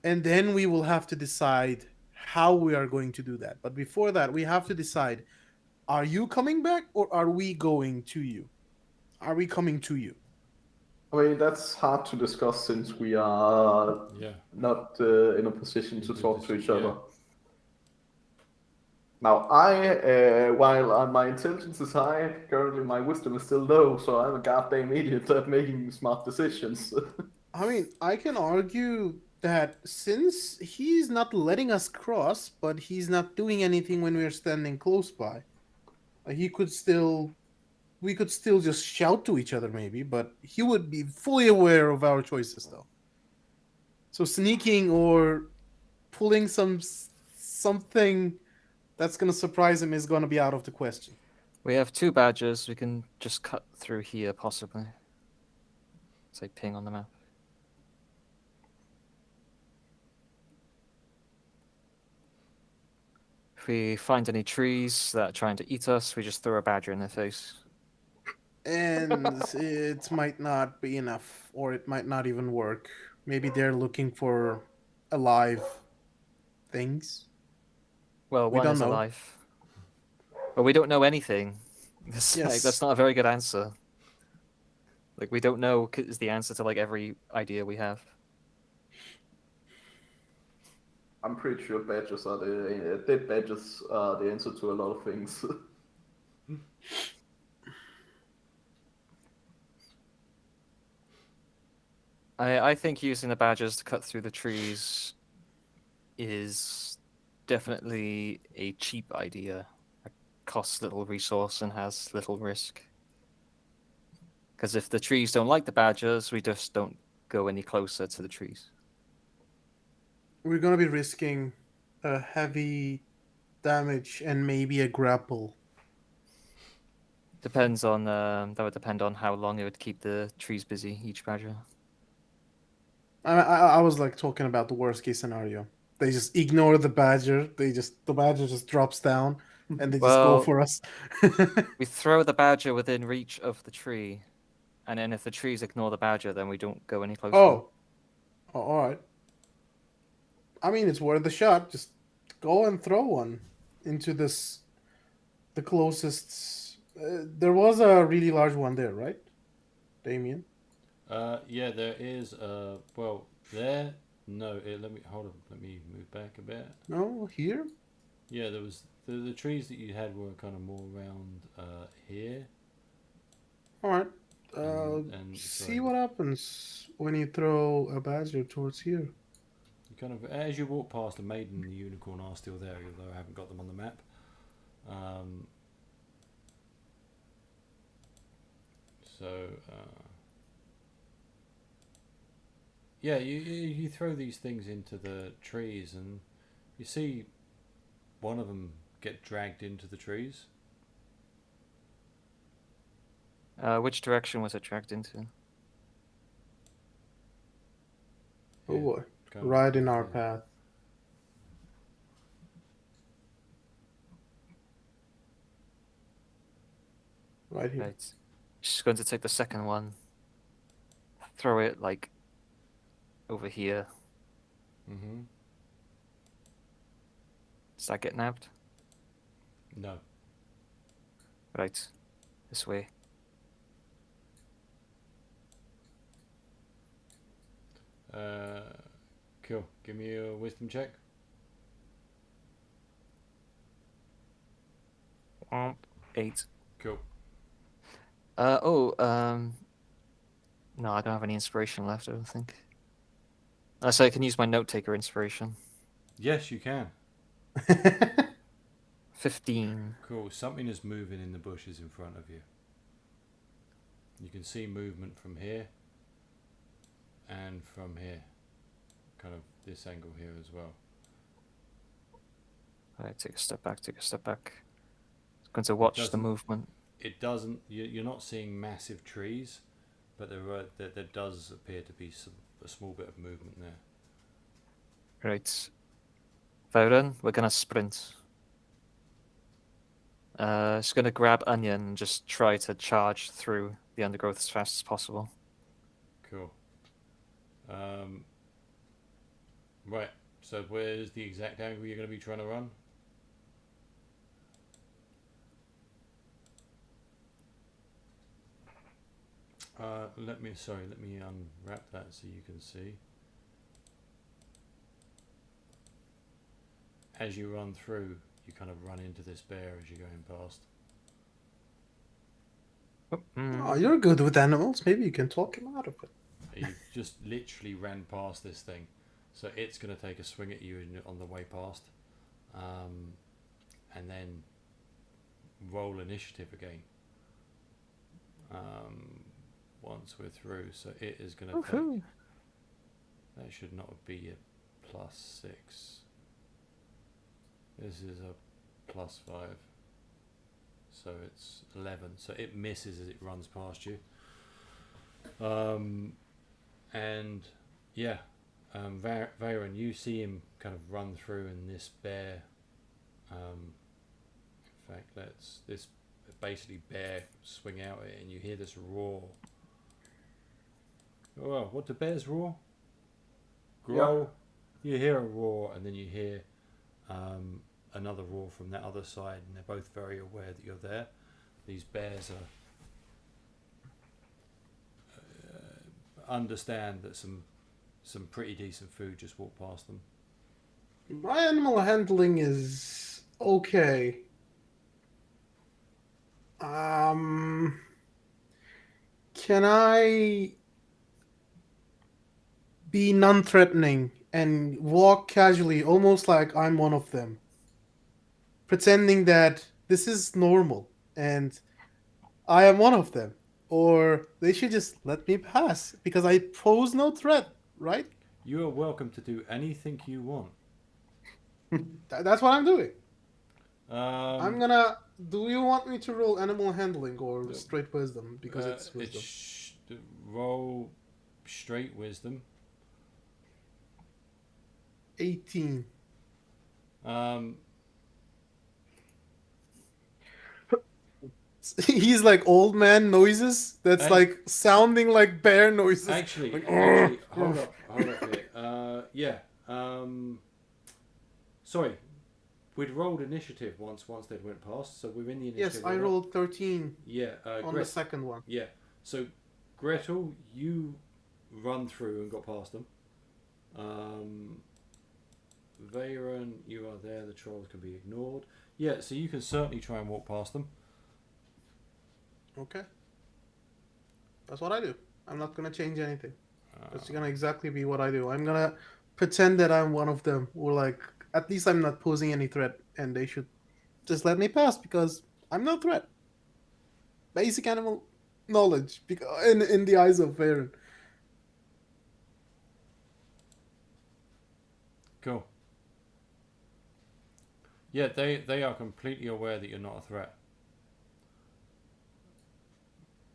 and then we will have to decide how we are going to do that. But before that, we have to decide: are you coming back, or are we going to you? Are we coming to you? I mean, that's hard to discuss since we are Yeah. not in a position to talk to each other. Yeah. Now, while my intelligence is high, currently my wisdom is still low, so I'm a goddamn idiot at making smart decisions. I mean, I can argue that since he's not letting us cross, but he's not doing anything when we're standing close by, he could still, we could still just shout to each other, maybe, but he would be fully aware of our choices, though. So sneaking or pulling something that's gonna surprise him is gonna be out of the question. We have 2 badgers. We can just cut through here, possibly. Say ping on the map. If we find any trees that are trying to eat us, we just throw a badger in their face. And it might not be enough, or it might not even work. Maybe they're looking for alive things. Well, We one don't is know. alive. But we don't know anything. It's like, Yes. that's not a very good answer. Like, we don't know is the answer to like every idea we have. I'm pretty sure badgers are dead badgers are the answer to a lot of things. I think using the badgers to cut through the trees is definitely a cheap idea. It costs little resource and has little risk. Because if the trees don't like the badgers, we just don't go any closer to the trees. We're gonna be risking a heavy damage and maybe a grapple. Depends on that would depend on how long it would keep the trees busy, each badger. I was like talking about the worst case scenario. They just ignore the badger. The badger just drops down, and they just go Well, for us. we throw the badger within reach of the tree, and then if the trees ignore the badger, then we don't go any closer. Oh, all right. I mean, it's worth a shot. Just go and throw one into the closest. There was a really large one there, right, Damien? Yeah, there is. Well, there. No, let me hold on. Let me move back a bit. No, here. Yeah, there was the trees that you had were kind of more around here. All right. And See sorry. what happens when you throw a badger towards here. You kind of, as you walk past, the maiden and the unicorn are still there, although I haven't got them on the map. Yeah, you throw these things into the trees, and you see one of them get dragged into the trees. Which direction was it dragged into? Oh Yeah, boy. kind of, Right in our yeah. path. Right here. Right. She's going to take the second one, throw it like over here. Mm-hmm. Does that get nabbed? No. Right. This way. Cool. Give me a wisdom check. 8. Cool. No, I don't have any inspiration left, I don't think. So I can use my note taker inspiration. Yes, you can. 15. Cool. Something is moving in the bushes in front of you. You can see movement from here and from here. Kind of this angle here as well. Alright, take a step back, take a step back. I'm going to watch the doesn't- movement. It doesn't. You're not seeing massive trees, but there does appear to be a small bit of movement there. Right. Varen, we're gonna sprint. Just gonna grab Onion and just try to charge through the undergrowth as fast as possible. Cool. Right. So where's the exact angle you're going to be trying to run? Let me unwrap that so you can see. As you run through, you kind of run into this bear as you're going past. Oh, you're good with animals. Maybe you can talk him out of it. You just literally ran past this thing, so it's going to take a swing at you on the way past, and then roll initiative again. Once we're through, so it is going to take. That should not be a +6. This is a +5, so it's 11. So it misses as it runs past you. And yeah, Varen, you see him kind of run through, and this bear. In fact, this basically bear swing out at it, and you hear this roar. Oh, what do bears roar? Growl. Yeah. You hear a roar, and then you hear another roar from that other side, and they're both very aware that you're there. These bears understand that some pretty decent food just walked past them. My animal handling is okay. Can I be non-threatening and walk casually, almost like I'm one of them, pretending that this is normal and I am one of them? Or they should just let me pass because I pose no threat, right? You are welcome to do anything you want. That's what I'm doing. I'm gonna. Do you want me to roll animal handling or straight wisdom? Because it's wisdom. Roll straight wisdom. 18. He's like old man noises. That's like sounding like bear noises. Actually, like, hold up here. Sorry, we'd rolled initiative once they'd went past, so we're in the initiative. Yes, I rolled 13. Yeah, on the second one. Yeah, so Gretel, you run through and got past them. Varen, you are there. The trolls can be ignored. Yeah, so you can certainly try and walk past them. Okay. That's what I do. I'm not gonna change anything. That's gonna exactly be what I do. I'm gonna pretend that I'm one of them, or like at least I'm not posing any threat, and they should just let me pass because I'm no threat. Basic animal knowledge, in the eyes of Varen. Cool. Yeah, they are completely aware that you're not a threat.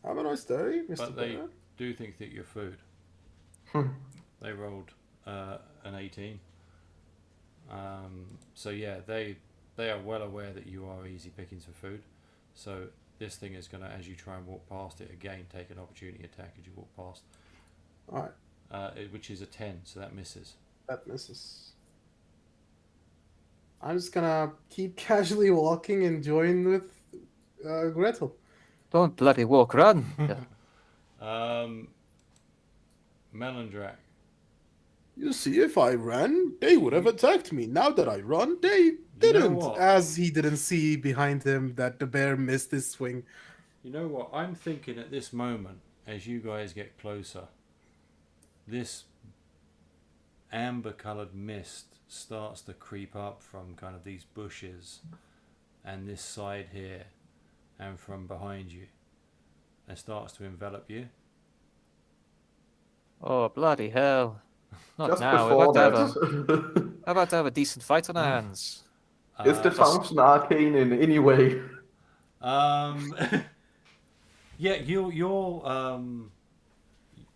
Have a nice day, Mr. But they Bear. do think that you're food. They rolled an 18. So yeah, they are well aware that you are easy pickings for food. So this thing is going to, as you try and walk past it, again take an opportunity attack as you walk past. Alright. Which is a 10, so that misses. That misses. I'm just gonna keep casually walking and join with Gretel. Don't bloody walk, run. Melandrak. You see, if I ran, they would have attacked me. Now that I run, they didn't. what? As he didn't see behind him that the bear missed his swing. You know what? I'm thinking at this moment, as you guys get closer, this amber-coloured mist starts to creep up from kind of these bushes and this side here and from behind you and starts to envelop you. Oh, bloody hell. Not Just now. before We're that. about to have a decent fight on our hands. Is the function arcane in any way? Yeah,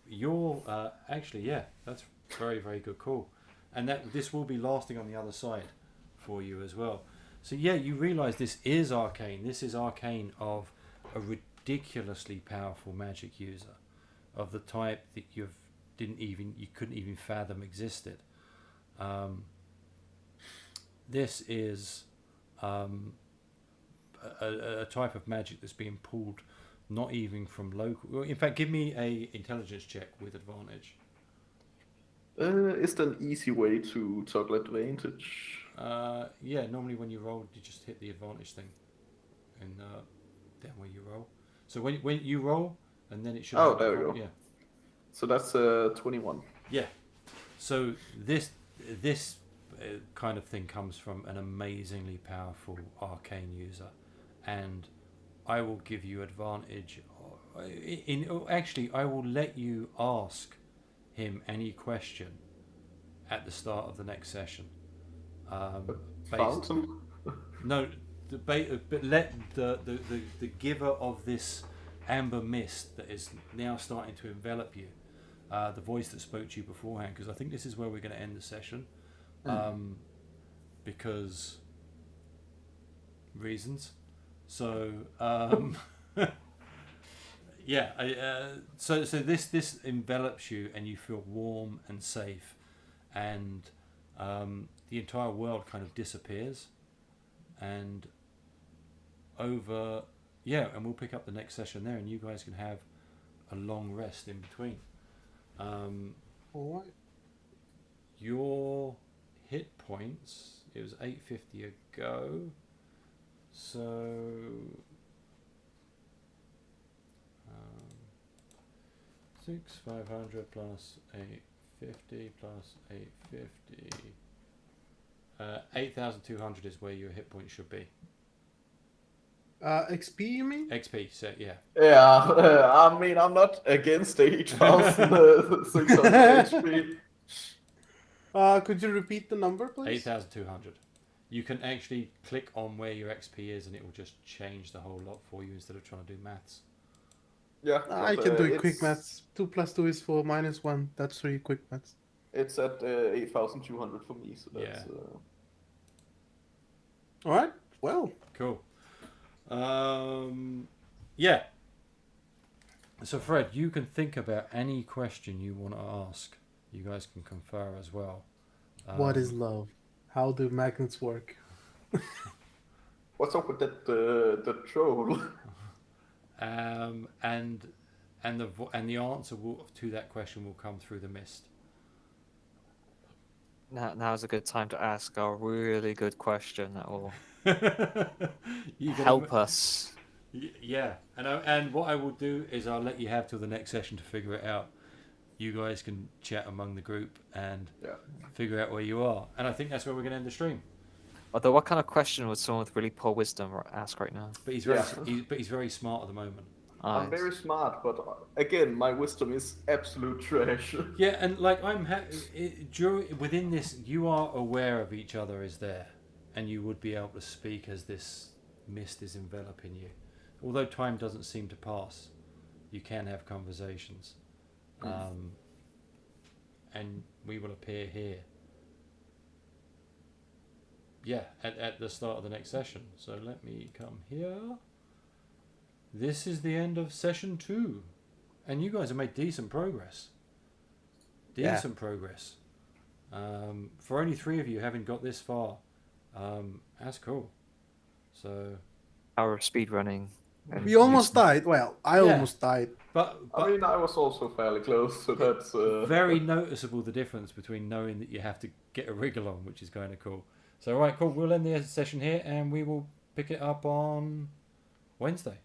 you're actually, yeah, that's very, very good call. And that this will be lasting on the other side for you as well. So yeah, you realise this is arcane. This is arcane of a ridiculously powerful magic user, of the type that you couldn't even fathom existed. This is a type of magic that's being pulled not even from local. Well, in fact, give me a intelligence check with advantage. Is there an easy way to toggle advantage? Yeah, normally when you roll, you just hit the advantage thing, and then where you roll. So when you roll, and then it should. Oh, there we go. Yeah. So that's 21. Yeah. So this kind of thing comes from an amazingly powerful arcane user, and I will give you advantage. Actually, I will let you ask him any question at the start of the next session. Fountain? No, but let the giver of this amber mist that is now starting to envelop you, the voice that spoke to you beforehand, because I think this is where we're going to end the session, because reasons. So yeah, so this envelops you, and you feel warm and safe, and the entire world kind of disappears, and and we'll pick up the next session there, and you guys can have a long rest in between. All right. Your hit points, it was 850 a go, so 500 plus 850 plus 850. 8,200 is where your hit points should be. XP, you mean? XP, so yeah. Yeah, I mean, I'm not against 8,600 HP. Could you repeat the number, please? 8,200. You can actually click on where your XP is, and it will just change the whole lot for you instead of trying to do maths. Yeah, I but, can do quick it's- maths. 2 plus 2 is 4 minus 1. That's 3 quick maths. It's at 8,200 for me, so that's... All right. Well, Cool. Yeah. So Fred, you can think about any question you want to ask. You guys can confer as well. what is love? How do magnets work? What's up with that troll? And the answer to that question will come through the mist. Now's a good time to ask a really good question that will You can help us. Yeah, and what I will do is I'll let you have till the next session to figure it out. You guys can chat among the group and figure out where you are. And I think that's where we're going to end the stream. Although, what kind of question would someone with really poor wisdom ask right now? But he's very smart at the moment. I'm very smart, but again, my wisdom is absolute trash. Yeah, and like within this, you are aware of each other is there, and you would be able to speak as this mist is enveloping you. Although time doesn't seem to pass, you can have conversations, and we will appear here. Yeah, at the start of the next session. So let me come here. This is the end of session 2, and you guys have made decent progress. Decent progress. For only 3 of you having got this far, that's cool. So Our speed running. We almost died. Well, I Yeah. almost died. but I mean, I was also fairly close, so that's... very noticeable the difference between knowing that you have to get a wriggle on, which is kind of cool. So right, cool. We'll end the session here, and we will pick it up on Wednesday.